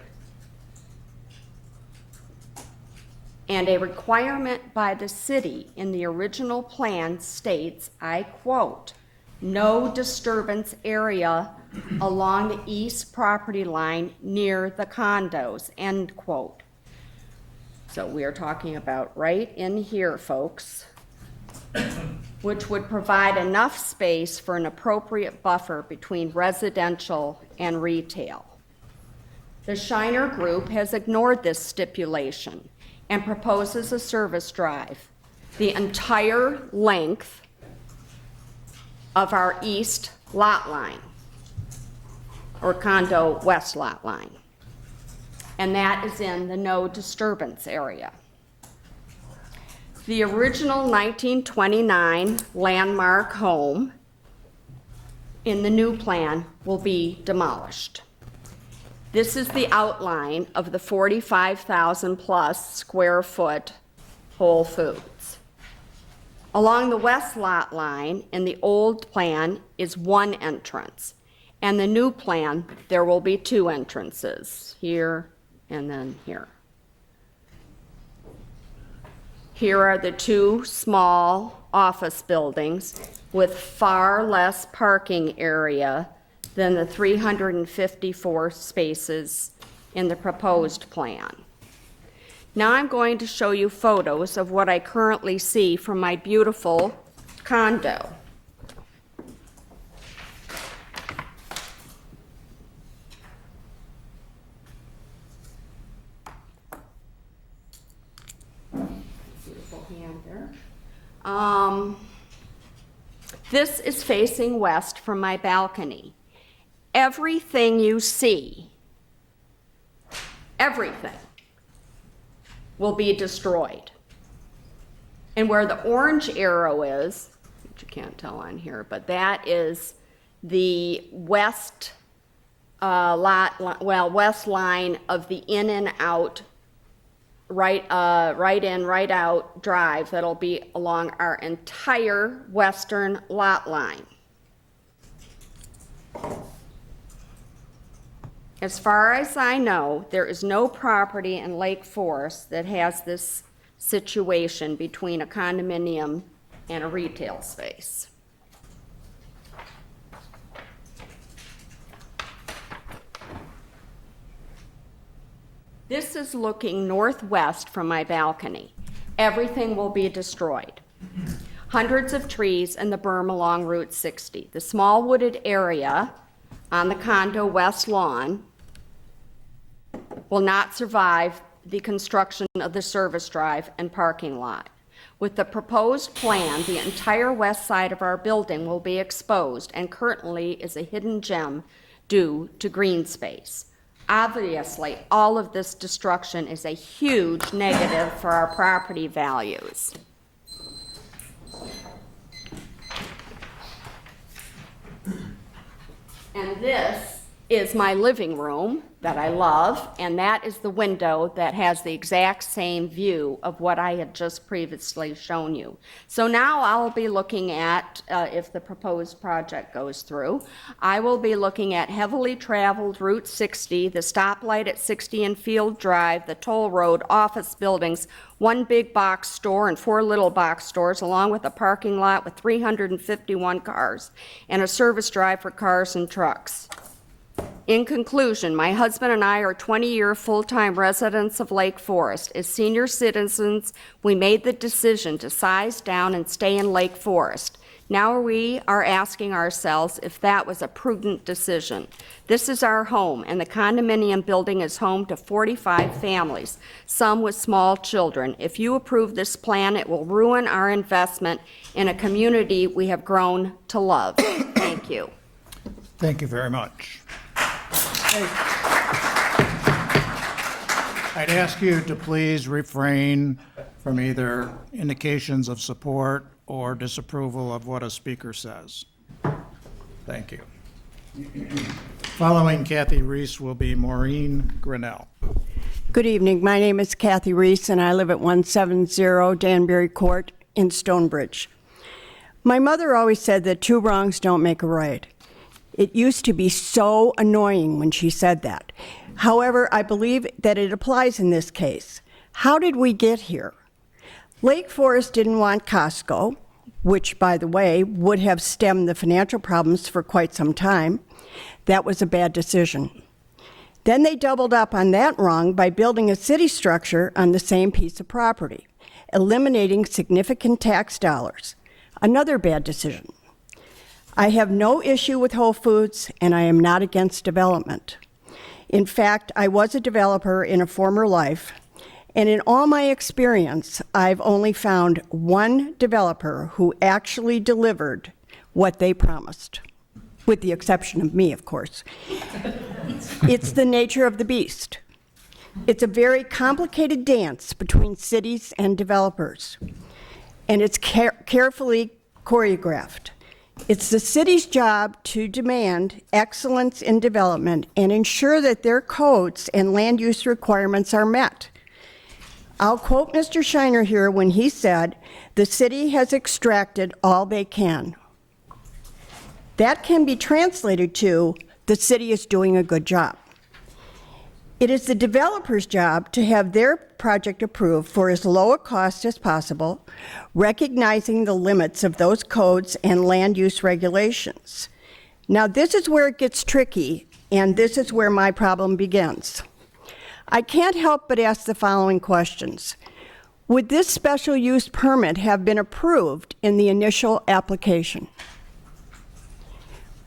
And a requirement by the city in the original plan states, I quote, "No disturbance area along the east property line near the condos," end quote. So we are talking about right in here, folks, which would provide enough space for an appropriate buffer between residential and retail. The Shiner Group has ignored this stipulation and proposes a service drive the entire length of our east lot line, or condo west lot line. And that is in the no disturbance area. The original 1929 landmark home in the new plan will be demolished. This is the outline of the 45,000 plus square foot Whole Foods. Along the west lot line in the old plan is one entrance, and the new plan there will be two entrances, here and then here. Here are the two small office buildings with far less parking area than the 354 spaces in the proposed plan. Now I'm going to show you photos of what I currently see from my beautiful condo. Beautiful hand there. This is facing west from my balcony. Everything you see, everything, will be destroyed. And where the orange arrow is, which you can't tell on here, but that is the west west line of the in and out, right in, right out drive that'll be along our entire western lot line. As far as I know, there is no property in Lake Forest that has this situation between a condominium and a retail space. This is looking northwest from my balcony. Everything will be destroyed. Hundreds of trees and the berm along Route 60. The small wooded area on the condo west lawn will not survive the construction of the service drive and parking lot. With the proposed plan, the entire west side of our building will be exposed and currently is a hidden gem due to green space. Obviously, all of this destruction is a huge negative for our property values. And this is my living room that I love, and that is the window that has the exact same view of what I had just previously shown you. So now I'll be looking at, if the proposed project goes through, I will be looking at heavily traveled Route 60, the stoplight at 60 and Field Drive, the toll road, office buildings, one big box store and 4 little box stores, along with a parking lot with 351 cars and a service drive for cars and trucks. In conclusion, my husband and I are 20-year full-time residents of Lake Forest. As senior citizens, we made the decision to size down and stay in Lake Forest. Now we are asking ourselves if that was a prudent decision. This is our home, and the condominium building is home to 45 families, some with small children. If you approve this plan, it will ruin our investment in a community we have grown to love. Thank you. Thank you very much. I'd ask you to please refrain from either indications of support or disapproval of what a speaker says. Thank you. Following Kathy Reese will be Maureen Grinnell. Good evening. My name is Kathy Reese, and I live at 170 Danbury Court in Stonebridge. My mother always said that 2 wrongs don't make a right. It used to be so annoying when she said that. However, I believe that it applies in this case. How did we get here? Lake Forest didn't want Costco, which, by the way, would have stemmed the financial problems for quite some time. That was a bad decision. Then they doubled up on that wrong by building a city structure on the same piece of property, eliminating significant tax dollars. Another bad decision. I have no issue with Whole Foods, and I am not against development. In fact, I was a developer in a former life, and in all my experience, I've only found one developer who actually delivered what they promised, with the exception of me, of course. It's the nature of the beast. It's a very complicated dance between cities and developers, and it's carefully choreographed. It's the city's job to demand excellence in development and ensure that their codes and land use requirements are met. I'll quote Mr. Shiner here when he said, "The city has extracted all they can." That can be translated to, the city is doing a good job. It is the developer's job to have their project approved for as low a cost as possible, recognizing the limits of those codes and land use regulations. Now, this is where it gets tricky, and this is where my problem begins. I can't help but ask the following questions. Would this special use permit have been approved in the initial application?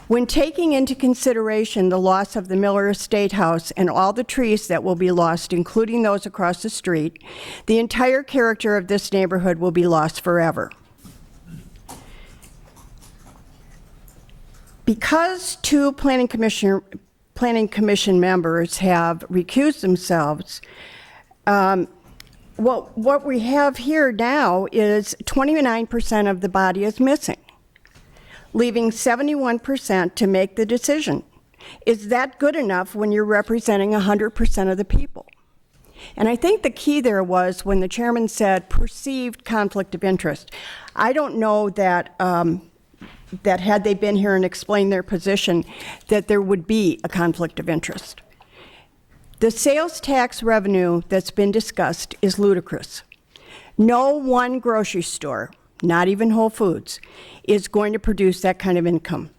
When taking into consideration the loss of the Miller Estate House and all the trees that will be lost, including those across the street, the entire character of this neighborhood will be lost forever. Because 2 Planning Commission members have recused themselves, what we have here now is 29% of the body is missing, leaving 71% to make the decision. Is that good enough when you're representing 100% of the people? And I think the key there was when the chairman said perceived conflict of interest. I don't know that that had they been here and explained their position, that there would be a conflict of interest. The sales tax revenue that's been discussed is ludicrous. No one grocery store, not even Whole Foods, is going to produce that kind of income.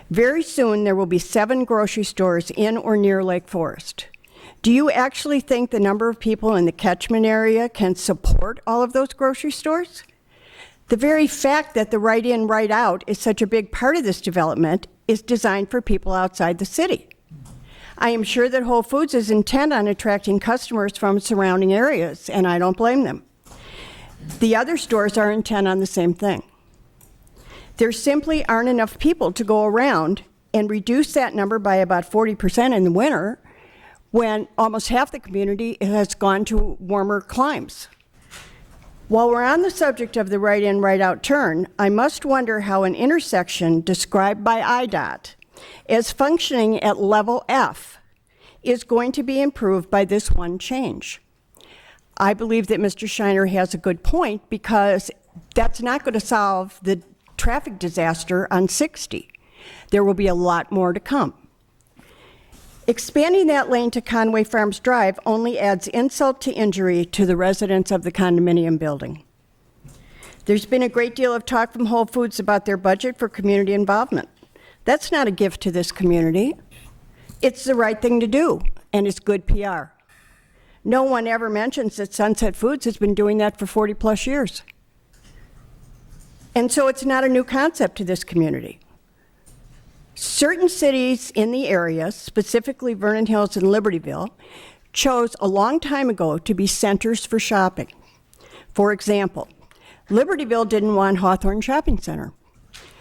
Very soon, there will be 7 grocery stores in or near Lake Forest. Do you actually think the number of people in the catchment area can support all of those grocery stores? The very fact that the right in, right out is such a big part of this development is designed for people outside the city. I am sure that Whole Foods is intent on attracting customers from surrounding areas, and I don't blame them. The other stores are intent on the same thing. There simply aren't enough people to go around and reduce that number by about 40% in the winter when almost half the community has gone to warmer climes. While we're on the subject of the right-in, right-out turn, I must wonder how an intersection described by IDOT as functioning at level F is going to be improved by this one change. I believe that Mr. Shiner has a good point because that's not going to solve the traffic disaster on 60. There will be a lot more to come. Expanding that lane to Conway Farms Drive only adds insult to injury to the residents of the condominium building. There's been a great deal of talk from Whole Foods about their budget for community involvement. That's not a gift to this community. It's the right thing to do, and it's good PR. No one ever mentions that Sunset Foods has been doing that for 40 plus years. And so it's not a new concept to this community. Certain cities in the area, specifically Vernon Hills and Libertyville, chose a long time ago to be centers for shopping. For example, Libertyville didn't want Hawthorne Shopping Center.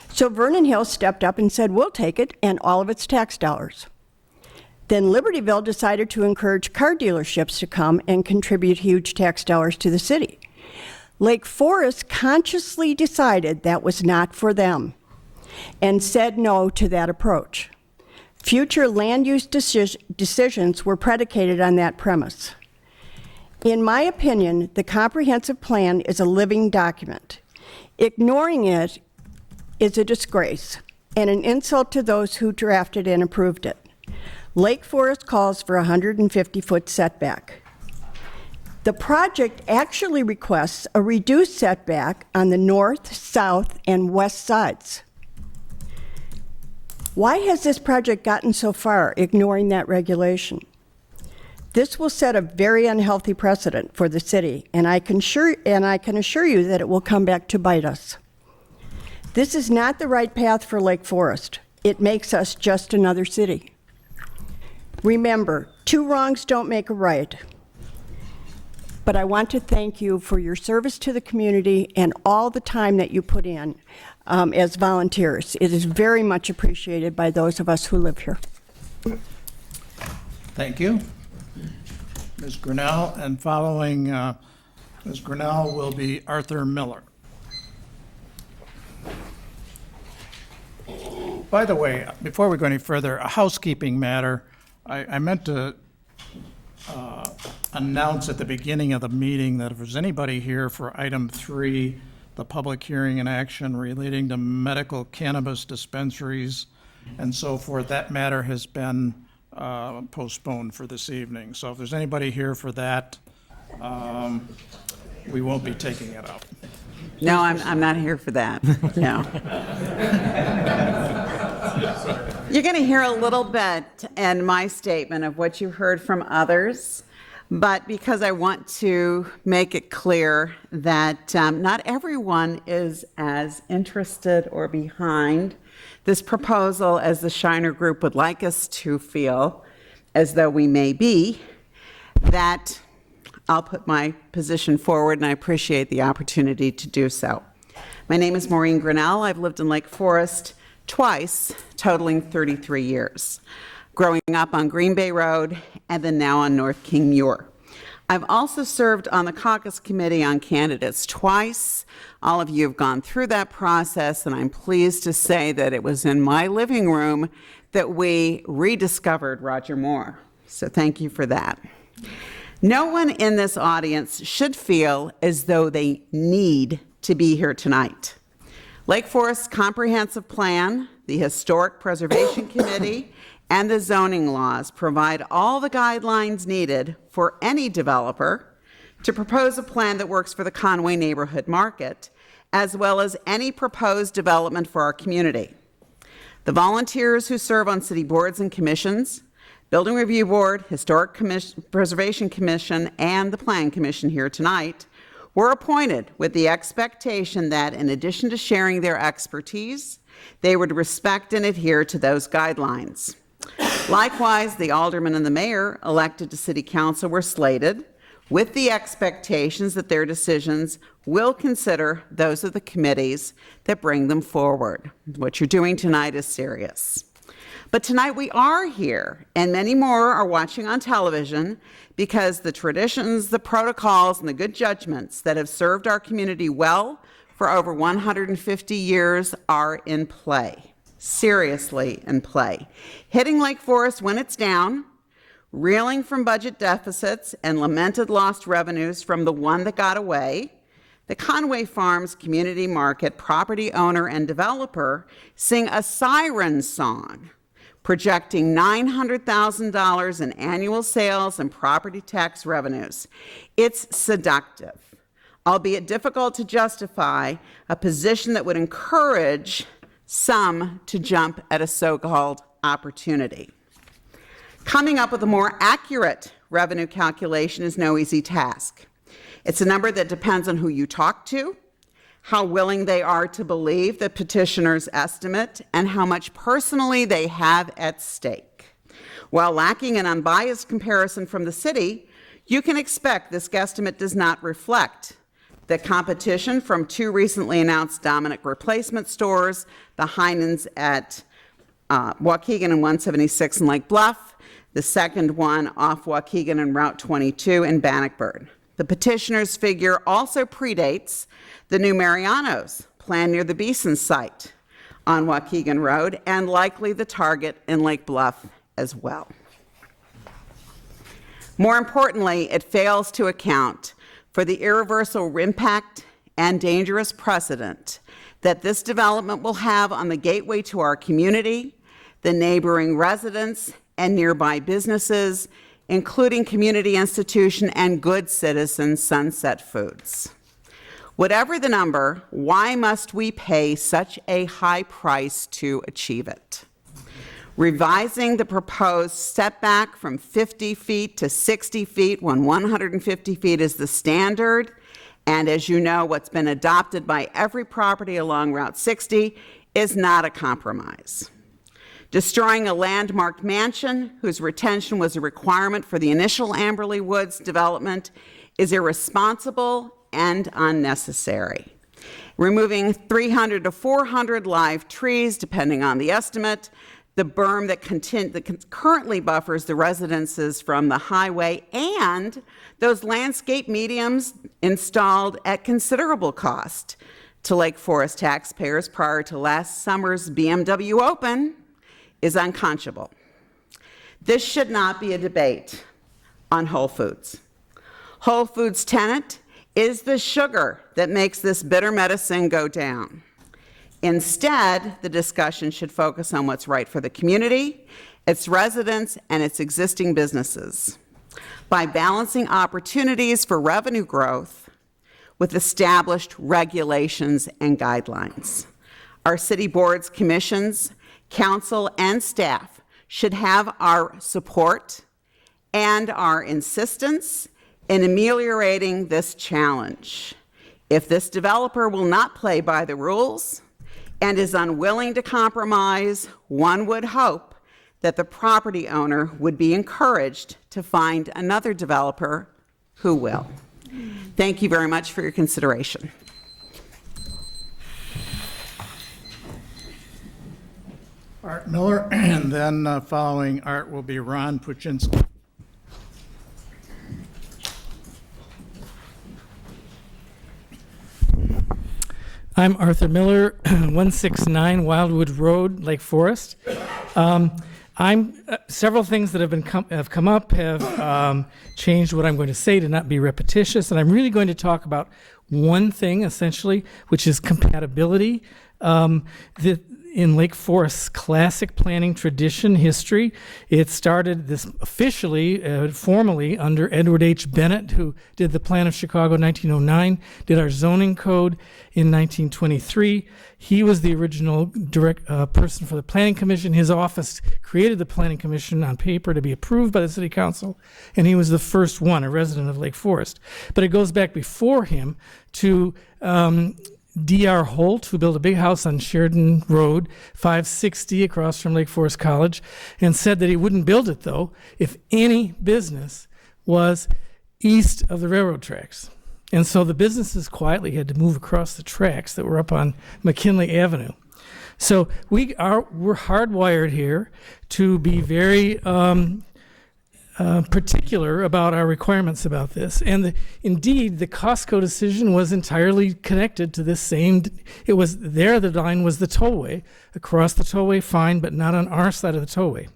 So Vernon Hills stepped up and said, we'll take it and all of its tax dollars. Then Libertyville decided to encourage car dealerships to come and contribute huge tax dollars to the city. Lake Forest consciously decided that was not for them and said no to that approach. Future land use decisions were predicated on that premise. In my opinion, the comprehensive plan is a living document. Ignoring it is a disgrace and an insult to those who drafted and approved it. Lake Forest calls for a 150-foot setback. The project actually requests a reduced setback on the north, south, and west sides. Why has this project gotten so far, ignoring that regulation? This will set a very unhealthy precedent for the city, and I can assure you that it will come back to bite us. This is not the right path for Lake Forest. It makes us just another city. Remember, two wrongs don't make a right. But I want to thank you for your service to the community and all the time that you put in as volunteers. It is very much appreciated by those of us who live here. Thank you. Ms. Grinnell, and following Ms. Grinnell will be Arthur Miller. By the way, before we go any further, a housekeeping matter. I meant to announce at the beginning of the meeting that if there's anybody here for item 3, the public hearing and action relating to medical cannabis dispensaries and so forth, that matter has been postponed for this evening. So if there's anybody here for that, we won't be taking it up. No, I'm not here for that. No. You're going to hear a little bit in my statement of what you heard from others, but because I want to make it clear that not everyone is as interested or behind this proposal as the Shiner Group would like us to feel, as though we may be, that I'll put my position forward, and I appreciate the opportunity to do so. My name is Maureen Grinnell. I've lived in Lake Forest twice, totaling 33 years, growing up on Green Bay Road and then now on North King Muir. I've also served on the caucus committee on candidates twice. All of you have gone through that process, and I'm pleased to say that it was in my living room that we rediscovered Roger Moore. So thank you for that. No one in this audience should feel as though they need to be here tonight. Lake Forest's comprehensive plan, the Historic Preservation Committee, and the zoning laws provide all the guidelines needed for any developer to propose a plan that works for the Conway neighborhood market, as well as any proposed development for our community. The volunteers who serve on city boards and commissions, Building Review Board, Historic Preservation Commission, and the Plan Commission here tonight were appointed with the expectation that, in addition to sharing their expertise, they would respect and adhere to those guidelines. Likewise, the alderman and the mayor elected to city council were slated with the expectations that their decisions will consider those of the committees that bring them forward. What you're doing tonight is serious. But tonight we are here, and many more are watching on television because the traditions, the protocols, and the good judgments that have served our community well for over 150 years are in play, seriously in play. Hitting Lake Forest when it's down, reeling from budget deficits and lamented lost revenues from the one that got away, the Conway Farms community market property owner and developer sing a siren song projecting $900,000 in annual sales and property tax revenues. It's seductive, albeit difficult to justify a position that would encourage some to jump at a so-called opportunity. Coming up with a more accurate revenue calculation is no easy task. It's a number that depends on who you talk to, how willing they are to believe the petitioner's estimate, and how much personally they have at stake. While lacking an unbiased comparison from the city, you can expect this guesstimate does not reflect the competition from two recently announced Dominic replacement stores, the Heinen's at Waukegan and 176 in Lake Bluff, the second one off Waukegan and Route 22 in Bannockburn. The petitioner's figure also predates the new Mariano's planned near the Beeson site on Waukegan Road, and likely the target in Lake Bluff as well. More importantly, it fails to account for the irreversible impact and dangerous precedent that this development will have on the gateway to our community, the neighboring residents, and nearby businesses, including community institution and good citizen Sunset Foods. Whatever the number, why must we pay such a high price to achieve it? Revising the proposed setback from 50 feet to 60 feet when 150 feet is the standard, and as you know, what's been adopted by every property along Route 60 is not a compromise. Destroying a landmarked mansion whose retention was a requirement for the initial Amberley Woods development is irresponsible and unnecessary. Removing 300 to 400 live trees, depending on the estimate, the berm that currently buffers the residences from the highway, and those landscape mediums installed at considerable cost to Lake Forest taxpayers prior to last summer's BMW Open is unconscionable. This should not be a debate on Whole Foods. Whole Foods' tenet is the sugar that makes this bitter medicine go down. Instead, the discussion should focus on what's right for the community, its residents, and its existing businesses. By balancing opportunities for revenue growth with established regulations and guidelines. Our city boards, commissions, council, and staff should have our support and our insistence in ameliorating this challenge. If this developer will not play by the rules and is unwilling to compromise, one would hope that the property owner would be encouraged to find another developer who will. Thank you very much for your consideration. Art Miller, and then following Art will be Ron Puchinski. I'm Arthur Miller, 169 Wildwood Road, Lake Forest. Several things that have come up have changed what I'm going to say to not be repetitious, and I'm really going to talk about one thing essentially, which is compatibility. In Lake Forest's classic planning tradition history, it started this officially, formally under Edward H. Bennett, who did the Plan of Chicago in 1909, did our zoning code in 1923. He was the original person for the Planning Commission. His office created the Planning Commission on paper to be approved by the City Council, and he was the first one, a resident of Lake Forest. But it goes back before him to D.R. Holt, who built a big house on Sheridan Road, 560 across from Lake Forest College, and said that he wouldn't build it, though, if any business was east of the railroad tracks. And so the businesses quietly had to move across the tracks that were up on McKinley Avenue. So we're hardwired here to be very particular about our requirements about this. And indeed, the Costco decision was entirely connected to this same, it was there, the line was the tollway. Across the tollway, fine, but not on our side of the tollway.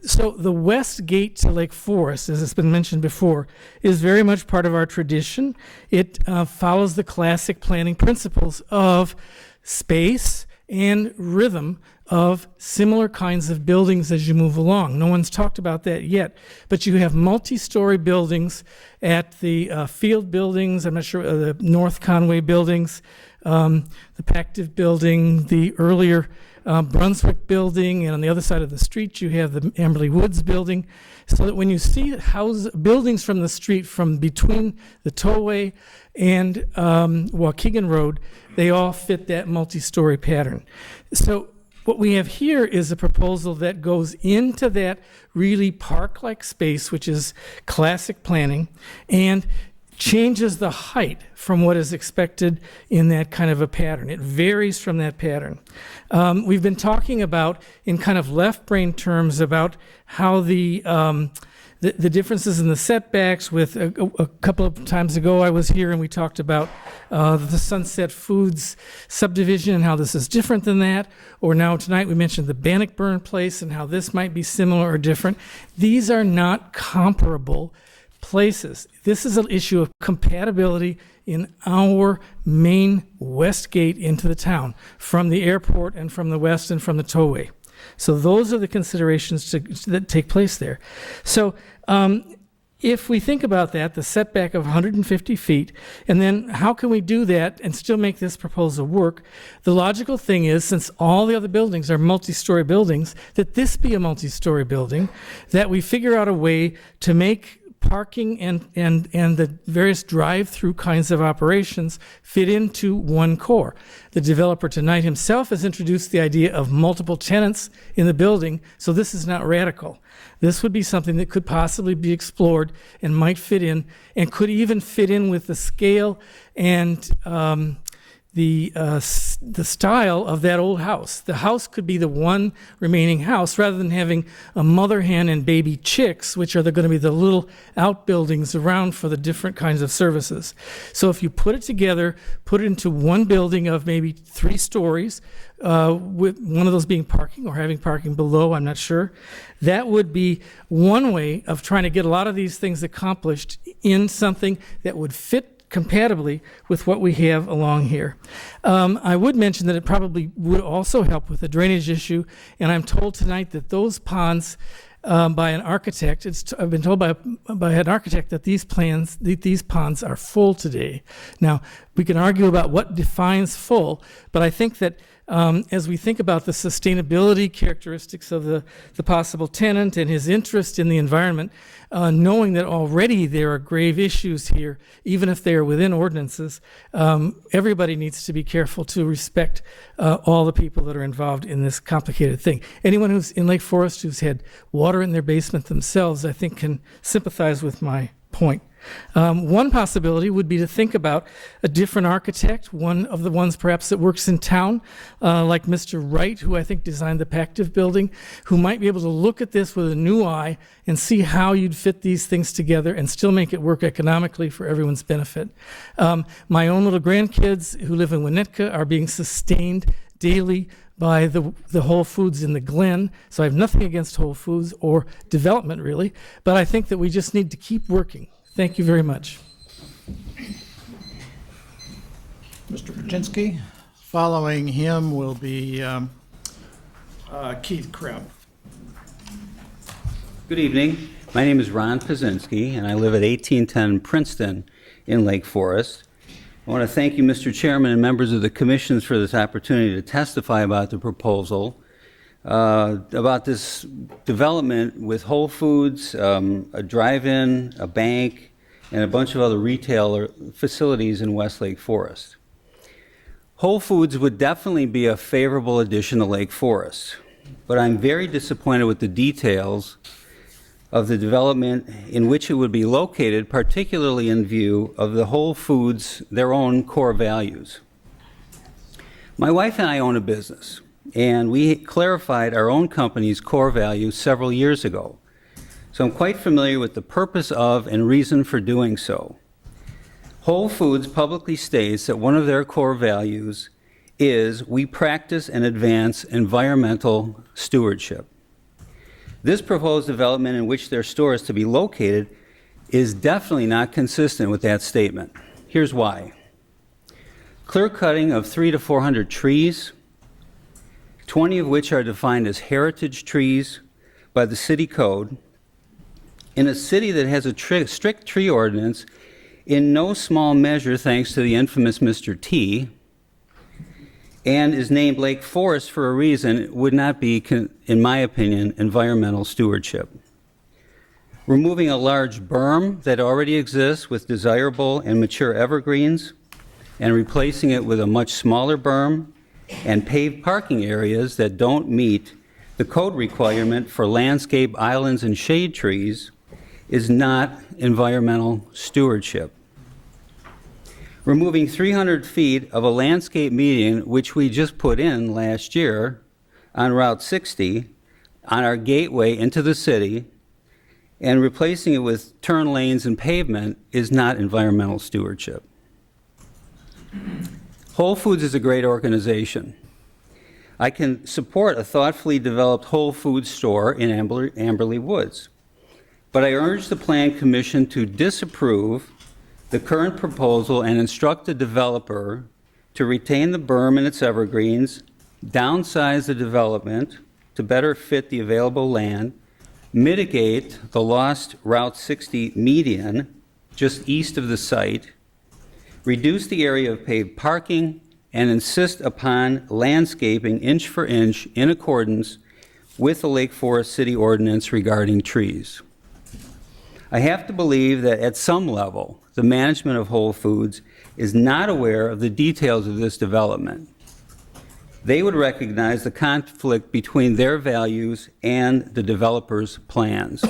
So the west gate to Lake Forest, as it's been mentioned before, is very much part of our tradition. It follows the classic planning principles of space and rhythm of similar kinds of buildings as you move along. No one's talked about that yet, but you have multi-story buildings at the field buildings, I'm not sure, the North Conway buildings, the Pactive building, the earlier Brunswick building, and on the other side of the street you have the Amberley Woods building, so that when you see buildings from the street from between the tollway and Waukegan Road, they all fit that multi-story pattern. So what we have here is a proposal that goes into that really park-like space, which is classic planning, and changes the height from what is expected in that kind of a pattern. It varies from that pattern. We've been talking about, in kind of left brain terms, about how the differences in the setbacks. With a couple of times ago I was here and we talked about the Sunset Foods subdivision and how this is different than that. Or now tonight we mentioned the Bannockburn place and how this might be similar or different. These are not comparable places. This is an issue of compatibility in our main west gate into the town from the airport and from the west and from the tollway. So those are the considerations that take place there. So if we think about that, the setback of 150 feet, and then how can we do that and still make this proposal work? The logical thing is, since all the other buildings are multi-story buildings, that this be a multi-story building, that we figure out a way to make parking and the various drive-through kinds of operations fit into one core. The developer tonight himself has introduced the idea of multiple tenants in the building, so this is not radical. This would be something that could possibly be explored and might fit in, and could even fit in with the scale and the style of that old house. The house could be the one remaining house rather than having a mother hen and baby chicks, which are going to be the little outbuildings around for the different kinds of services. So if you put it together, put it into one building of maybe 3 stories, with one of those being parking or having parking below, I'm not sure, that would be one way of trying to get a lot of these things accomplished in something that would fit compatibly with what we have along here. I would mention that it probably would also help with the drainage issue, and I'm told tonight that those ponds, by an architect, I've been told by an architect that these ponds are full today. Now, we can argue about what defines full, but I think that as we think about the sustainability characteristics of the possible tenant and his interest in the environment, knowing that already there are grave issues here, even if they are within ordinances, everybody needs to be careful to respect all the people that are involved in this complicated thing. Anyone who's in Lake Forest who's had water in their basement themselves, I think, can sympathize with my point. One possibility would be to think about a different architect, one of the ones perhaps that works in town, like Mr. Wright, who I think designed the Pactive building, who might be able to look at this with a new eye and see how you'd fit these things together and still make it work economically for everyone's benefit. My own little grandkids who live in Winnetka are being sustained daily by the Whole Foods in the Glen, so I have nothing against Whole Foods or development really, but I think that we just need to keep working. Thank you very much. Mr. Brzezinski. Following him will be Keith Krebs. Good evening. My name is Ron Pazinski, and I live at 1810 Princeton in Lake Forest. I want to thank you, Mr. Chairman, and members of the commissions for this opportunity to testify about the proposal, about this development with Whole Foods, a drive-in, a bank, and a bunch of other retail facilities in West Lake Forest. Whole Foods would definitely be a favorable addition to Lake Forest, but I'm very disappointed with the details of the development in which it would be located, particularly in view of the Whole Foods, their own core values. My wife and I own a business, and we clarified our own company's core values several years ago. So I'm quite familiar with the purpose of and reason for doing so. Whole Foods publicly states that one of their core values is we practice and advance environmental stewardship. This proposed development in which their store is to be located is definitely not consistent with that statement. Here's why. Clear cutting of 300 to 400 trees, 20 of which are defined as heritage trees by the city code, in a city that has a strict tree ordinance, in no small measure thanks to the infamous Mr. T, and is named Lake Forest for a reason, would not be, in my opinion, environmental stewardship. Removing a large berm that already exists with desirable and mature evergreens and replacing it with a much smaller berm and paved parking areas that don't meet the code requirement for landscape islands and shade trees is not environmental stewardship. Removing 300 feet of a landscape median, which we just put in last year on Route 60, on our gateway into the city, and replacing it with turn lanes and pavement is not environmental stewardship. Whole Foods is a great organization. I can support a thoughtfully developed Whole Foods store in Amberley Woods, but I urge the Plan Commission to disapprove the current proposal and instruct the developer to retain the berm and its evergreens, downsize the development to better fit the available land, mitigate the lost Route 60 median just east of the site, reduce the area of paved parking, and insist upon landscaping inch for inch in accordance with the Lake Forest City Ordinance regarding trees. I have to believe that at some level, the management of Whole Foods is not aware of the details of this development. They would recognize the conflict between their values and the developer's plans.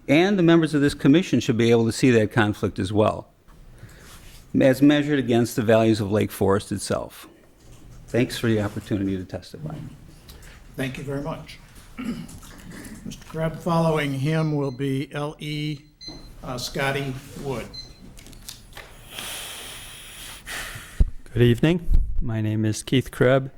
And the members of this commission should be able to see that conflict as well, as measured against the values of Lake Forest itself. Thanks for the opportunity to testify. Thank you very much. Mr. Krebs, following him will be L.E. Scotty Wood. Good evening. My name is Keith Krebs,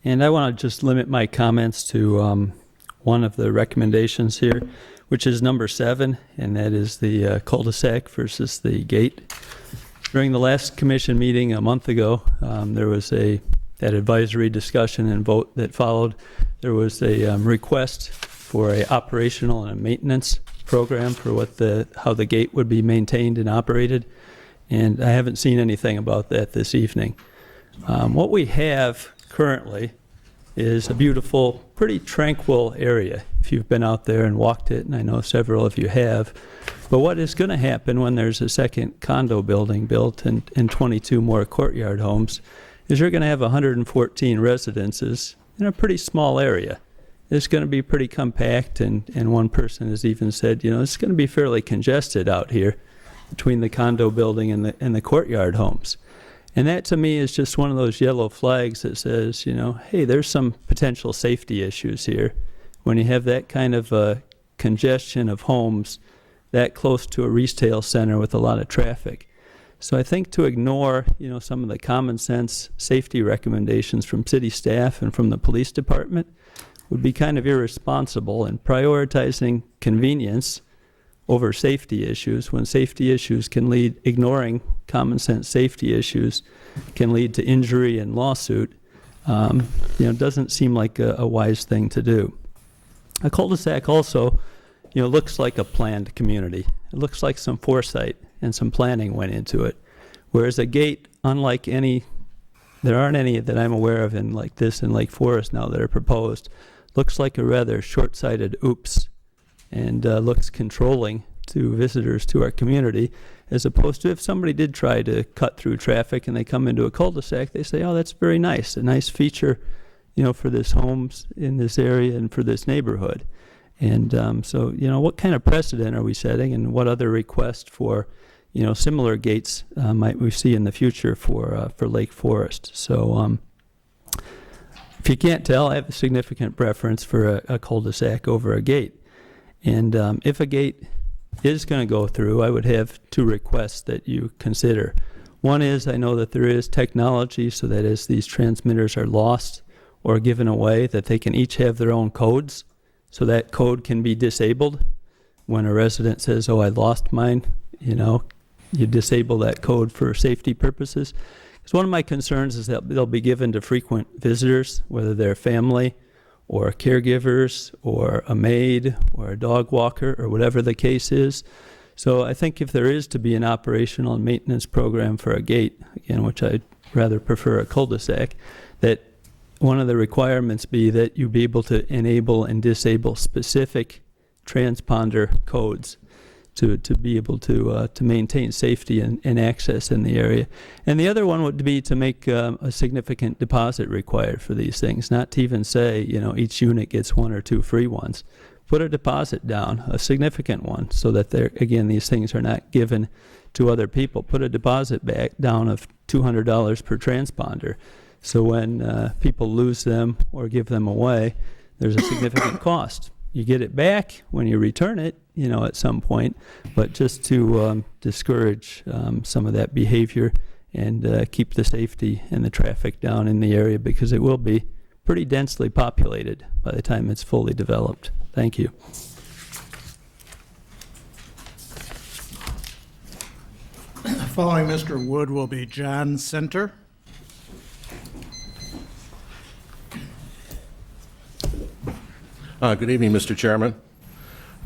and I want to just limit my comments to one of the recommendations here, which is number 7, and that is the cul-de-sac versus the gate. During the last commission meeting a month ago, there was that advisory discussion and vote that followed. There was a request for a operational and a maintenance program for how the gate would be maintained and operated, and I haven't seen anything about that this evening. What we have currently is a beautiful, pretty tranquil area, if you've been out there and walked it, and I know several of you have. But what is going to happen when there's a second condo building built and 22 more courtyard homes is you're going to have 114 residences in a pretty small area. It's going to be pretty compact, and one person has even said, it's going to be fairly congested out here between the condo building and the courtyard homes. And that to me is just one of those yellow flags that says, hey, there's some potential safety issues here. When you have that kind of congestion of homes that close to a retail center with a lot of traffic. So I think to ignore, some of the common sense safety recommendations from city staff and from the police department would be kind of irresponsible, and prioritizing convenience over safety issues when safety issues can lead, ignoring common sense safety issues can lead to injury and lawsuit, doesn't seem like a wise thing to do. A cul-de-sac also, looks like a planned community. It looks like some foresight and some planning went into it. Whereas a gate, unlike any, there aren't any that I'm aware of in like this in Lake Forest now that are proposed, looks like a rather short-sighted oops, and looks controlling to visitors to our community, as opposed to if somebody did try to cut through traffic and they come into a cul-de-sac, they say, oh, that's very nice, a nice feature, for this homes in this area and for this neighborhood. And so, what kind of precedent are we setting, and what other requests for, similar gates might we see in the future for Lake Forest? So if you can't tell, I have a significant preference for a cul-de-sac over a gate. And if a gate is going to go through, I would have two requests that you consider. One is, I know that there is technology so that as these transmitters are lost or given away, that they can each have their own codes, so that code can be disabled. When a resident says, oh, I lost mine, you disable that code for safety purposes. Because one of my concerns is that they'll be given to frequent visitors, whether they're family or caregivers or a maid or a dog walker or whatever the case is. So I think if there is to be an operational and maintenance program for a gate, again, which I'd rather prefer a cul-de-sac, that one of the requirements be that you be able to enable and disable specific transponder codes to be able to maintain safety and access in the area. And the other one would be to make a significant deposit required for these things, not to even say, each unit gets one or two free ones. Put a deposit down, a significant one, so that these things are not given to other people. Put a deposit back down of $200 per transponder. So when people lose them or give them away, there's a significant cost. You get it back when you return it, at some point, but just to discourage some of that behavior and keep the safety and the traffic down in the area, because it will be pretty densely populated by the time it's fully developed. Thank you. Following Mr. Wood will be John Center. Good evening, Mr. Chairman.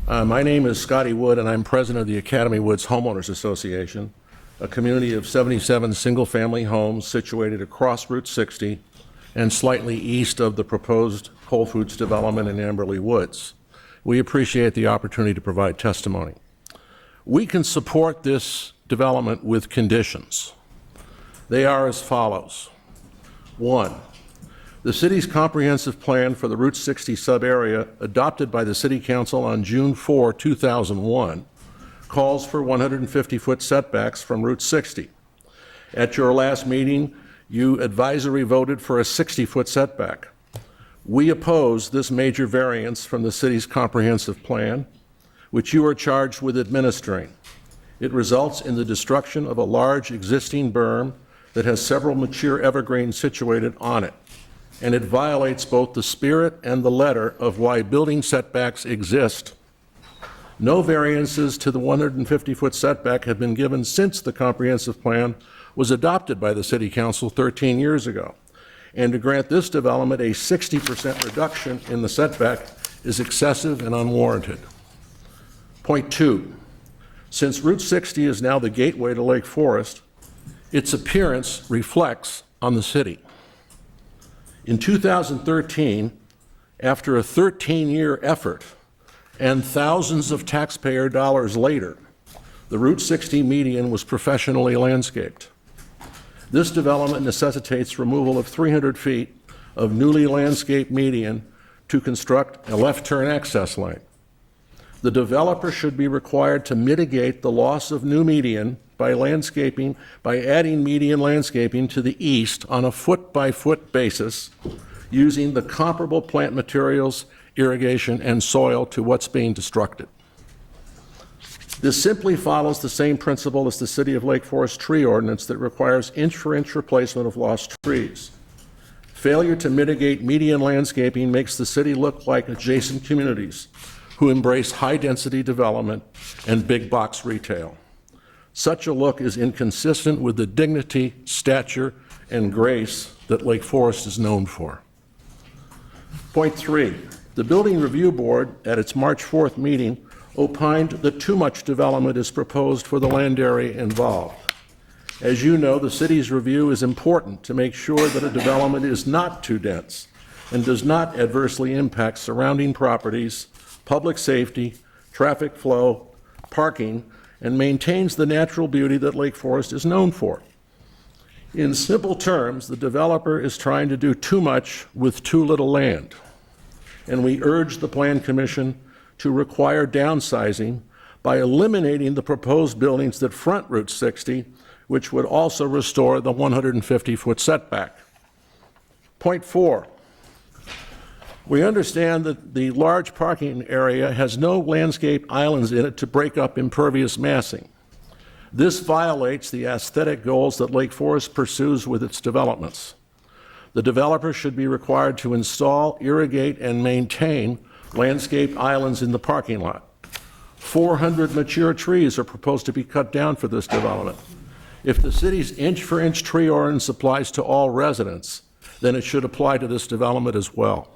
My name is Scotty Wood, and I'm president of the Academy Woods Homeowners Association, a community of 77 single-family homes situated across Route 60 and slightly east of the proposed Whole Foods development in Amberley Woods. We appreciate the opportunity to provide testimony. We can support this development with conditions. They are as follows. 1, the city's comprehensive plan for the Route 60 sub-area adopted by the City Council on June 4, 2001 calls for 150-foot setbacks from Route 60. At your last meeting, you advisory voted for a 60-foot setback. We oppose this major variance from the city's comprehensive plan, which you are charged with administering. It results in the destruction of a large existing berm that has several mature evergreens situated on it, and it violates both the spirit and the letter of why building setbacks exist. No variances to the 150-foot setback have been given since the comprehensive plan was adopted by the City Council 13 years ago. And to grant this development a 60% reduction in the setback is excessive and unwarranted. Point 2, since Route 60 is now the gateway to Lake Forest, its appearance reflects on the city. In 2013, after a 13-year effort and thousands of taxpayer dollars later, the Route 60 median was professionally landscaped. This development necessitates removal of 300 feet of newly landscaped median to construct a left turn access lane. The developer should be required to mitigate the loss of new median by adding median landscaping to the east on a foot-by-foot basis using the comparable plant materials, irrigation, and soil to what's being destructed. This simply follows the same principle as the City of Lake Forest tree ordinance that requires inch-for-inch replacement of lost trees. Failure to mitigate median landscaping makes the city look like adjacent communities who embrace high-density development and big-box retail. Such a look is inconsistent with the dignity, stature, and grace that Lake Forest is known for. Point 3, the Building Review Board at its March 4th meeting opined that too much development is proposed for the land area involved. As you know, the city's review is important to make sure that a development is not too dense and does not adversely impact surrounding properties, public safety, traffic flow, parking, and maintains the natural beauty that Lake Forest is known for. In simple terms, the developer is trying to do too much with too little land, and we urge the Plan Commission to require downsizing by eliminating the proposed buildings that front Route 60, which would also restore the 150-foot setback. Point 4, we understand that the large parking area has no landscape islands in it to break up impervious massing. This violates the aesthetic goals that Lake Forest pursues with its developments. The developer should be required to install, irrigate, and maintain landscape islands in the parking lot. 400 mature trees are proposed to be cut down for this development. If the city's inch-for-inch tree ordinance applies to all residents, then it should apply to this development as well.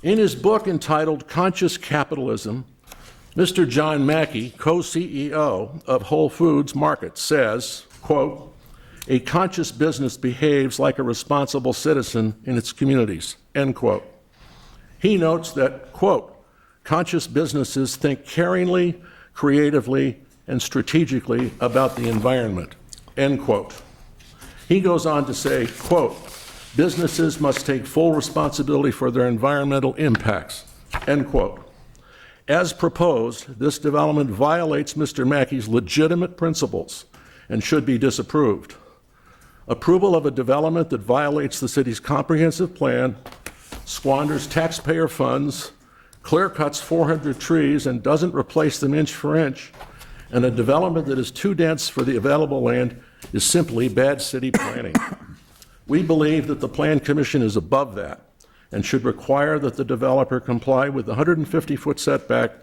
In his book entitled Conscious Capitalism, Mr. John Mackey, co-CEO of Whole Foods Market, says, quote, "A conscious business behaves like a responsible citizen in its communities," end quote. He notes that, quote, "Conscious businesses think caringly, creatively, and strategically about the environment," end quote. He goes on to say, quote, "Businesses must take full responsibility for their environmental impacts," end quote. As proposed, this development violates Mr. Mackey's legitimate principles and should be disapproved. Approval of a development that violates the city's comprehensive plan, squanders taxpayer funds, clear cuts 400 trees and doesn't replace them inch for inch, and a development that is too dense for the available land is simply bad city planning. We believe that the Plan Commission is above that and should require that the developer comply with the 150-foot setback,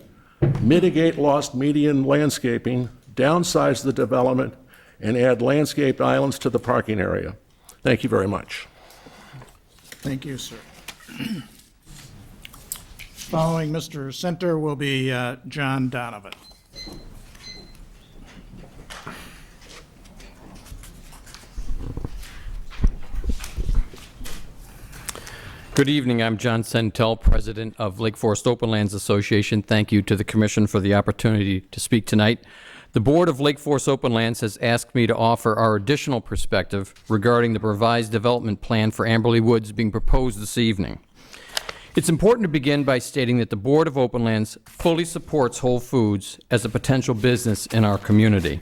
mitigate lost median landscaping, downsize the development, and add landscape islands to the parking area. Thank you very much. Thank you, sir. Following Mr. Center will be John Donovan. Good evening. I'm John Centel, President of Lake Forest Open Lands Association. Thank you to the Commission for the opportunity to speak tonight. The Board of Lake Forest Open Lands has asked me to offer our additional perspective regarding the revised development plan for Amberley Woods being proposed this evening. It's important to begin by stating that the Board of Open Lands fully supports Whole Foods as a potential business in our community.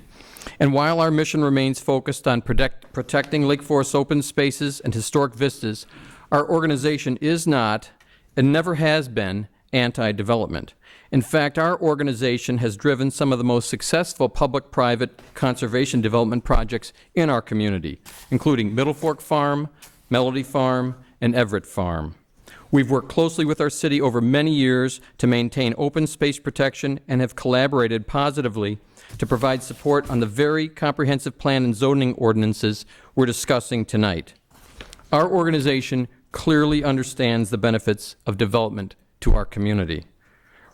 And while our mission remains focused on protecting Lake Forest open spaces and historic vistas, our organization is not, and never has been, anti-development. In fact, our organization has driven some of the most successful public-private conservation development projects in our community, including Middle Fork Farm, Melody Farm, and Everett Farm. We've worked closely with our city over many years to maintain open space protection and have collaborated positively to provide support on the very comprehensive plan and zoning ordinances we're discussing tonight. Our organization clearly understands the benefits of development to our community.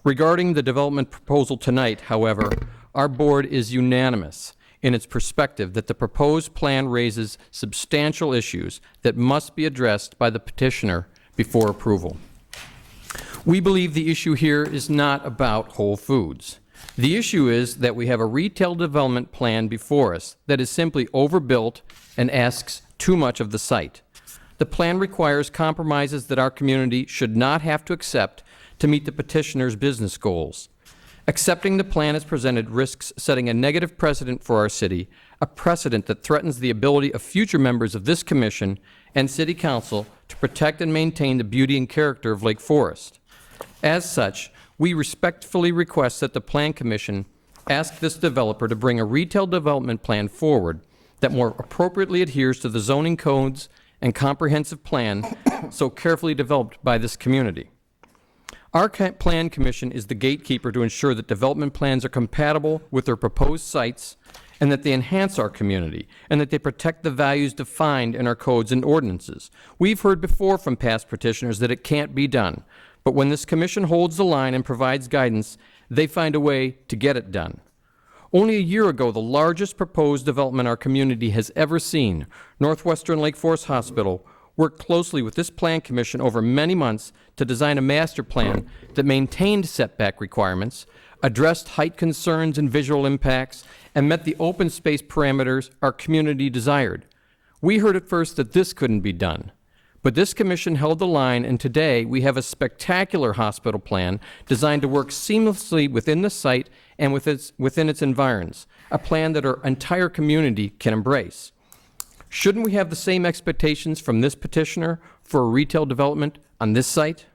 Regarding the development proposal tonight, however, our board is unanimous in its perspective that the proposed plan raises substantial issues that must be addressed by the petitioner before approval. We believe the issue here is not about Whole Foods. The issue is that we have a retail development plan before us that is simply overbuilt and asks too much of the site. The plan requires compromises that our community should not have to accept to meet the petitioner's business goals. Accepting the plan as presented risks setting a negative precedent for our city, a precedent that threatens the ability of future members of this commission and city council to protect and maintain the beauty and character of Lake Forest. As such, we respectfully request that the Plan Commission ask this developer to bring a retail development plan forward that more appropriately adheres to the zoning codes and comprehensive plan so carefully developed by this community. Our Plan Commission is the gatekeeper to ensure that development plans are compatible with their proposed sites and that they enhance our community and that they protect the values defined in our codes and ordinances. We've heard before from past petitioners that it can't be done, but when this commission holds the line and provides guidance, they find a way to get it done. Only a year ago, the largest proposed development our community has ever seen, Northwestern Lake Forest Hospital, worked closely with this Plan Commission over many months to design a master plan that maintained setback requirements, addressed height concerns and visual impacts, and met the open space parameters our community desired. We heard at first that this couldn't be done, But this commission held the line, and today we have a spectacular hospital plan designed to work seamlessly within the site and within its environs, a plan that our entire community can embrace. Shouldn't we have the same expectations from this petitioner for a retail development on this site?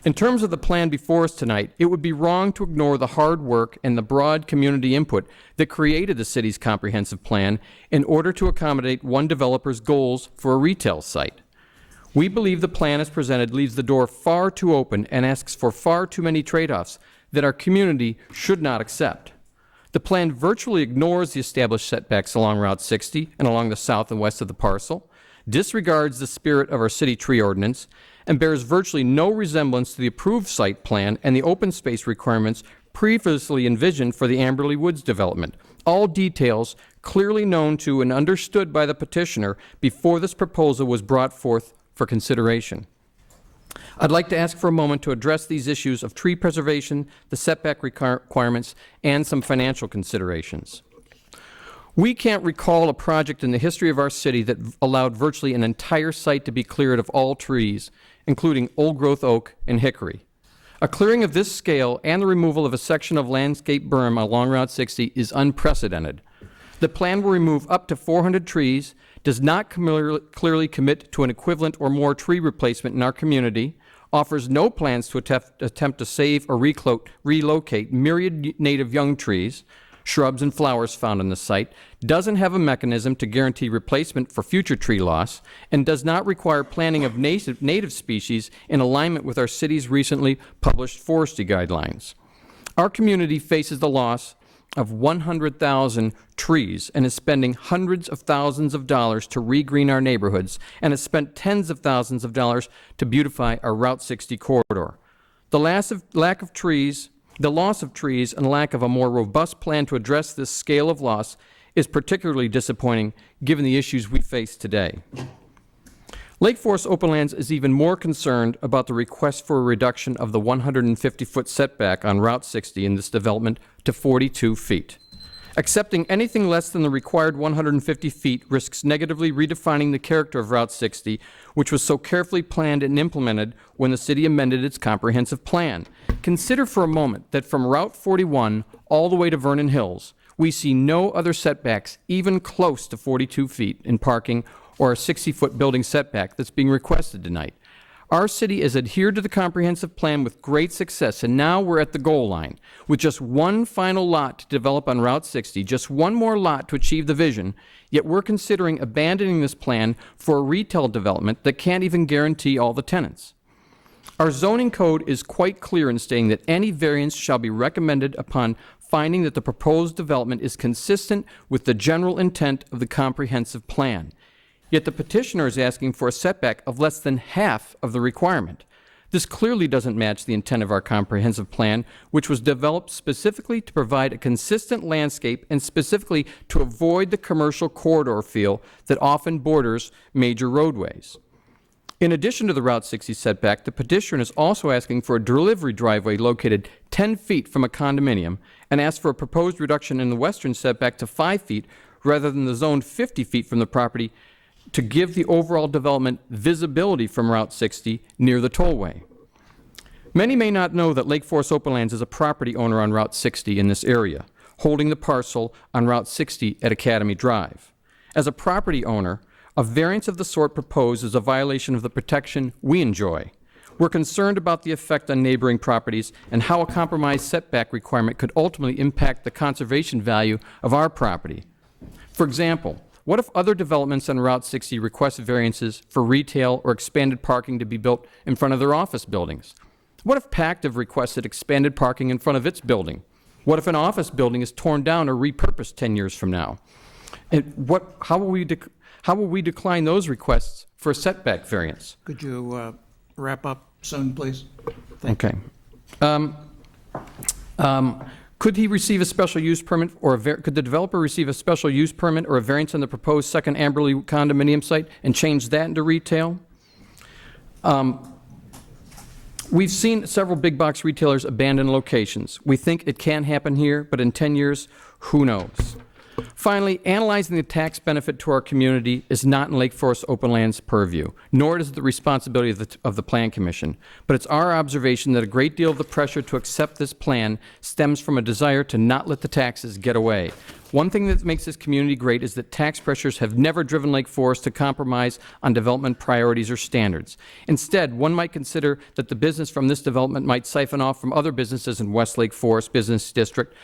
In terms of the plan before us tonight, it would be wrong to ignore the hard work and the broad community input that created the city's comprehensive plan in order to accommodate one developer's goals for a retail site. We believe the plan as presented leaves the door far too open and asks for far too many trade-offs that our community should not accept. The plan virtually ignores the established setbacks along Route 60 and along the south and west of the parcel, disregards the spirit of our city tree ordinance, and bears virtually no resemblance to the approved site plan and the open space requirements previously envisioned for the Amberley Woods development, all details clearly known to and understood by the petitioner before this proposal was brought forth for consideration. I'd like to ask for a moment to address these issues of tree preservation, the setback requirements, and some financial considerations. We can't recall a project in the history of our city that allowed virtually an entire site to be cleared of all trees, including old-growth oak and hickory. A clearing of this scale and the removal of a section of landscape berm along Route 60 is unprecedented. The plan will remove up to 400 trees, does not clearly commit to an equivalent or more tree replacement in our community, offers no plans to attempt to save or relocate myriad native young trees, shrubs and flowers found on the site, doesn't have a mechanism to guarantee replacement for future tree loss, and does not require planting of native species in alignment with our city's recently published forestry guidelines. Our community faces the loss of 100,000 trees and is spending hundreds of thousands of dollars to regreen our neighborhoods and has spent tens of thousands of dollars to beautify our Route 60 corridor. The loss of trees and lack of a more robust plan to address this scale of loss is particularly disappointing given the issues we face today. Lake Forest Openlands is even more concerned about the request for a reduction of the 150-foot setback on Route 60 in this development to 42 feet. Accepting anything less than the required 150 feet risks negatively redefining the character of Route 60, which was so carefully planned and implemented when the city amended its comprehensive plan. Consider for a moment that from Route 41 all the way to Vernon Hills, we see no other setbacks even close to 42 feet in parking or a 60-foot building setback that's being requested tonight. Our city has adhered to the comprehensive plan with great success, and now we're at the goal line. With just one final lot to develop on Route 60, just one more lot to achieve the vision, yet we're considering abandoning this plan for a retail development that can't even guarantee all the tenants. Our zoning code is quite clear in stating that any variance shall be recommended upon finding that the proposed development is consistent with the general intent of the comprehensive plan. Yet the petitioner is asking for a setback of less than half of the requirement. This clearly doesn't match the intent of our comprehensive plan, which was developed specifically to provide a consistent landscape and specifically to avoid the commercial corridor feel that often borders major roadways. In addition to the Route 60 setback, the petitioner is also asking for a delivery driveway located 10 feet from a condominium and asks for a proposed reduction in the western setback to 5 feet rather than the zoned 50 feet from the property to give the overall development visibility from Route 60 near the tollway. Many may not know that Lake Forest Openlands is a property owner on Route 60 in this area, holding the parcel on Route 60 at Academy Drive. As a property owner, a variance of the sort proposed is a violation of the protection we enjoy. We're concerned about the effect on neighboring properties and how a compromised setback requirement could ultimately impact the conservation value of our property. For example, what if other developments on Route 60 request variances for retail or expanded parking to be built in front of their office buildings? What if Pactive requested expanded parking in front of its building? What if an office building is torn down or repurposed 10 years from now? And how will we decline those requests for a setback variance? Could you wrap up soon, please? Okay. Could he receive a special use permit, or could the developer receive a special use permit or a variance on the proposed second Amberley condominium site and change that into retail? We've seen several big box retailers abandon locations. We think it can happen here, but in 10 years, who knows? Finally, analyzing the tax benefit to our community is not in Lake Forest Open Land's purview, nor is it the responsibility of the Plan Commission. But it's our observation that a great deal of the pressure to accept this plan stems from a desire to not let the taxes get away. One thing that makes this community great is that tax pressures have never driven Lake Forest to compromise on development priorities or standards. Instead, one might consider that the business from this development might siphon off from other businesses in West Lake Forest Business District,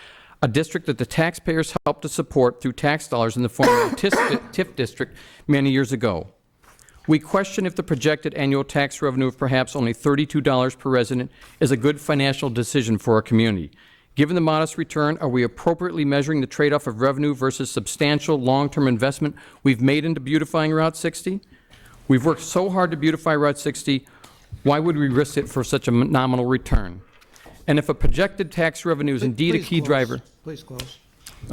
a district that the taxpayers helped to support through tax dollars in the form of a TIF district many years ago. We question if the projected annual tax revenue of perhaps only $32 per resident is a good financial decision for our community. Given the modest return, are we appropriately measuring the trade-off of revenue versus substantial long-term investment we've made into beautifying Route 60? We've worked so hard to beautify Route 60, why would we risk it for such a nominal return? And if a projected tax revenue is indeed a key driver... Please close.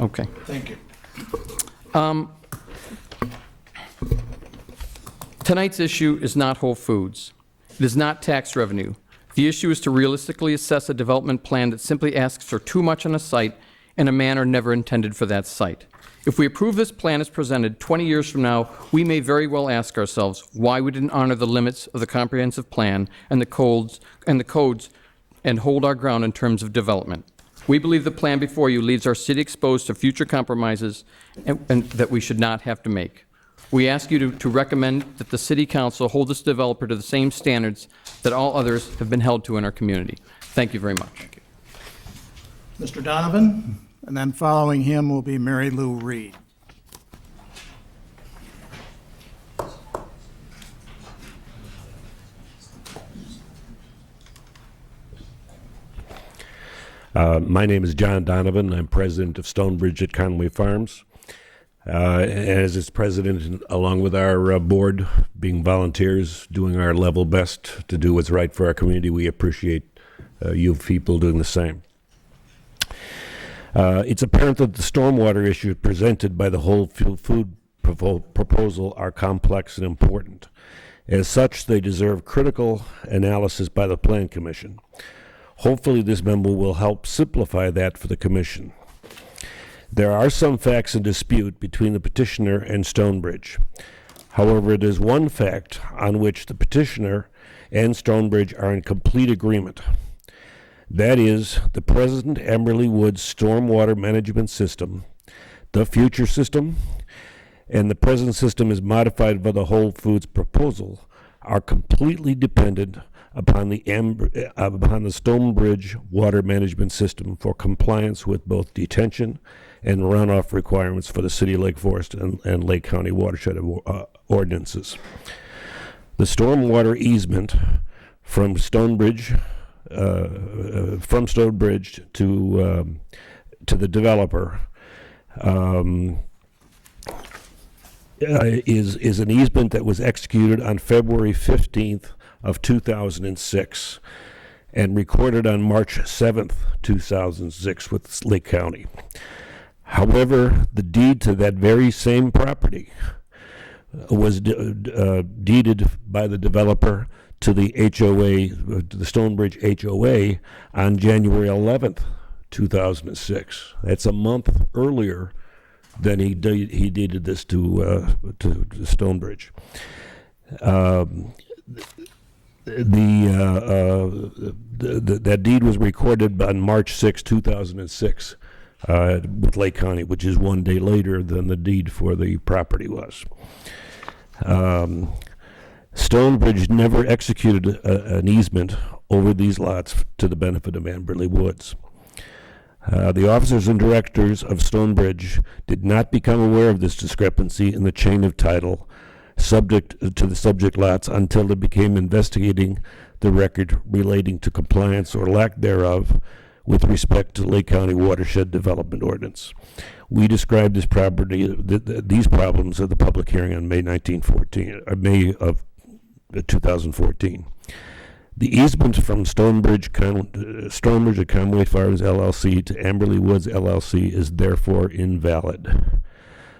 Okay. Thank you. Tonight's issue is not Whole Foods. It is not tax revenue. The issue is to realistically assess a development plan that simply asks for too much on a site in a manner never intended for that site. If we approve this plan as presented 20 years from now, we may very well ask ourselves why we didn't honor the limits of the comprehensive plan and the codes and hold our ground in terms of development. We believe the plan before you leaves our city exposed to future compromises and that we should not have to make. We ask you to recommend that the City Council hold this developer to the same standards that all others have been held to in our community. Thank you very much. Mr. Donovan, and then following him will be Mary Lou Reed. My name is John Donovan. I'm president of Stonebridge at Conway Farms. As its president, along with our board, being volunteers, doing our level best to do what's right for our community, we appreciate you people doing the same. It's apparent that the stormwater issues presented by the whole food proposal are complex and important. As such, they deserve critical analysis by the Plan Commission. Hopefully, this memo will help simplify that for the Commission. There are some facts in dispute between the petitioner and Stonebridge. However, it is one fact on which the petitioner and Stonebridge are in complete agreement. That is, the present Amberley Woods stormwater management system, the future system, and the present system is modified by the Whole Foods proposal, are completely dependent upon the Stonebridge water management system for compliance with both detention and runoff requirements for the City of Lake Forest and Lake County watershed ordinances. The stormwater easement from Stonebridge to the developer is an easement that was executed on February 15th of 2006 and recorded on March 7th, 2006 with Lake County. However, the deed to that very same property was deeded by the developer to the HOA, to the Stonebridge HOA, on January 11th, 2006. That's a month earlier than he deeded this to Stonebridge. That deed was recorded on March 6, 2006. With Lake County, which is one day later than the deed for the property was. Stonebridge never executed an easement over these lots to the benefit of Amberley Woods. The officers and directors of Stonebridge did not become aware of this discrepancy in the chain of title subject to the subject lots until they became investigating the record relating to compliance or lack thereof with respect to Lake County Watershed Development Ordinance. We described this property, these problems at the public hearing on May of 2014. The easement from Stonebridge at Conway Farms LLC to Amberley Woods LLC is therefore invalid.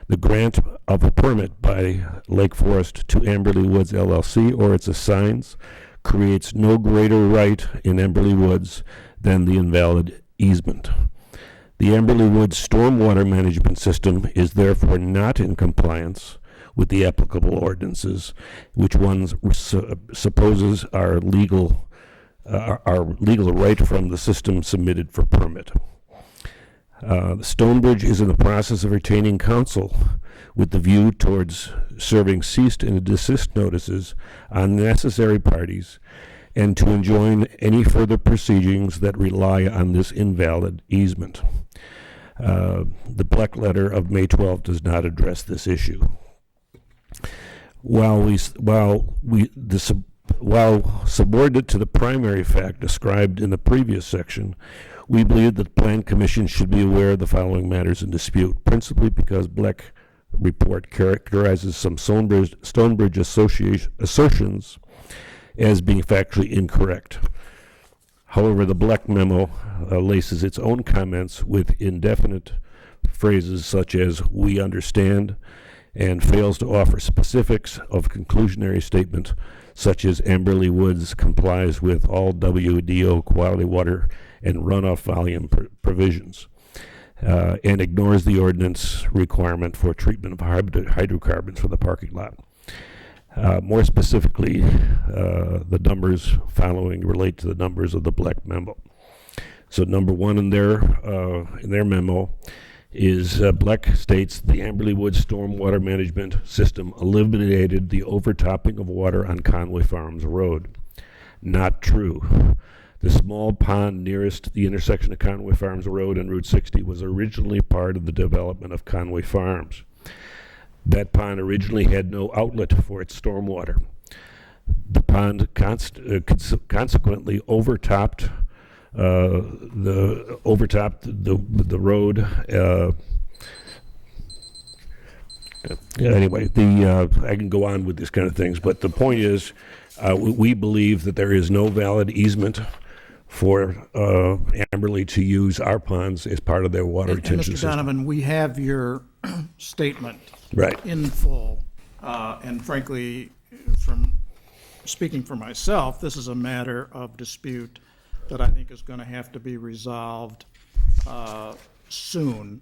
The grant of a permit by Lake Forest to Amberley Woods LLC or its assigns creates no greater right in Amberley Woods than the invalid easement. The Amberley Woods stormwater management system is therefore not in compliance with the applicable ordinances, which one supposes are legal right from the system submitted for permit. Stonebridge is in the process of retaining counsel with the view towards serving cease and desist notices on necessary parties and to enjoin any further proceedings that rely on this invalid easement. The Bleck letter of May 12 does not address this issue. While subordinate to the primary fact described in the previous section, we believe that the Plan Commission should be aware of the following matters in dispute, principally because Bleck report characterizes some Stonebridge assertions as being factually incorrect. However, the Bleck memo laces its own comments with indefinite phrases such as "we understand" and fails to offer specifics of conclusionary statement such as Amberley Woods complies with all WDO quality water and runoff volume provisions, and ignores the ordinance requirement for treatment of hydrocarbons for the parking lot. More specifically, the numbers following relate to the numbers of the Bleck memo. So number one in their memo is Bleck states the Amberley Woods stormwater management system eliminated the overtopping of water on Conway Farms Road. Not true. The small pond nearest the intersection of Conway Farms Road and Route 60 was originally part of the development of Conway Farms. That pond originally had no outlet for its stormwater. The pond consequently overtopped the road. Anyway, I can go on with these kind of things, but the point is, we believe that there is no valid easement for Amberley to use our ponds as part of their water retention Mr. system. Donovan, we have your statement Right. in full, and frankly, from speaking for myself, this is a matter of dispute that I think is going to have to be resolved soon.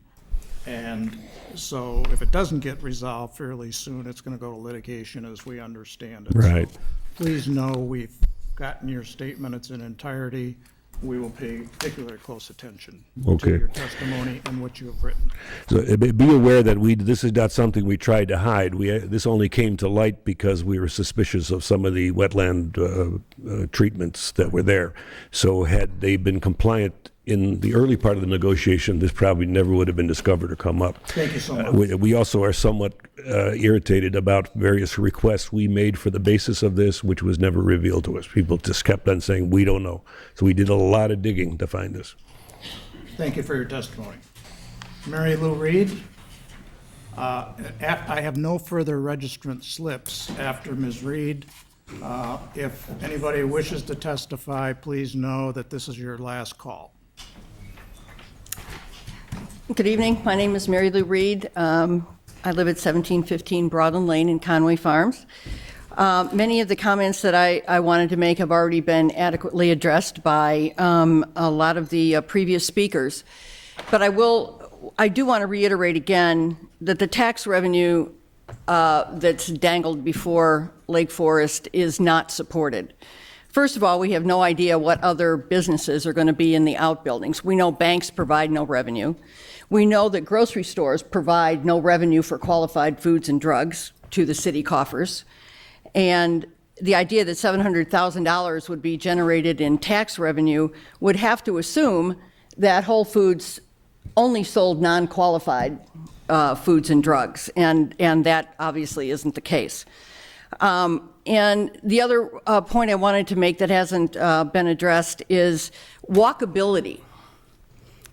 And so if it doesn't get resolved fairly soon, it's going to go to litigation as we understand it. Right. So please know we've gotten your statement in its entirety. We will pay particularly close attention Okay. to your testimony and what you have written. So be aware that this is not something we tried to hide. This only came to light because we were suspicious of some of the wetland treatments that were there. So had they been compliant in the early part of the negotiation, this probably never would have been discovered or come up. Thank you so much. We also are somewhat irritated about various requests we made for the basis of this, which was never revealed to us. People just kept on saying, we don't know. So we did a lot of digging to find this. Thank you for your testimony. Mary Lou Reed, I have no further registrant slips after Ms. Reed. If anybody wishes to testify, please know that this is your last call. Good evening. My name is Mary Lou Reed. I live at 1715 Broadland Lane in Conway Farms. Many of the comments that I wanted to make have already been adequately addressed by a lot of the previous speakers. But I do want to reiterate again that the tax revenue that's dangled before Lake Forest is not supported. First of all, we have no idea what other businesses are going to be in the outbuildings. We know banks provide no revenue. We know that grocery stores provide no revenue for qualified foods and drugs to the city coffers. And the idea that $700,000 would be generated in tax revenue would have to assume that Whole Foods only sold non-qualified foods and drugs, and that obviously isn't the case. And the other point I wanted to make that hasn't been addressed is walkability.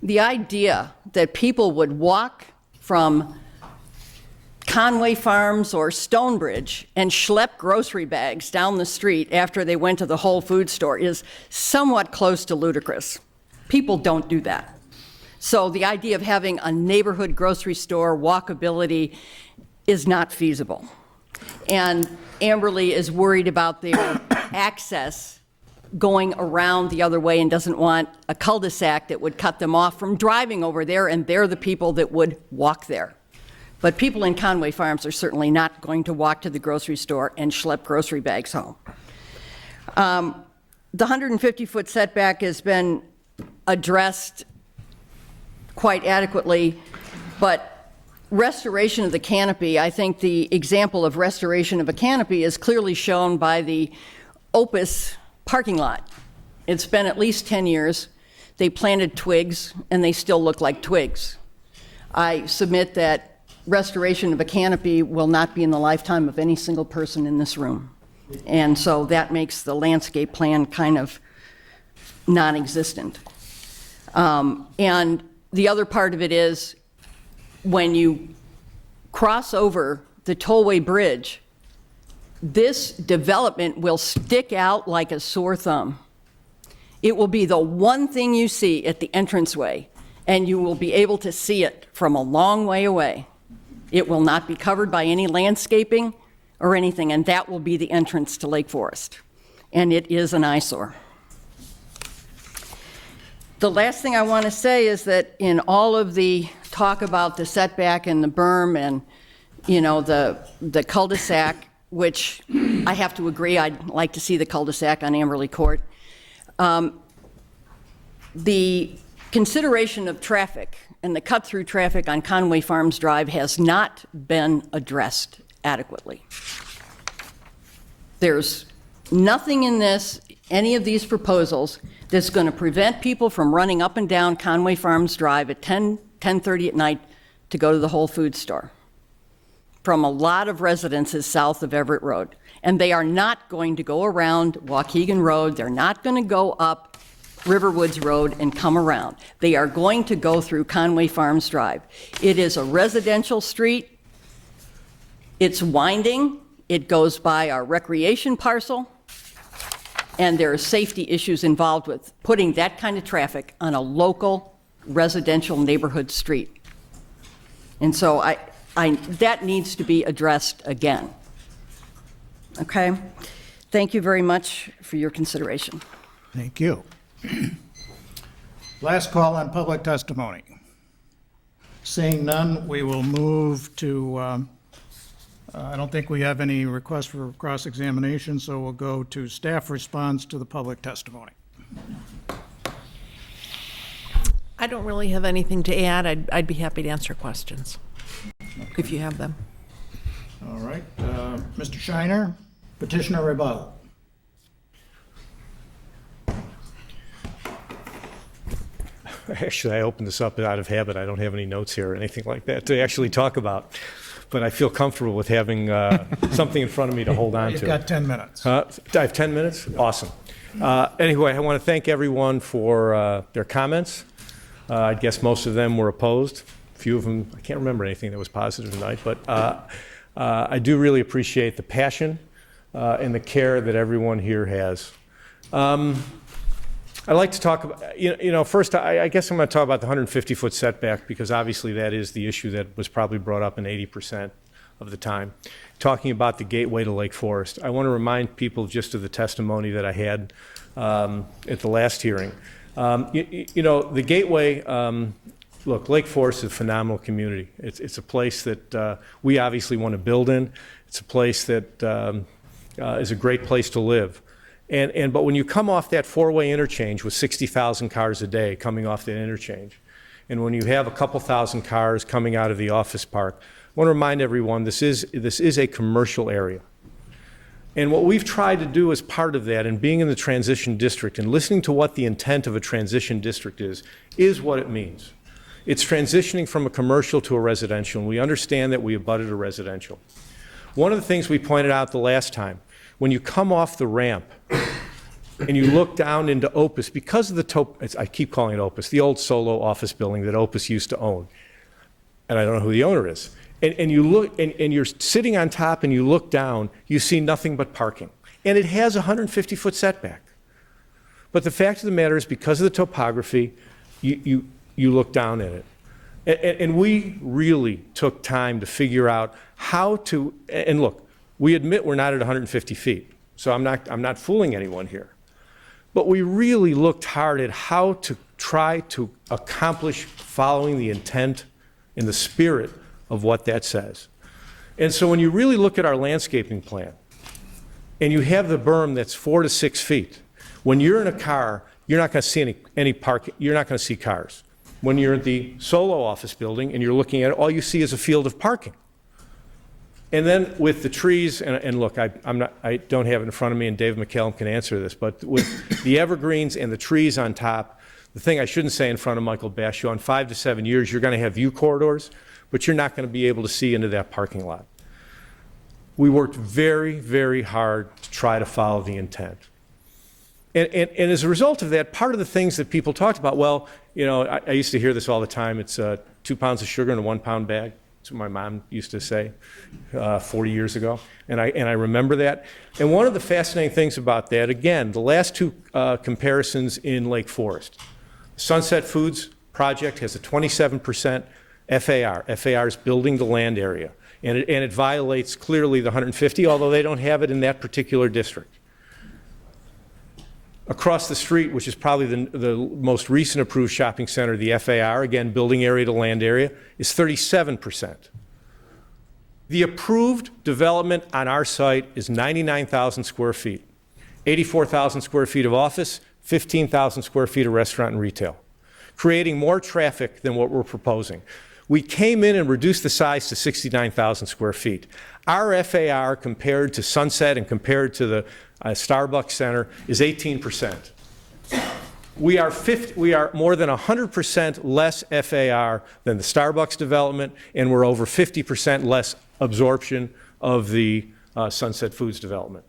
The idea that people would walk from Conway Farms or Stonebridge and schlep grocery bags down the street after they went to the Whole Foods store is somewhat close to ludicrous. People don't do that. So the idea of having a neighborhood grocery store walkability is not feasible. And Amberley is worried about their access going around the other way and doesn't want a cul-de-sac that would cut them off from driving over there, and they're the people that would walk there. But people in Conway Farms are certainly not going to walk to the grocery store and schlep grocery bags home. The 150-foot setback has been addressed quite adequately, but restoration of the canopy, I think the example of restoration of a canopy is clearly shown by the Opus parking lot. It's been at least 10 years. They planted twigs, and they still look like twigs. I submit that restoration of a canopy will not be in the lifetime of any single person in this room. And so that makes the landscape plan kind of non-existent. And the other part of it is when you cross over the tollway bridge, this development will stick out like a sore thumb. It will be the one thing you see at the entranceway, and you will be able to see it from a long way away. It will not be covered by any landscaping or anything, and that will be the entrance to Lake Forest. And it is an eyesore. The last thing I want to say is that in all of the talk about the setback and the berm and, you know, the cul-de-sac, which I have to agree, I'd like to see the cul-de-sac on Amberley Court. The consideration of traffic and the cut-through traffic on Conway Farms Drive has not been addressed adequately. There's nothing in any of these proposals that's going to prevent people from running up and down Conway Farms Drive at 10:30 at night to go to the Whole Foods store from a lot of residences south of Everett Road. And they are not going to go around Waukegan Road. They're not going to go up Riverwoods Road and come around. They are going to go through Conway Farms Drive. It is a residential street. It's winding. It goes by our recreation parcel. And there are safety issues involved with putting that kind of traffic on a local residential neighborhood street. And so that needs to be addressed again. Okay? Thank you very much for your consideration. Thank you. Last call on public testimony. Seeing none, we will move to, I don't think we have any requests for cross-examination, so we'll go to staff response to the public testimony. I don't really have anything to add. I'd be happy to answer questions if you have them. All right. Mr. Shiner, petitioner rebuttal. Actually, I opened this up out of habit. I don't have any notes here or anything like that to actually talk about, but I feel comfortable with having something in front of me to hold on to. You've got 10 minutes. I have 10 minutes? Awesome. Anyway, I want to thank everyone for their comments. I guess most of them were opposed. A few of them, I can't remember anything that was positive tonight, but I do really appreciate the passion and the care that everyone here has. I'd like to talk about, first, I guess I'm going to talk about the 150-foot setback because obviously that is the issue that was probably brought up in 80% of the time. Talking about the gateway to Lake Forest, I want to remind people just of the testimony that I had at the last hearing. The gateway, look, Lake Forest is a phenomenal community. It's a place that we obviously want to build in. It's a place that is a great place to live. But when you come off that four-way interchange with 60,000 cars a day coming off that interchange, and when you have a couple thousand cars coming out of the office park, I want to remind everyone this is a commercial area. And what we've tried to do as part of that, and being in the transition district and listening to what the intent of a transition district is what it means. It's transitioning from a commercial to a residential, and we understand that we abutted a residential. One of the things we pointed out the last time, when you come off the ramp and you look down into Opus, because of the I keep calling it Opus, the old solo office building that Opus used to own, and I don't know who the owner is, and you look, and you're sitting on top and you look down, you see nothing but parking. And it has a 150-foot setback. But the fact of the matter is, because of the topography, you look down at it. And we really took time to figure out how to, and look, we admit we're not at 150 feet, so I'm not fooling anyone here. But we really looked hard at how to try to accomplish following the intent and the spirit of what that says. And so when you really look at our landscaping plan, and you have the berm that's 4 to 6 feet, when you're in a car, you're not going to see any parking, you're not going to see cars. When you're at the solo office building and you're looking at it, all you see is a field of parking. And then with the trees, and look, I don't have it in front of me, and Dave McCallum can answer this, but with the evergreens and the trees on top, the thing I shouldn't say in front of Michael Bashu, in 5 to 7 years, you're going to have view corridors, but you're not going to be able to see into that parking lot. We worked very, very hard to try to follow the intent. And as a result of that, part of the things that people talked about, well, you know, I used to hear this all the time, it's 2 pounds of sugar in a 1 pound bag. That's what my mom used to say 40 years ago, and I remember that. And one of the fascinating things about that, again, the last 2 comparisons in Lake Forest. Sunset Foods project has a 27% FAR. FAR is building the land area, and it violates clearly the 150, although they don't have it in that particular district. Across the street, which is probably the most recent approved shopping center, the FAR, again, building area to land area, is 37%. The approved development on our site is 99,000 square feet, 84,000 square feet of office, 15,000 square feet of restaurant and retail, creating more traffic than what we're proposing. We came in and reduced the size to 69,000 square feet. Our FAR compared to Sunset and compared to the Starbucks Center is 18%. We are more than 100% less FAR than the Starbucks development, and we're over 50% less absorption of the Sunset Foods development.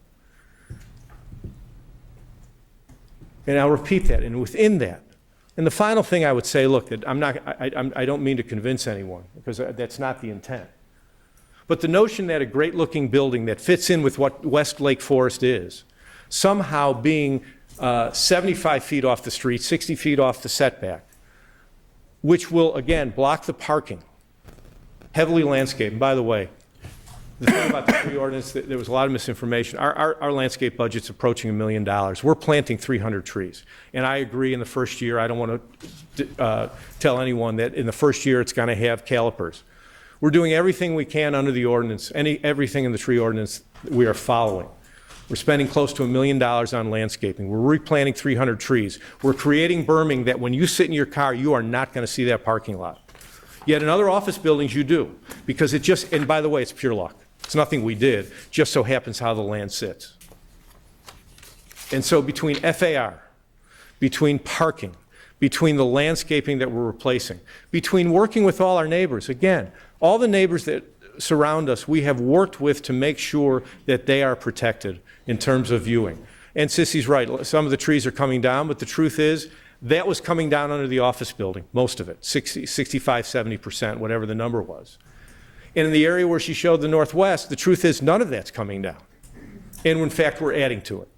And I'll repeat that, and within that, and the final thing I would say, look, that I don't mean to convince anyone, because that's not the intent. But the notion that a great-looking building that fits in with what West Lake Forest is, somehow being 75 feet off the street, 60 feet off the setback, which will, again, block the parking, heavily landscaped. And by the way, the thing about the tree ordinance, there was a lot of misinformation. Our landscape budget's approaching $1 million. We're planting 300 trees. And I agree in the first year, I don't want to tell anyone that in the first year it's going to have calipers. We're doing everything we can under the ordinance, everything in the tree ordinance we are following. We're spending close to $1 million on landscaping. We're replanting 300 trees. We're creating berming that when you sit in your car, you are not going to see that parking lot. Yet in other office buildings, you do. Because it just, and by the way, it's pure luck. It's nothing we did, just so happens how the land sits. And so between FAR, between parking, between the landscaping that we're replacing, between working with all our neighbors, again, all the neighbors that surround us, we have worked with to make sure that they are protected in terms of viewing. And Sissy's right, some of the trees are coming down, but the truth is, that was coming down under the office building, most of it, 65, 70%, whatever the number was. And in the area where she showed the northwest, the truth is none of that's coming down. And in fact, we're adding to it.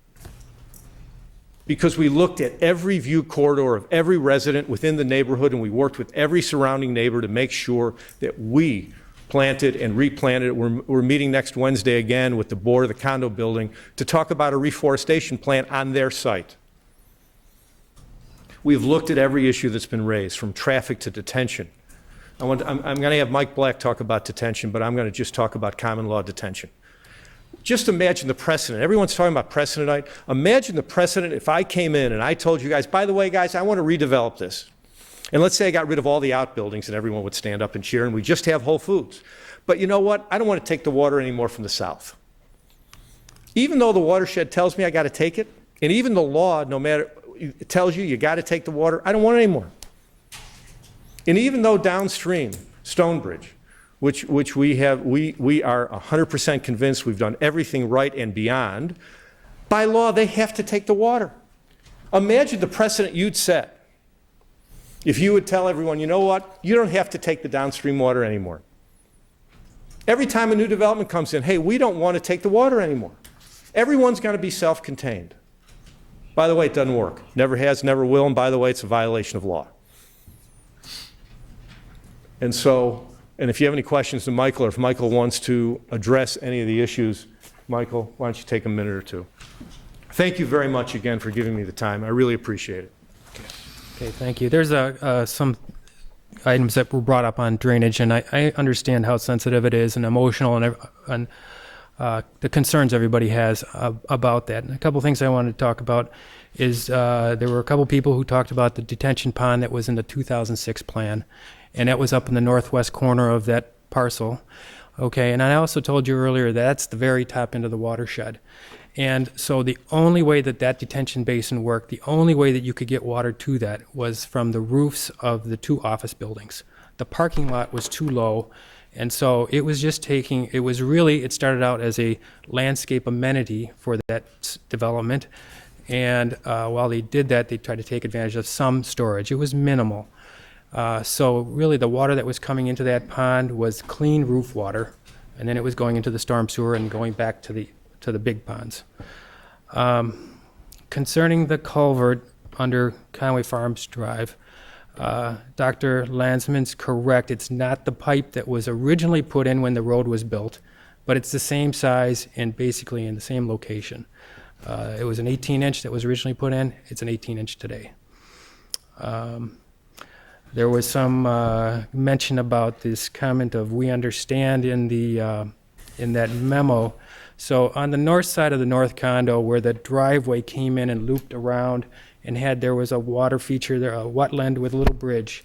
Because we looked at every view corridor of every resident within the neighborhood, and we worked with every surrounding neighbor to make sure that we planted and replanted it. We're meeting next Wednesday again with the board of the condo building to talk about a reforestation plan on their site. We've looked at every issue that's been raised, from traffic to detention. I'm going to have Mike Black talk about detention, but I'm going to just talk about common law detention. Just imagine the precedent. Everyone's talking about precedent tonight. Imagine the precedent if I came in and I told you guys, by the way, guys, I want to redevelop this. And let's say I got rid of all the outbuildings and everyone would stand up and cheer and we just have Whole Foods. But you know what? I don't want to take the water anymore from the south. Even though the watershed tells me I got to take it, and even the law, no matter, it tells you got to take the water, I don't want it anymore. And even though downstream, Stonebridge, which we are 100% convinced we've done everything right and beyond, by law they have to take the water. Imagine the precedent you'd set if you would tell everyone, you know what, you don't have to take the downstream water anymore. Every time a new development comes in, hey, we don't want to take the water anymore. Everyone's going to be self-contained. By the way, it doesn't work. Never has, never will, and by the way, it's a violation of law. And so, and if you have any questions to Michael, or if Michael wants to address any of the issues, Michael, why don't you take a minute or two? Thank you very much again for giving me the time. I really appreciate it. Okay, thank you. There's some items that were brought up on drainage, and I understand how sensitive it is and emotional and the concerns everybody has about that. And a couple things I wanted to talk about is there were a couple people who talked about the detention pond that was in the 2006 plan, and that was up in the northwest corner of that parcel. Okay, and I also told you earlier that's the very top end of the watershed. And so the only way that that detention basin worked, the only way that you could get water to that was from the roofs of the 2 office buildings. The parking lot was too low, and so it was just it started out as a landscape amenity for that development. And while they did that, they tried to take advantage of some storage. It was minimal. So really the water that was coming into that pond was clean roof water, and then it was going into the storm sewer and going back to the big ponds. Concerning the culvert under Conway Farms Drive, Dr. Landsman's correct. It's not the pipe that was originally put in when the road was built, but it's the same size and basically in the same location. It was an 18-inch that was originally put in. It's an 18-inch today. There was some mention about this comment of "we understand" in that memo. So on the north side of the north condo, where the driveway came in and looped around and there was a water feature there, a wetland with a little bridge.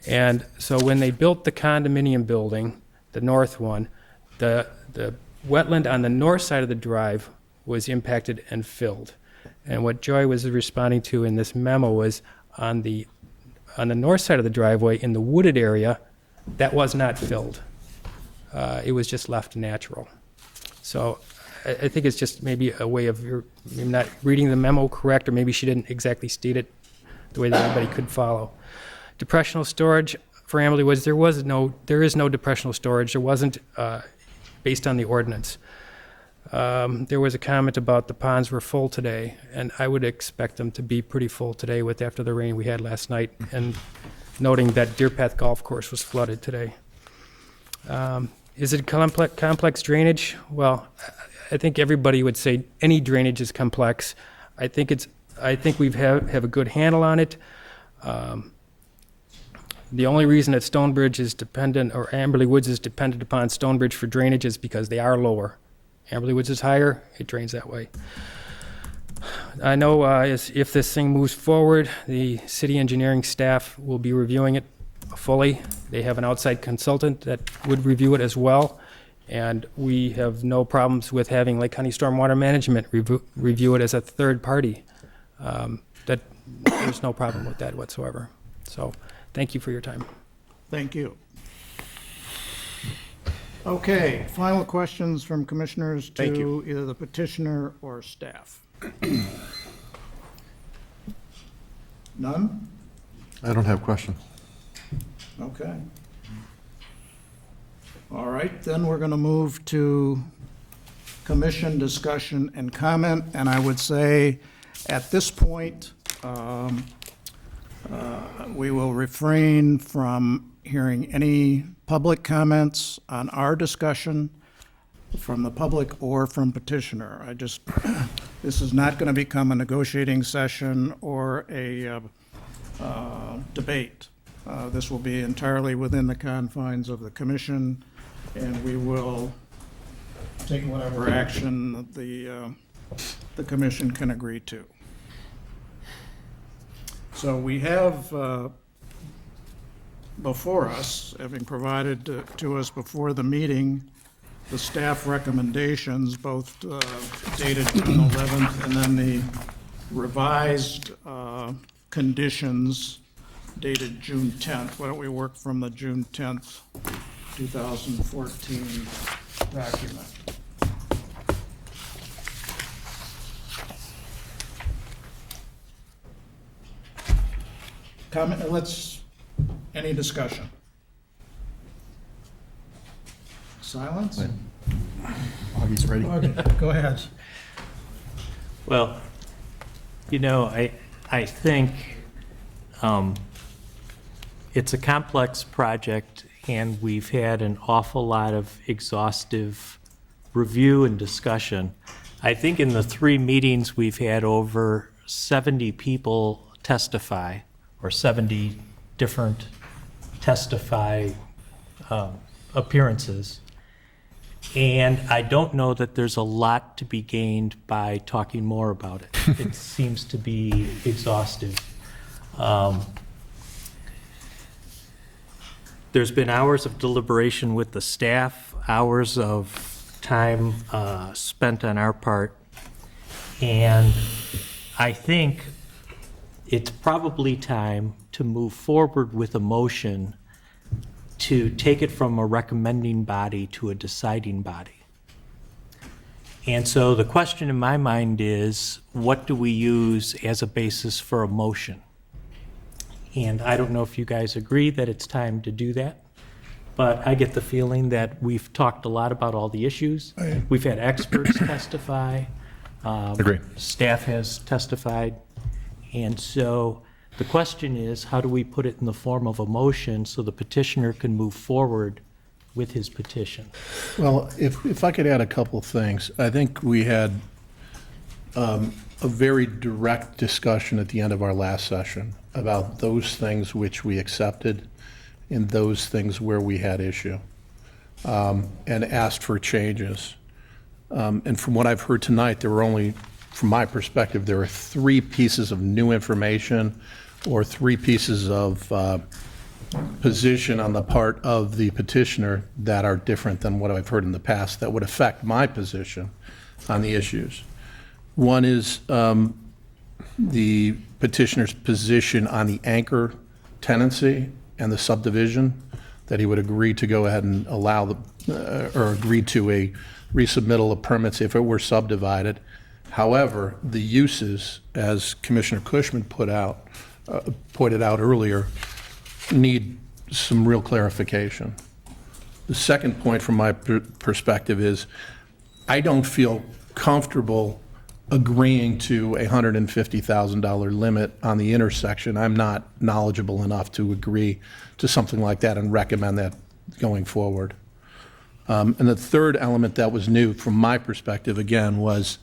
And so when they built the condominium building, the north one, the wetland on the north side of the drive was impacted and filled. And what Joy was responding to in this memo was on the north side of the driveway in the wooded area, that was not filled. It was just left natural. So I think it's just maybe a way of you're not reading the memo correct, or maybe she didn't exactly state it the way that everybody could follow. Depressional storage for Amberley Woods, there is no depressional storage. There wasn't based on the ordinance. There was a comment about the ponds were full today, and I would expect them to be pretty full today after the rain we had last night, and noting that Deerpath Golf Course was flooded today. Is it complex drainage? Well, I think everybody would say any drainage is complex. I think we have a good handle on it. The only reason that Stonebridge is dependent, or Amberley Woods is dependent upon Stonebridge for drainage is because they are lower. Amberley Woods is higher, it drains that way. I know if this thing moves forward, the city engineering staff will be reviewing it fully. They have an outside consultant that would review it as well, and we have no problems with having Lake County Stormwater Management review it as a third party. There's no problem with that whatsoever. So thank you for your time. Thank you. Okay, final questions from commissioners to either the petitioner or staff. None? I don't have questions. Okay. All right, then we're going to move to commission discussion and comment. And I would say at this point, we will refrain from hearing any public comments on our discussion from the public or from petitioner. This is not going to become a negotiating session or a debate. This will be entirely within the confines of the commission, and we will take whatever action the commission can agree to. So we have before us, having provided to us before the meeting, the staff recommendations, both dated June 11th and then the revised conditions dated June 10th. Why don't we work from the June 10th, 2014 document? Any discussion? Silence? Augie's ready. Okay, go ahead. Well, I think it's a complex project, and we've had an awful lot of exhaustive review and discussion. I think in the 3 meetings, we've had over 70 people testify, or 70 different appearances. And I don't know that there's a lot to be gained by talking more about it. It seems to be exhaustive. There's been hours of deliberation with the staff, hours of time spent on our part, and I think it's probably time to move forward with a motion to take it from a recommending body to a deciding body. And so the question in my mind is, what do we use as a basis for a motion? And I don't know if you guys agree that it's time to do that, but I get the feeling that we've talked a lot about all the issues. We've had experts testify. Agree. Staff has testified. And so the question is, how do we put it in the form of a motion so the petitioner can move forward with his petition? Well, if I could add a couple of things. I think we had a very direct discussion at the end of our last session about those things which we accepted and those things where we had issue, and asked for changes. And from what I've heard tonight, there were only, from my perspective, there are 3 pieces of new information or 3 pieces of position on the part of the petitioner that are different than what I've heard in the past that would affect my position on the issues. One is the petitioner's position on the anchor tenancy and the subdivision, that he would agree to go ahead and allow or agree to a resubmittal of permits if it were subdivided. However, the uses, as Commissioner Kuchman pointed out earlier, need some real clarification. The second point from my perspective is I don't feel comfortable agreeing to a $150,000 limit on the intersection. I'm not knowledgeable enough to agree to something like that and recommend that going forward. And the third element that was new from my perspective, again, was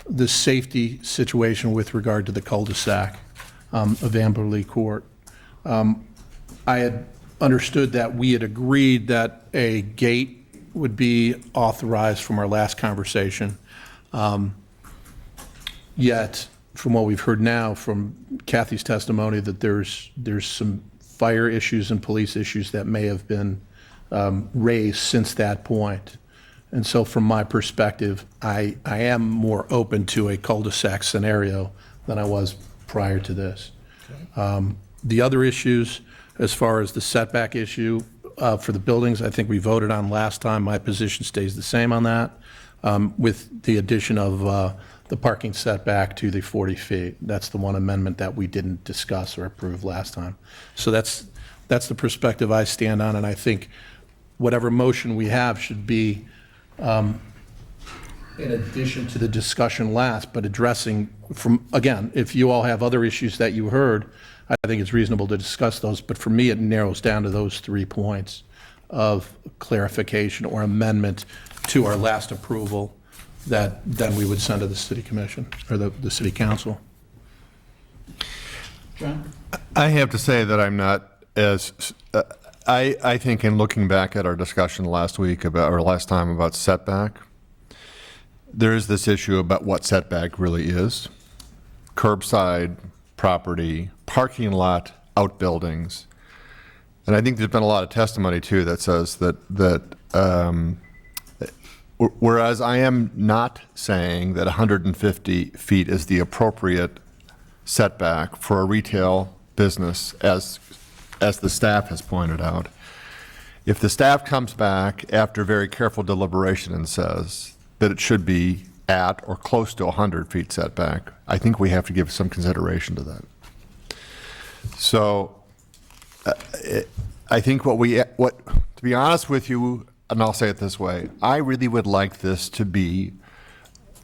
the safety situation with regard to the cul-de-sac of Amberley Court. I had understood that we had agreed that a gate would be authorized from our last conversation. Yet, from what we've heard now from Kathy's testimony, that there's some fire issues and police issues that may have been raised since that point. And so from my perspective, I am more open to a cul-de-sac scenario than I was prior to this. The other issues, as far as the setback issue for the buildings, I think we voted on last time. My position stays the same on that, with the addition of the parking setback to the 40 feet. That's the one amendment that we didn't discuss or approve last time. So that's the perspective I stand on, and I think whatever motion we have should be in addition to the discussion last, but addressing from, again, if you all have other issues that you heard, I think it's reasonable to discuss those, but for me, it narrows down to those 3 points of clarification or amendment to our last approval that then we would send to the city commission or the city council. John? I have to say that I'm not as, I think in looking back at our discussion last week about, or last time about setback, there is this issue about what setback really is. Curbside property, parking lot, outbuildings. And I think there's been a lot of testimony too that says that whereas I am not saying that 150 feet is the appropriate setback for a retail business, as the staff has pointed out, if the staff comes back after very careful deliberation and says that it should be at or close to 100 feet setback, I think we have to give some consideration to that. So I think to be honest with you, and I'll say it this way, I really would like this to be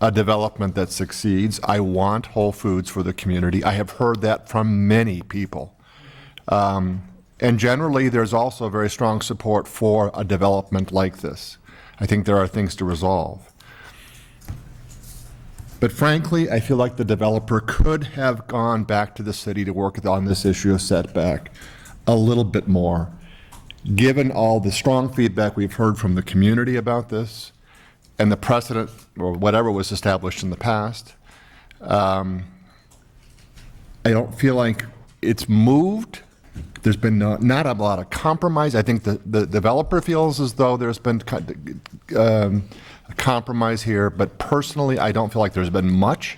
a development that succeeds. I want Whole Foods for the community. I have heard that from many people. And generally, there's also very strong support for a development like this. I think there are things to resolve. But frankly, I feel like the developer could have gone back to the city to work on this issue of setback a little bit more, given all the strong feedback we've heard from the community about this and the precedent or whatever was established in the past. I don't feel like it's moved. There's been not a lot of compromise. I think the developer feels as though there's been a compromise here, but personally, I don't feel like there's been much.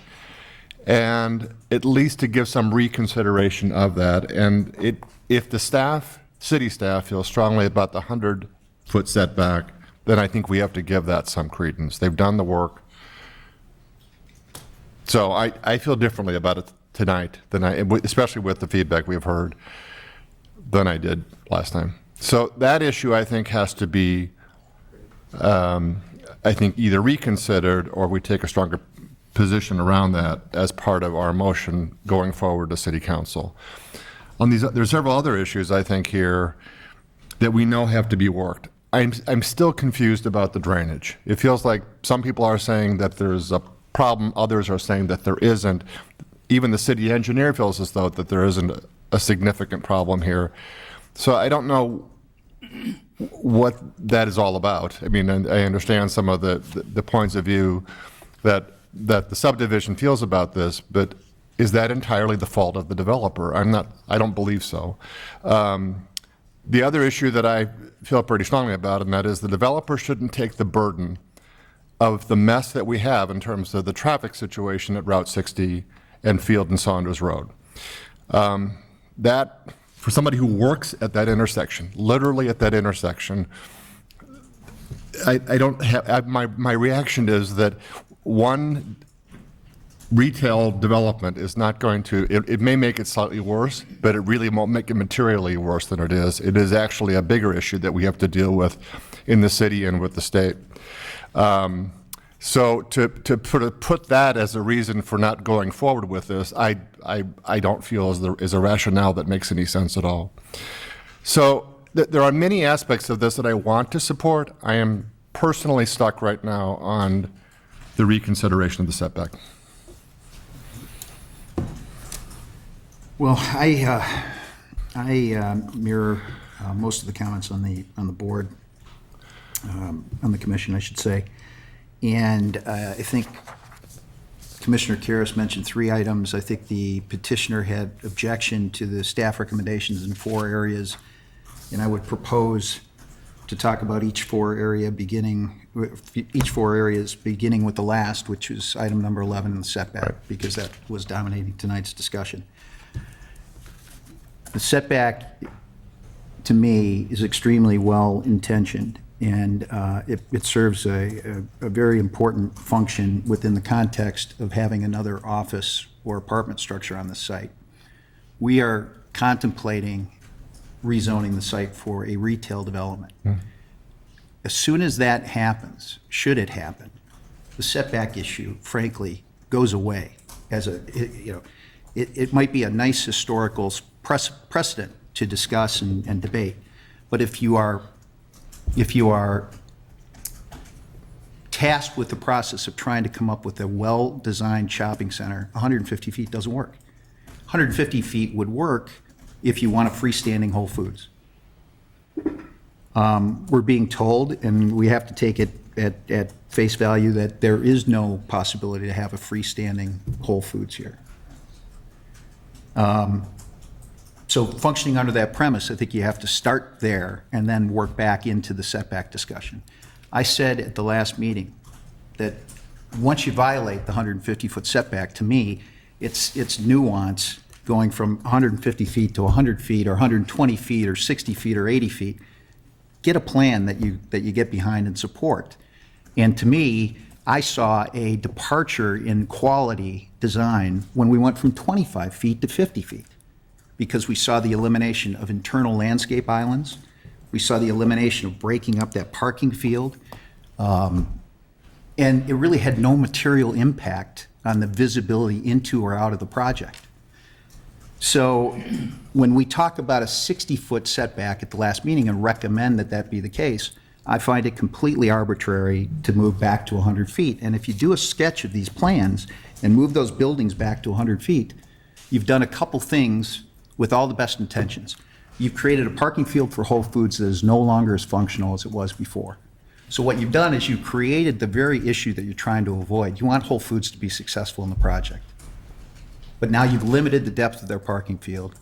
And at least to give some reconsideration of that. And if the city staff feels strongly about the 100-foot setback, then I think we have to give that some credence. They've done the work. So I feel differently about it tonight, especially with the feedback we've heard, than I did last time. So that issue, I think, has to be, either reconsidered or we take a stronger position around that as part of our motion going forward to City Council. There's several other issues, I think, here that we know have to be worked. I'm still confused about the drainage. It feels like some people are saying that there's a problem, others are saying that there isn't. Even the city engineer feels as though that there isn't a significant problem here. So I don't know what that is all about. I mean, I understand some of the points of view that the subdivision feels about this, but is that entirely the fault of the developer? I don't believe so. The other issue that I feel pretty strongly about, and that is the developer shouldn't take the burden of the mess that we have in terms of the traffic situation at Route 60 and Field and Saunders Road. That, for somebody who works at that intersection, literally at that intersection, I don't have, my reaction is that one retail development is not going to, it may make it slightly worse, but it really won't make it materially worse than it is. It is actually a bigger issue that we have to deal with in the city and with the state. So to put that as a reason for not going forward with this, I don't feel is a rationale that makes any sense at all. So there are many aspects of this that I want to support. I am personally stuck right now on the reconsideration of the setback. Well, I mirror most of the comments on the board, on the commission, I should say. And I think Commissioner Carris mentioned 3 items. I think the petitioner had objection to the staff recommendations in 4 areas, and I would propose to talk about each 4 areas beginning with the last, which is item number 11 in the setback, right, because that was dominating tonight's discussion. The setback, to me, is extremely well-intentioned, and it serves a very important function within the context of having another office or apartment structure on the site. We are contemplating rezoning the site for a retail development. As soon as that happens, should it happen, the setback issue, frankly, goes away. It might be a nice historical precedent to discuss and debate, but if you are tasked with the process of trying to come up with a well-designed shopping center, 150 feet doesn't work. 150 feet would work if you want a freestanding Whole Foods. We're being told, and we have to take it at face value, that there is no possibility to have a freestanding Whole Foods here. So functioning under that premise, I think you have to start there and then work back into the setback discussion. I said at the last meeting that once you violate the 150-foot setback, to me, it's nuance going from 150 feet to 100 feet or 120 feet or 60 feet or 80 feet. Get a plan that you get behind and support. And to me, I saw a departure in quality design when we went from 25 feet to 50 feet. Because we saw the elimination of internal landscape islands. We saw the elimination of breaking up that parking field. And it really had no material impact on the visibility into or out of the project. So when we talk about a 60-foot setback at the last meeting and recommend that that be the case, I find it completely arbitrary to move back to 100 feet. And if you do a sketch of these plans and move those buildings back to 100 feet, you've done a couple things with all the best intentions. You've created a parking field for Whole Foods that is no longer as functional as it was before. So what you've done is you've created the very issue that you're trying to avoid. You want Whole Foods to be successful in the project. But now you've limited the depth of their parking field,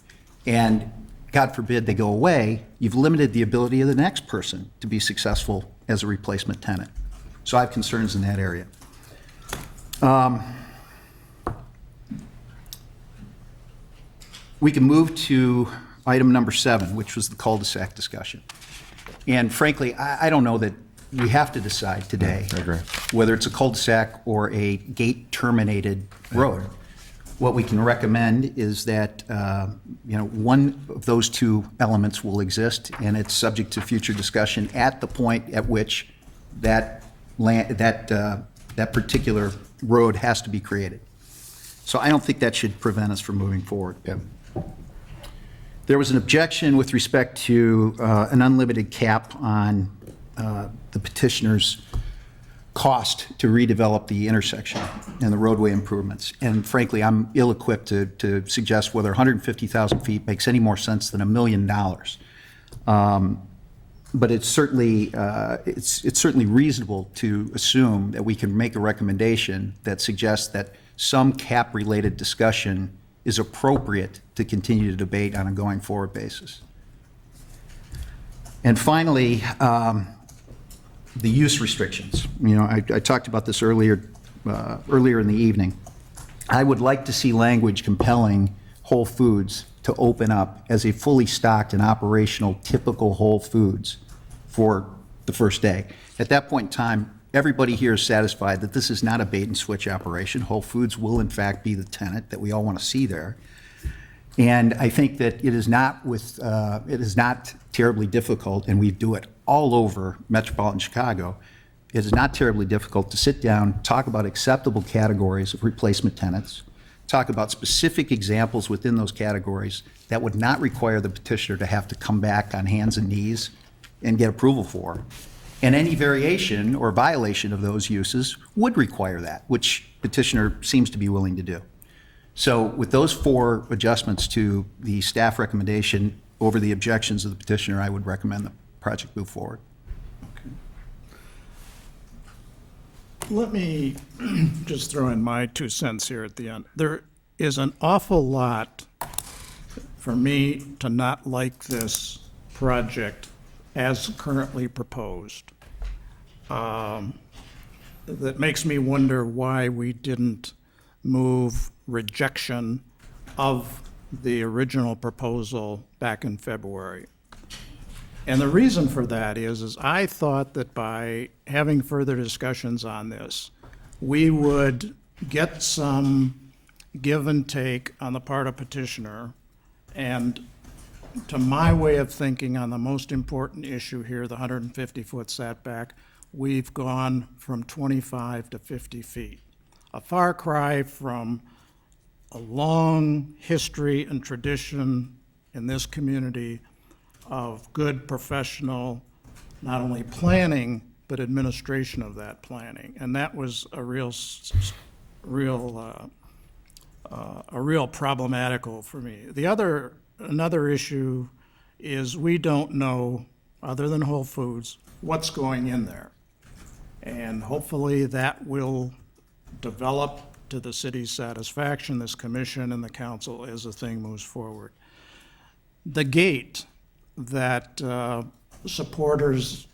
and God forbid they go away, you've limited the ability of the next person to be successful as a replacement tenant. So I have concerns in that area. We can move to item number 7, which was the cul-de-sac discussion. And frankly, I don't know that we have to decide today whether it's a cul-de-sac or a gate-terminated road. What we can recommend is that one of those two elements will exist, and it's subject to future discussion at the point at which that particular road has to be created. So I don't think that should prevent us from moving forward. There was an objection with respect to an unlimited cap on the petitioner's cost to redevelop the intersection and the roadway improvements. And frankly, I'm ill-equipped to suggest whether 150,000 feet makes any more sense than $1 million. But it's certainly reasonable to assume that we can make a recommendation that suggests that some cap-related discussion is appropriate to continue to debate on a going-forward basis. And finally, the use restrictions. I talked about this earlier in the evening. I would like to see language compelling Whole Foods to open up as a fully stocked and operational typical Whole Foods for the first day. At that point in time, everybody here is satisfied that this is not a bait and switch operation. Whole Foods will in fact be the tenant that we all want to see there. And I think that it is not terribly difficult, and we do it all over metropolitan Chicago. It is not terribly difficult to sit down, talk about acceptable categories of replacement tenants, talk about specific examples within those categories that would not require the petitioner to have to come back on hands and knees and get approval for. And any variation or violation of those uses would require that, which petitioner seems to be willing to do. So with those 4 adjustments to the staff recommendation over the objections of the petitioner, I would recommend the project move forward. Let me just throw in my 2 cents here at the end. There is an awful lot for me to not like this project as currently proposed. That makes me wonder why we didn't move rejection of the original proposal back in February. And the reason for that is I thought that by having further discussions on this, we would get some give and take on the part of petitioner. And to my way of thinking on the most important issue here, the 150-foot setback, we've gone from 25 to 50 feet. A far cry from a long history and tradition in this community of good professional, not only planning, but administration of that planning. And that was a real problematical for me. Another issue is we don't know, other than Whole Foods, what's going in there. And hopefully that will develop to the city's satisfaction, this commission and the council, as the thing moves forward. The gate that supporters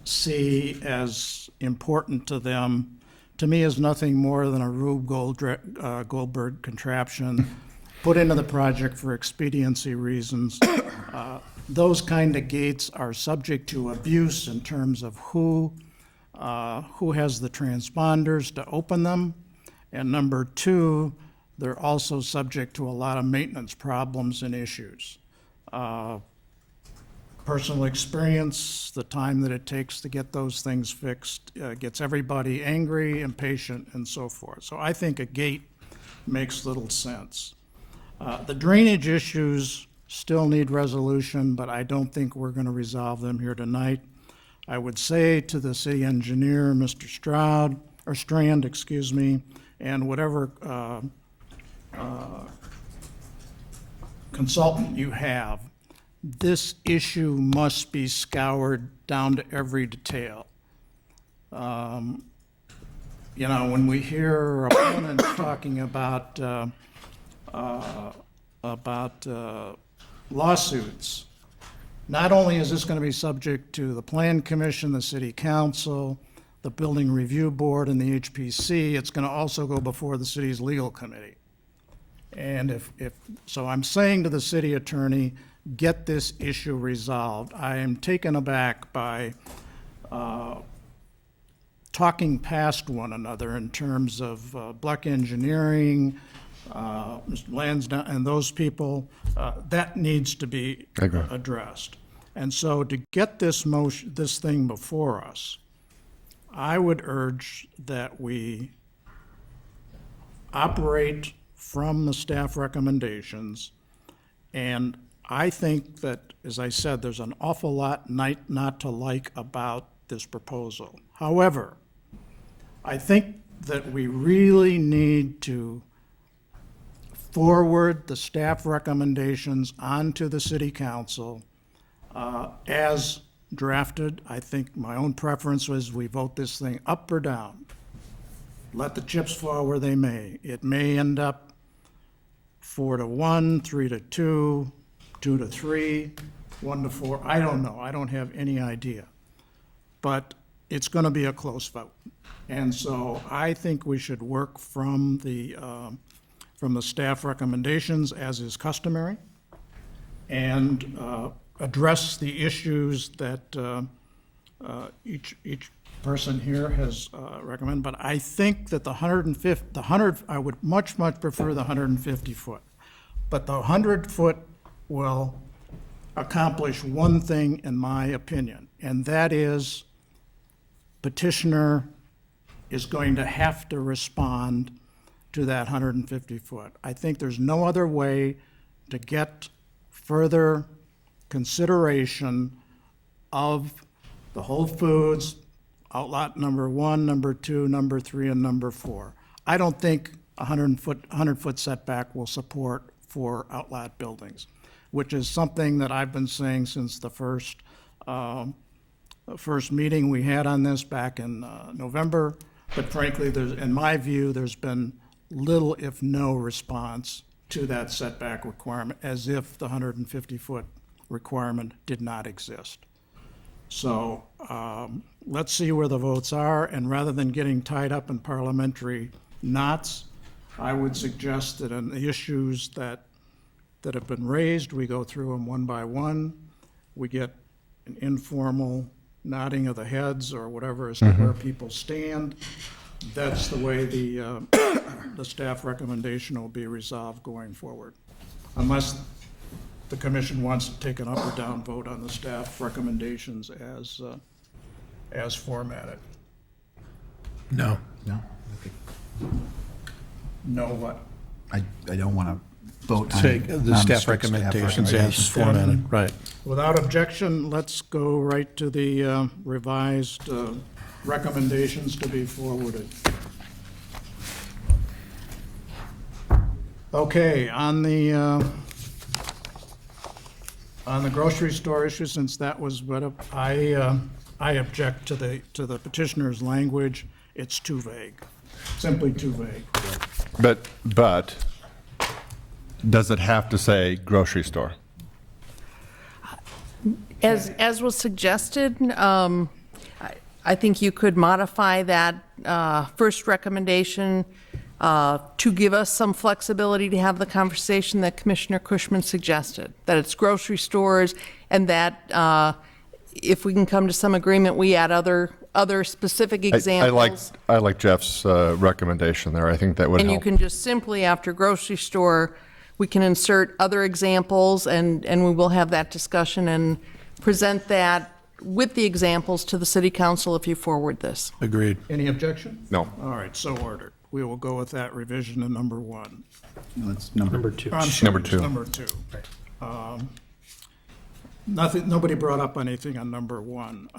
see as important to them, to me, is nothing more than a Rube Goldberg contraption put into the project for expediency reasons. Those kind of gates are subject to abuse in terms of who has the transponders to open them. And number 2, they're also subject to a lot of maintenance problems and issues. Personal experience, the time that it takes to get those things fixed gets everybody angry, impatient, and so forth. So I think a gate makes little sense. The drainage issues still need resolution, but I don't think we're going to resolve them here tonight. I would say to the city engineer, Mr. Strand, excuse me, and whatever consultant you have, this issue must be scoured down to every detail. You know, when we hear opponents talking about lawsuits, not only is this going to be subject to the Plan Commission, the City Council, the Building Review Board, and the HPC, it's going to also go before the city's legal committee. And so I'm saying to the city attorney, get this issue resolved. I am taken aback by talking past one another in terms of Black Engineering, Mr. Lansdowne, and those people. That needs to be addressed. And so to get this thing before us, I would urge that we operate from the staff recommendations. And I think that, as I said, there's an awful lot not to like about this proposal. However, I think that we really need to forward the staff recommendations onto the city council as drafted. I think my own preference was we vote this thing up or down. Let the chips fall where they may. It may end up 4-1, 3-2, 2-3, 1-4. I don't know. I don't have any idea. But it's going to be a close vote. And so I think we should work from the staff recommendations, as is customary, and address the issues that each person here has recommended. But I think that I would much prefer the 150 foot. But the 100 foot will accomplish one thing, in my opinion, and that is petitioner is going to have to respond to that 150 foot. I think there's no other way to get further consideration of the Whole Foods outlot number 1, number 2, number 3, and number 4. I don't think a 100-foot setback will support 4 outlet buildings, which is something that I've been saying since the first meeting we had on this back in November. But frankly, in my view, there's been little, if no, response to that setback requirement, as if the 150-foot requirement did not exist. So let's see where the votes are, and rather than getting tied up in parliamentary knots, I would suggest that on the issues that have been raised, we go through them one by one. We get an informal nodding of the heads or whatever as to where people stand. That's the way the staff recommendation will be resolved going forward, unless the commission wants to take an up or down vote on the staff recommendations as formatted. No. No what? I don't want to vote on Take the staff recommendations as formatted, right. Without objection, let's go right to the revised recommendations to be forwarded. Okay, on the grocery store issue, since that was brought up, I object to the petitioner's language. It's too vague, simply too vague. But does it have to say grocery store? As was suggested, I think you could modify that first recommendation to give us some flexibility to have the conversation that Commissioner Kuchman suggested, that it's grocery stores, and that if we can come to some agreement, we add other specific examples. I like Jeff's recommendation there. I think that would and help. You can just simply, after grocery store, we can insert other examples, and we will have that discussion and present that with the examples to the city council if you forward this. Agreed. Any objection? No. All right, so ordered. We will go with that revision to number 1. No, it's number 2. I'm sorry, Number 2. it's number 2. Nothing, nobody brought up anything on number 1.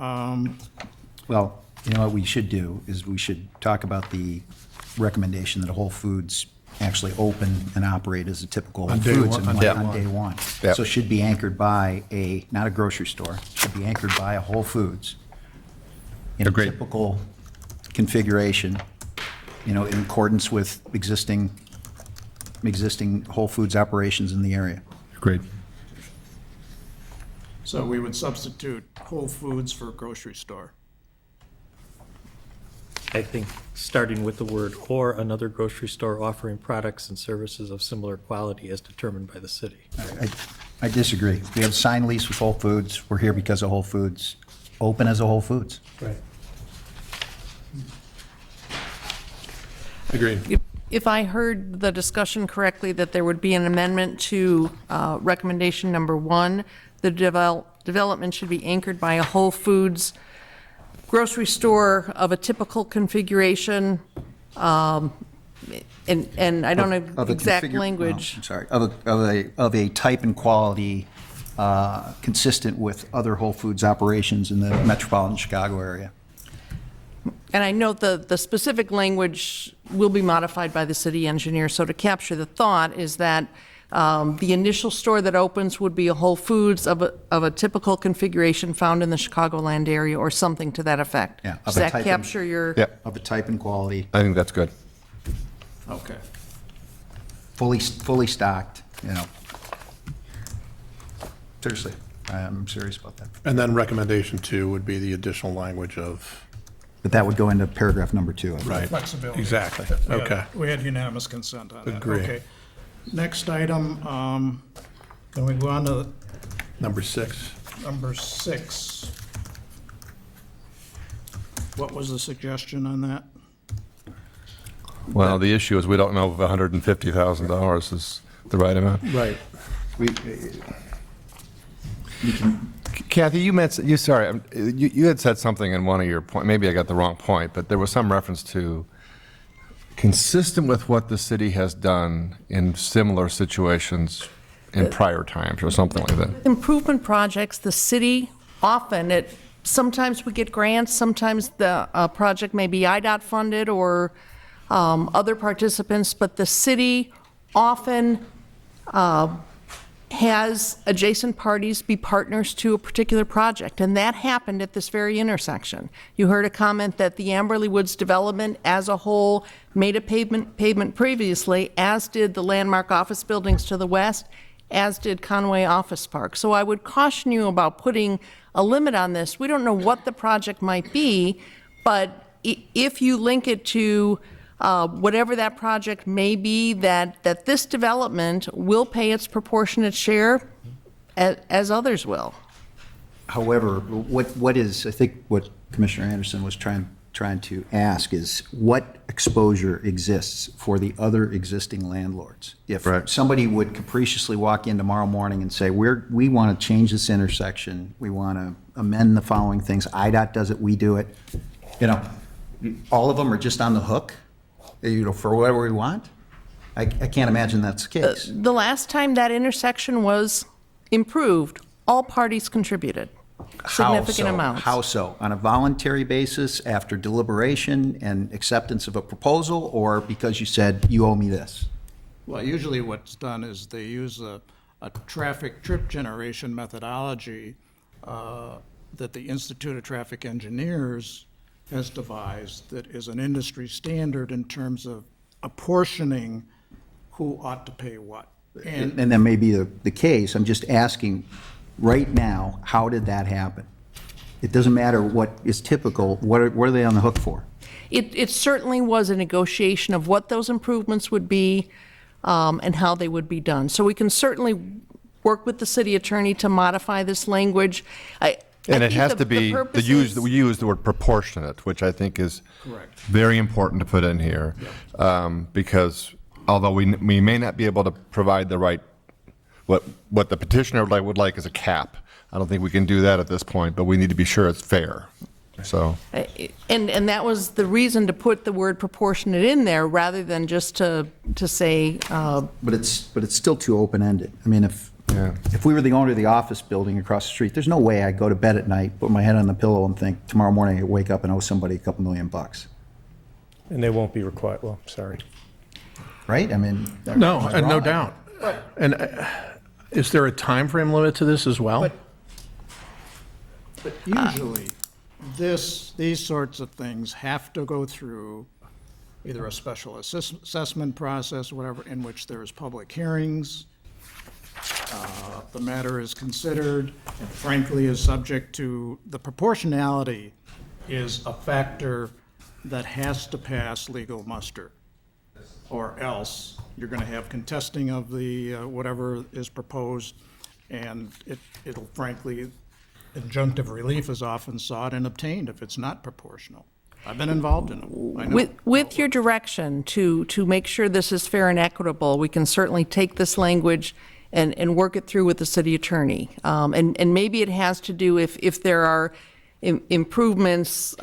Well, you know what we should do is we should talk about the recommendation that Whole Foods actually open and operate as a typical Whole On day Foods one- on on day day one. one. Yep. So it should be anchored by not a grocery store, should be anchored by a Whole Foods in a Agreed. typical configuration, in accordance with existing Whole Foods operations in the area. Great. So we would substitute Whole Foods for grocery store. I think starting with the word "or another grocery store offering products and services of similar quality as determined by the city." I disagree. We have a signed lease with Whole Foods. We're here because of Whole Foods. Open as a Whole Foods. Right. Agreed. If I heard the discussion correctly, that there would be an amendment to recommendation number 1, the development should be anchored by a Whole Foods grocery store of a typical configuration, and I don't know Of a exact configure- language. oh, I'm sorry, of a type and quality consistent with other Whole Foods operations in the metropolitan Chicago area. And I note the specific language will be modified by the city engineer, so to capture the thought is that the initial store that opens would be a Whole Foods of a typical configuration found in the Chicagoland area, or something to that effect. Yeah, Does of a that type capture your? Yep. Of a type and quality, I think that's good. Okay. fully stocked, Seriously, I'm serious about that. And then recommendation 2 would be the additional language of, But that would go into paragraph number 2. I think. right. Flexibility. Exactly. We had- Okay. We had unanimous consent on that. Agree. Okay. Next item, can we go on to Number 6. number 6? What was the suggestion on that? Well, the issue is we don't know if $150,000 is the right amount. Right. Kathy, you had said something in one of your points, maybe I got the wrong point, but there was some reference to consistent with what the city has done in similar situations in prior times, or something like that. Improvement projects, the city often, sometimes we get grants, sometimes the project may be IDOT funded or other participants, but the city often has adjacent parties be partners to a particular project, and that happened at this very intersection. You heard a comment that the Amberley Woods Development as a whole made a pavement previously, as did the landmark office buildings to the west, as did Conway Office Park. So I would caution you about putting a limit on this. We don't know what the project might be, but if you link it to whatever that project may be, that this development will pay its proportionate share as others will. However, what is, I think what Commissioner Anderson was trying to ask is what exposure exists for the other existing landlords? If somebody would capriciously walk in tomorrow morning and say, we want to change this intersection, we want to amend the following things, IDOT does it, we do it, all of them are just on the hook, for whatever we want? I can't imagine that's the case. The last time that intersection was improved, all parties contributed significant amounts. How so? On a voluntary basis, after deliberation and acceptance of a proposal, or because you said, you owe me this? Well, usually what's done is they use a traffic trip generation methodology that the Institute of Traffic Engineers has devised that is an industry standard in terms of apportioning who ought to pay what. And that may be the case. I'm just asking, right now, how did that happen? It doesn't matter what is typical. What are they on the hook for? It certainly was a negotiation of what those improvements would be and how they would be done. So we can certainly work with the city attorney to modify this language. And it has to be, we use the word proportionate, which I think is very important to put in here. Because although we may not be able to provide the right, what the petitioner would like is a cap. I don't think we can do that at this point, but we need to be sure it's fair. So. And that was the reason to put the word proportionate in there rather than just to say. But it's still too open-ended. I mean, if Yeah. If we were the owner of the office building across the street, there's no way I'd go to bed at night, put my head on the pillow and think, tomorrow morning I wake up and owe somebody a couple $1,000,000. And they won't be required, well, sorry. Right? I mean. No, am I and no wrong? doubt. And is there a time frame limit to this as well? But usually, these sorts of things have to go through either a special assessment process, whatever, in which there's public hearings. The matter is considered, and frankly, is subject to, the proportionality is a factor that has to pass legal muster, or else you're going to have contesting of the, whatever is proposed, and it'll frankly, injunctive relief is often sought and obtained if it's not proportional. I've been involved in them. I know. With your direction to make sure this is fair and equitable, we can certainly take this language and work it through with the city attorney. And maybe it has to do if there are improvements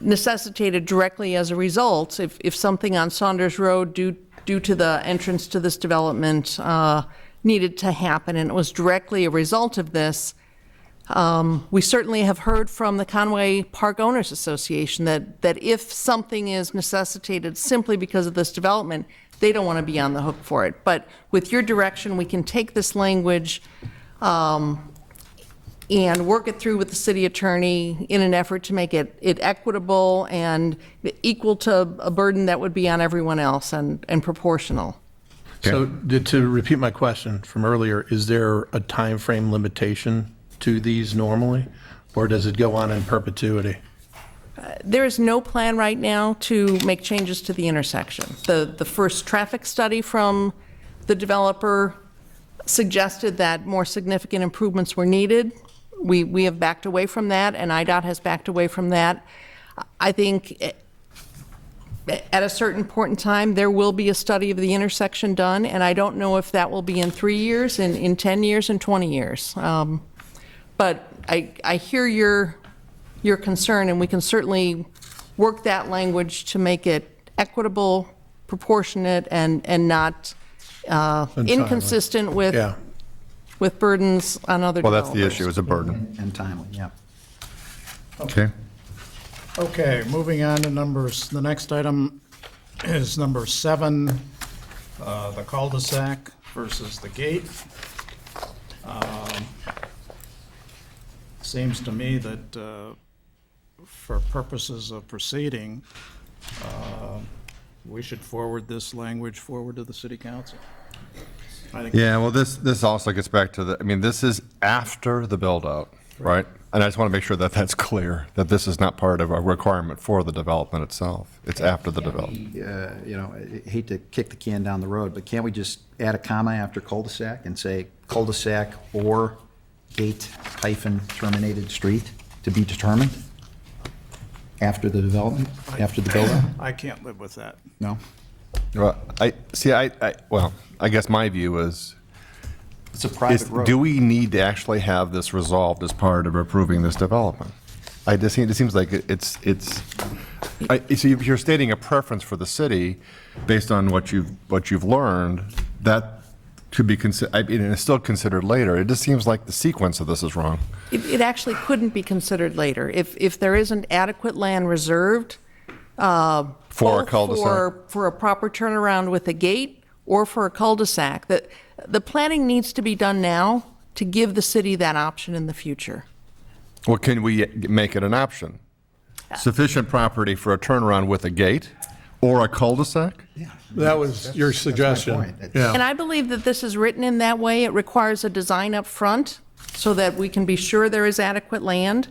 necessitated directly as a result, if something on Saunders Road due to the entrance to this development needed to happen and it was directly a result of this, we certainly have heard from the Conway Park Owners Association that if something is necessitated simply because of this development, they don't want to be on the hook for it. But with your direction, we can take this language and work it through with the city attorney in an effort to make it equitable and equal to a burden that would be on everyone else and proportional. So to repeat my question from earlier, is there a time frame limitation to these normally, or does it go on in perpetuity? There is no plan right now to make changes to the intersection. The first traffic study from the developer suggested that more significant improvements were needed. We have backed away from that, and IDOT has backed away from that. I think at a certain point in time, there will be a study of the intersection done, and I don't know if that will be in 3 years, in 10 years, in 20 years. But I hear your concern, and we can certainly work that language to make it equitable, proportionate, and not inconsistent with burdens on other Well, that's developers. the issue, is a burden. And timely, yeah. Okay. Okay, moving on to numbers. The next item is number 7, the cul-de-sac versus the gate. Seems to me that for purposes of proceeding, we should forward this language forward to the city council. I think. Yeah, well, this also gets back to this is after the build-out, right? And I just want to make sure that that's clear, that this is not part of a requirement for the development itself. It's after the development. I hate to kick the can down the road, but can't we just add a comma after cul-de-sac and say cul-de-sac or gate-terminated street to be determined after the development, after the build-out? I can't live with that. No? Well, I guess my view is, It's a private road. do we need to actually have this resolved as part of approving this development? It seems like so if you're stating a preference for the city based on what you've learned, that could be considered, it's still considered later. It just seems like the sequence of this is wrong. It actually couldn't be considered later. If there isn't adequate land reserved, For a both cul-de-sac? for a proper turnaround with a gate or for a cul-de-sac, the planning needs to be done now to give the city that option in the future. Well, can we make it an option? Sufficient property for a turnaround with a gate or a cul-de-sac? That was your suggestion. Yeah. And I believe that this is written in that way. It requires a design up front so that we can be sure there is adequate land.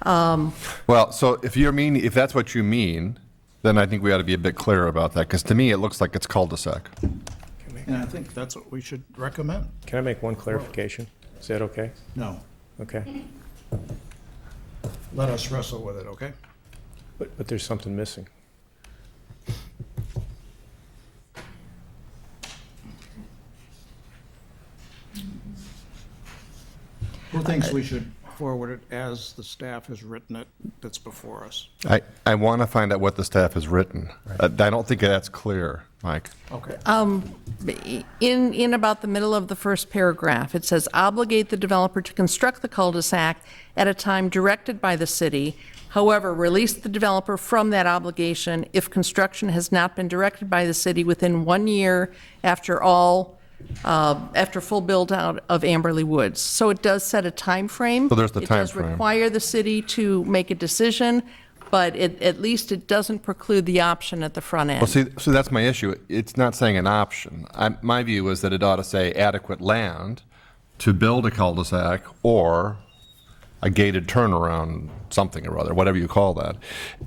Well, so if that's what you mean, then I think we ought to be a bit clearer about that, because to me, it looks like it's cul-de-sac. And I think that's what we should recommend. Can I make one clarification? Is that okay? No. Okay. Let us wrestle with it, okay? But there's something missing. Who thinks we should forward it as the staff has written it that's before us? I want to find out what the staff has written. I don't think that's clear. Mike. Okay. In about the middle of the first paragraph, it says, obligate the developer to construct the cul-de-sac at a time directed by the city. However, release the developer from that obligation if construction has not been directed by the city within 1 year after full build-out of Amberley Woods. So it does set a time frame. So there's the time It does frame. require the city to make a decision, but at least it doesn't preclude the option at the front end. Well, see, that's my issue. It's not saying an option. My view is that it ought to say adequate land to build a cul-de-sac or a gated turnaround, something or other, whatever you call that.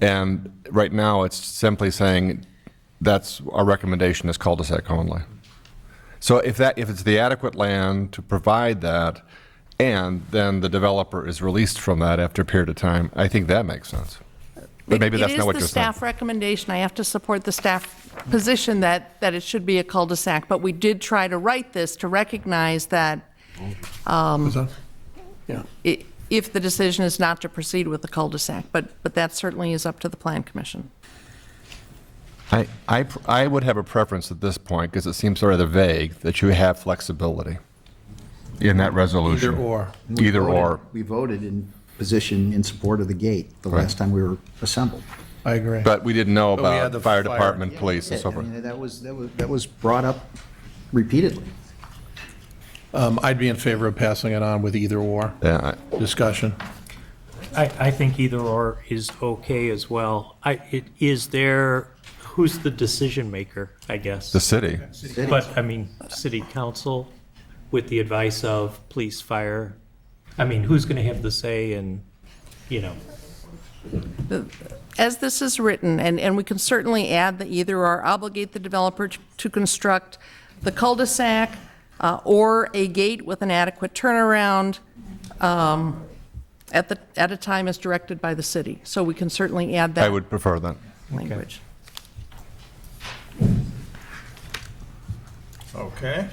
And right now, it's simply saying that's our recommendation is cul-de-sac only. So if it's the adequate land to provide that, and then the developer is released from that after a period of time, I think that makes sense. But maybe that's not what It you're is the saying. staff recommendation. I have to support the staff position that it should be a cul-de-sac, but we did try to write this to recognize that if the decision is not to proceed with the cul-de-sac, but that certainly is up to the Plan Commission. I would have a preference at this point, because it seems sort of vague, that you have flexibility in that resolution. Either or. Either or. We voted in position in support of the gate the last time we were assembled. I agree. But we didn't know But we had about the fire fire. department, police, and so I forth. mean, that was brought up repeatedly. I'd be in favor of passing it on with either or discussion. I think either or is okay as well. Who's the decision maker, I guess? The city. But, I mean, city council with the advice of police, fire. I mean, who's going to have the say in, As this is written, and we can certainly add the either or, obligate the developer to construct the cul-de-sac or a gate with an adequate turnaround at a time as directed by the city. So we can certainly add that I would prefer that. language. Okay.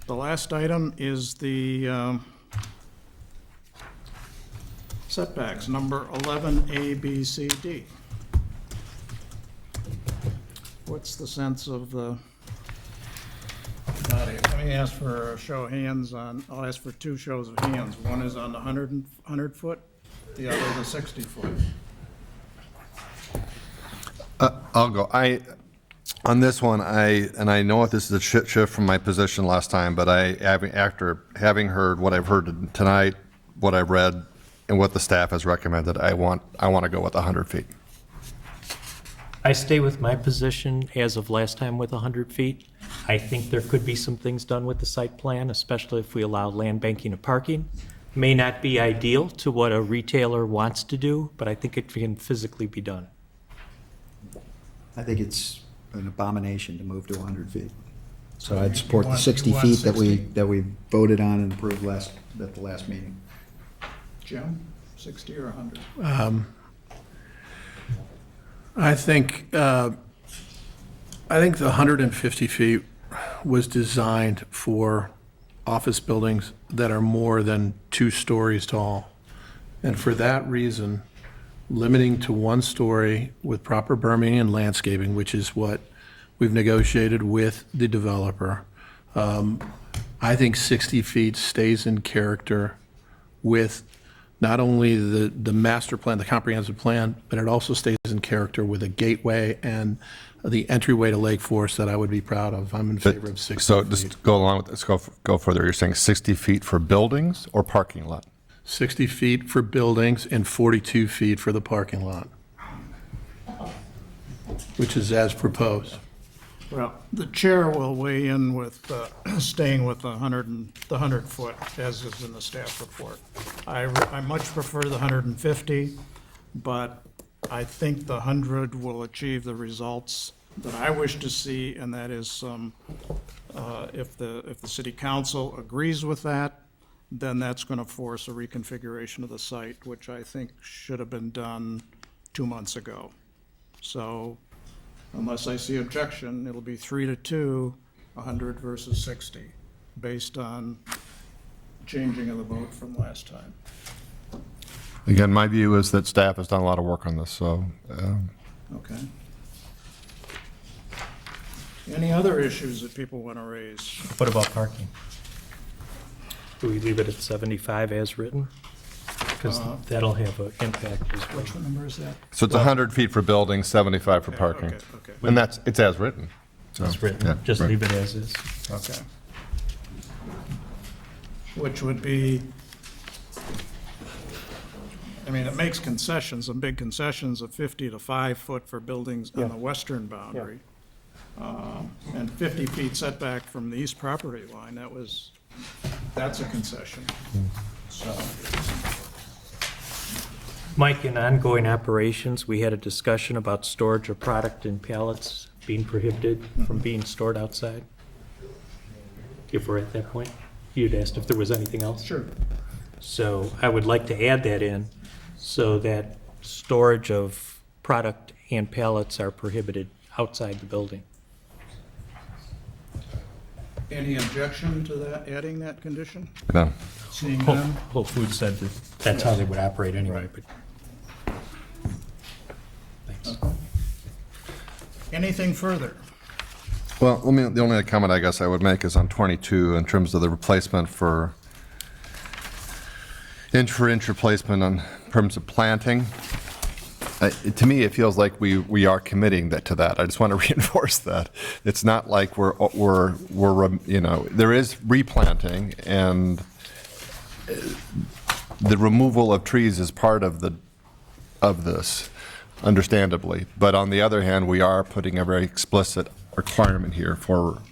The last item is the setbacks, number 11, A, B, C, D. What's the sense of the body? Let me ask for a show of hands on, I'll ask for two shows of hands. One is on the 100 foot, the other the 60 foot. I'll go. On this one, and I know this is a shift from my position last time, but after having heard what I've heard tonight, what I've read, and what the staff has recommended, I want to go with 100 feet. I stay with my position as of last time with 100 feet. I think there could be some things done with the site plan, especially if we allow land banking and parking. May not be ideal to what a retailer wants to do, but I think it can physically be done. I think it's an abomination to move to 100 feet. So I'd support the want- 60 you want feet 60? that we voted on and approved at the last meeting. Jim, 60 or 100? I think the 150 feet was designed for office buildings that are more than 2 stories tall. And for that reason, limiting to 1 story with proper berming and landscaping, which is what we've negotiated with the developer, I think 60 feet stays in character with not only the master plan, the comprehensive plan, but it also stays in character with a gateway and the entryway to Lake Forest that I would be proud of. I'm in favor of 60 So feet. just go along with this, go further. You're saying 60 feet for buildings or parking lot? 60 feet for buildings and 42 feet for the parking lot, which is as proposed. Well, the chair will weigh in with staying with the 100 foot, as is in the staff report. I much prefer the 150, but I think the 100 will achieve the results that I wish to see, and that is some, if the city council agrees with that, then that's going to force a reconfiguration of the site, which I think should have been done 2 months ago. So unless I see objection, it'll be 3-2, 100 versus 60, based on changing of the vote from last time. Again, my view is that staff has done a lot of work on this, so. Okay. Any other issues that people want to raise? What about parking? Do we leave it at 75 as written? Because that'll have an impact as well. Which number is that? So it's 100 feet for buildings, 75 for parking. okay. And it's as written. So, It's written, yeah, just right. leave it as is. Okay. Which would be, I mean, it makes concessions, some big concessions of 50 to 5 foot for buildings on the western boundary. And 50 feet setback from the east property line, that's a concession. So, Mike, in ongoing operations, we had a discussion about storage of product in pallets being prohibited from being stored outside. If we're at that point, you'd asked if there was anything else? Sure. So I would like to add that in so that storage of product and pallets are prohibited outside the building. any objection to that, adding that condition? No. Seeing Whole, none? Whole Foods said that that's how they would operate anyway, but. Thanks. Anything further? Well, the only comment I guess I would make is on 22 in terms of the replacement for inch replacement on terms of planting. To me, it feels like we are committing to that. I just want to reinforce that. It's not like we're there is replanting, and the removal of trees is part of this, understandably. But on the other hand, we are putting a very explicit requirement here for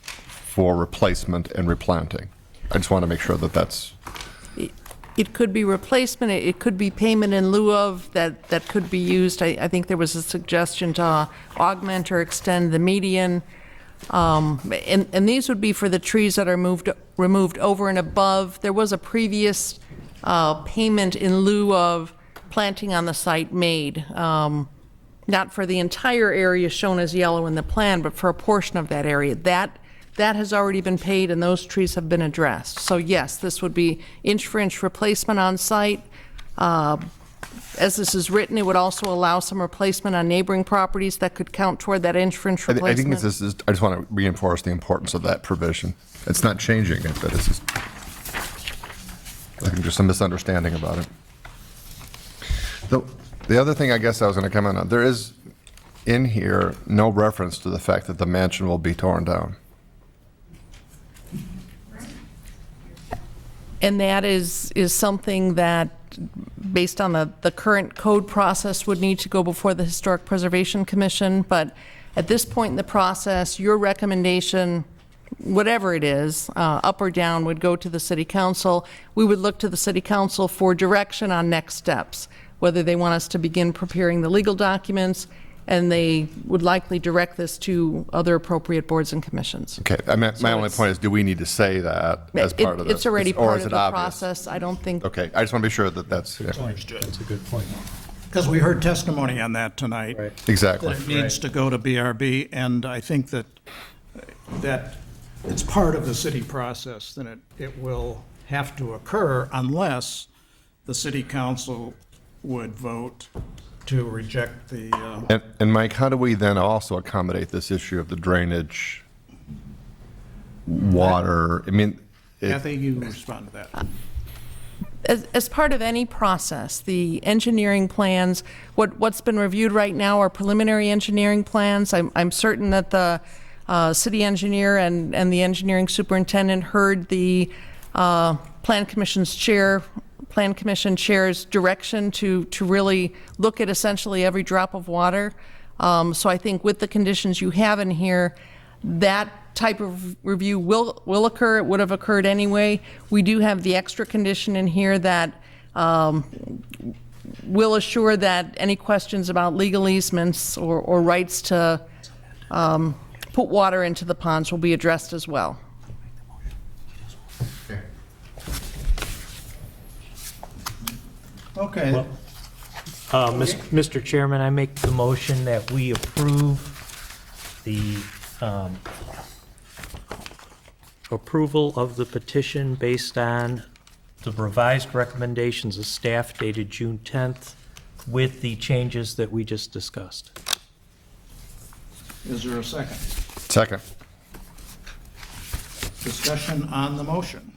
replacement and replanting. I just want to make sure that that's. It could be replacement, it could be payment in lieu of, that could be used. I think there was a suggestion to augment or extend the median. And these would be for the trees that are removed over and above. There was a previous payment in lieu of planting on the site made, not for the entire area shown as yellow in the plan, but for a portion of that area. That has already been paid, and those trees have been addressed. So yes, this would be inch for inch replacement on site. As this is written, it would also allow some replacement on neighboring properties that could count toward that inch for inch replacement. I think I just want to reinforce the importance of that provision. It's not changing it, but it's just, I think there's some misunderstanding about it. The other thing I guess I was going to comment on, there is in here no reference to the fact that the mansion will be torn down. And that is something that, based on the current code process, would need to go before the Historic Preservation Commission. But at this point in the process, your recommendation, whatever it is, up or down, would go to the City Council. We would look to the City Council for direction on next steps, whether they want us to begin preparing the legal documents, and they would likely direct this to other appropriate boards and commissions. Okay, my only point is, do we need to say that as part of this? It's already Or part is of it the obvious? process. I don't think. Okay, I just want to be sure that that's. Yeah. That's a good point. Because we heard testimony on that tonight. Right. Exactly. That it needs to go to BRB, and I think that it's part of the city process, then it will have to occur unless the City Council would vote to reject the. And Mike, how do we then also accommodate this issue of the drainage, water? I mean, Kathy, you respond to that. As part of any process, the engineering plans, what's been reviewed right now are preliminary engineering plans. I'm certain that the city engineer and the engineering superintendent heard the Plan Commission chair's direction to really look at essentially every drop of water. So I think with the conditions you have in here, that type of review will occur. It would have occurred anyway. We do have the extra condition in here that will assure that any questions about legal easements or rights to put water into the ponds will be addressed as well. Okay. Well, Mr. Chairman, I make the motion that we approve the approval of the petition based on the revised recommendations of staff dated June 10th with the changes that we just discussed. Is there a second? Second. Discussion on the motion.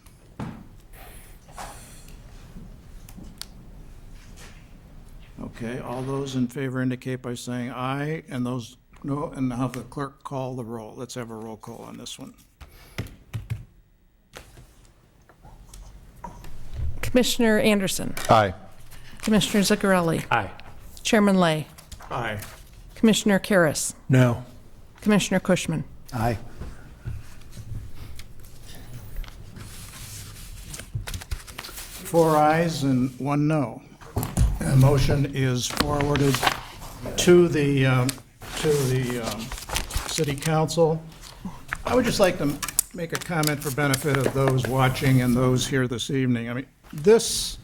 Okay, all those in favor indicate by saying aye, and those no, and have the clerk call the roll. Let's have a roll call on this one. Commissioner Anderson. Aye. Commissioner Ziccarelli. Aye. Chairman Lay. Aye. Commissioner Carris. No. Commissioner Kuchman. Aye. Four ayes and one no. The motion is forwarded to the city council. I would just like to make a comment for benefit of those watching and those here this evening. I mean, this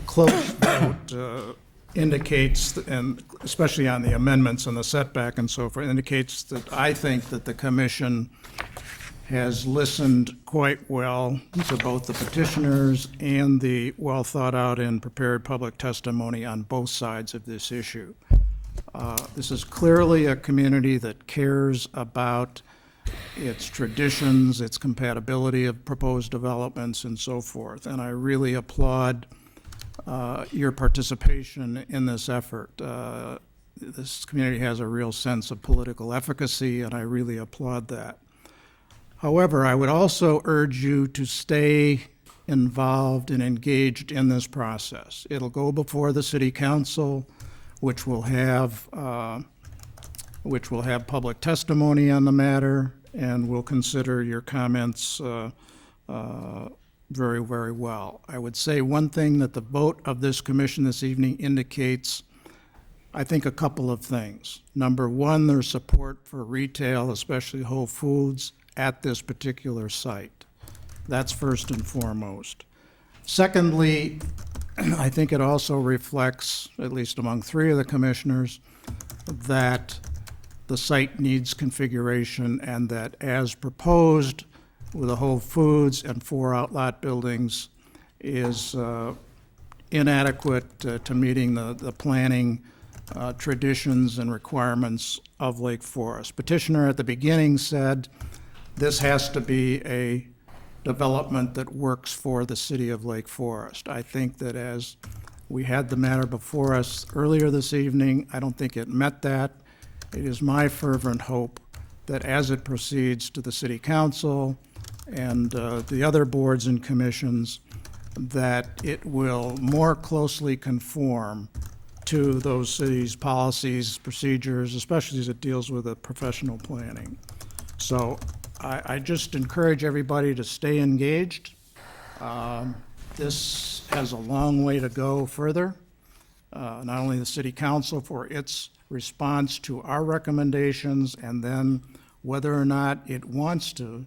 close vote indicates, and especially on the amendments and the setback and so forth, indicates that I think that the commission has listened quite well to both the petitioners and the well-thought-out and prepared public testimony on both sides of this issue. This is clearly a community that cares about its traditions, its compatibility of proposed developments, and so forth. And I really applaud your participation in this effort. This community has a real sense of political efficacy, and I really applaud that. However, I would also urge you to stay involved and engaged in this process. It'll go before the city council, which will have public testimony on the matter, and will consider your comments very, very well. I would say one thing that the vote of this commission this evening indicates, I think a couple of things. Number one, their support for retail, especially Whole Foods, at this particular site. That's first and foremost. Secondly, I think it also reflects, at least among three of the commissioners, that the site needs configuration and that as proposed with the Whole Foods and 4 outlet buildings is inadequate to meeting the planning traditions and requirements of Lake Forest. Petitioner at the beginning said this has to be a development that works for the city of Lake Forest. I think that as we had the matter before us earlier this evening, I don't think it met that. It is my fervent hope that as it proceeds to the city council and the other boards and commissions, that it will more closely conform to those cities' policies, procedures, especially as it deals with the professional planning. So I just encourage everybody to stay engaged. This has a long way to go further. Not only the city council for its response to our recommendations, and then whether or not it wants to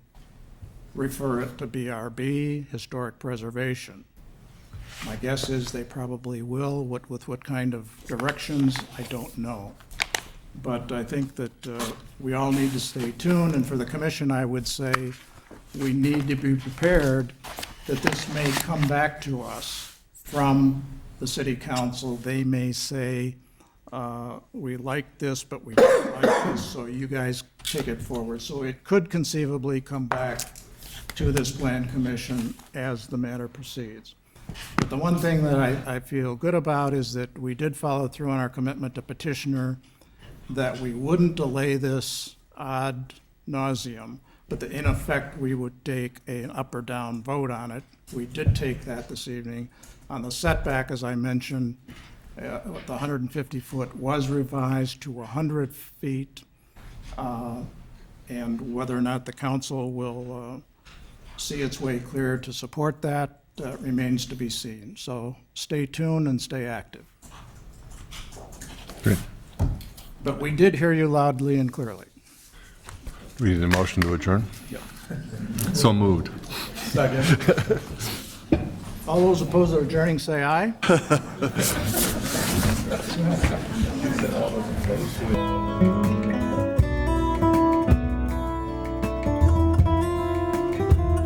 refer it to BRB, historic preservation. My guess is they probably will. With what kind of directions, I don't know. But I think that we all need to stay tuned, and for the commission, I would say we need to be prepared that this may come back to us from the city council. They may say, we like this, but we don't like this, so you guys take it forward. So it could conceivably come back to this plan commission as the matter proceeds. But the one thing that I feel good about is that we did follow through on our commitment to petitioner, that we wouldn't delay this ad nauseum, but that in effect we would take an up or down vote on it. We did take that this evening. On the setback, as I mentioned, the 150-foot was revised to 100 feet, and whether or not the council will see its way clear to support that remains to be seen. So stay tuned and stay active. Great. But we did hear you loudly and clearly. We need a motion to adjourn? Yep. So moved. Second. All those opposed to adjourning say aye.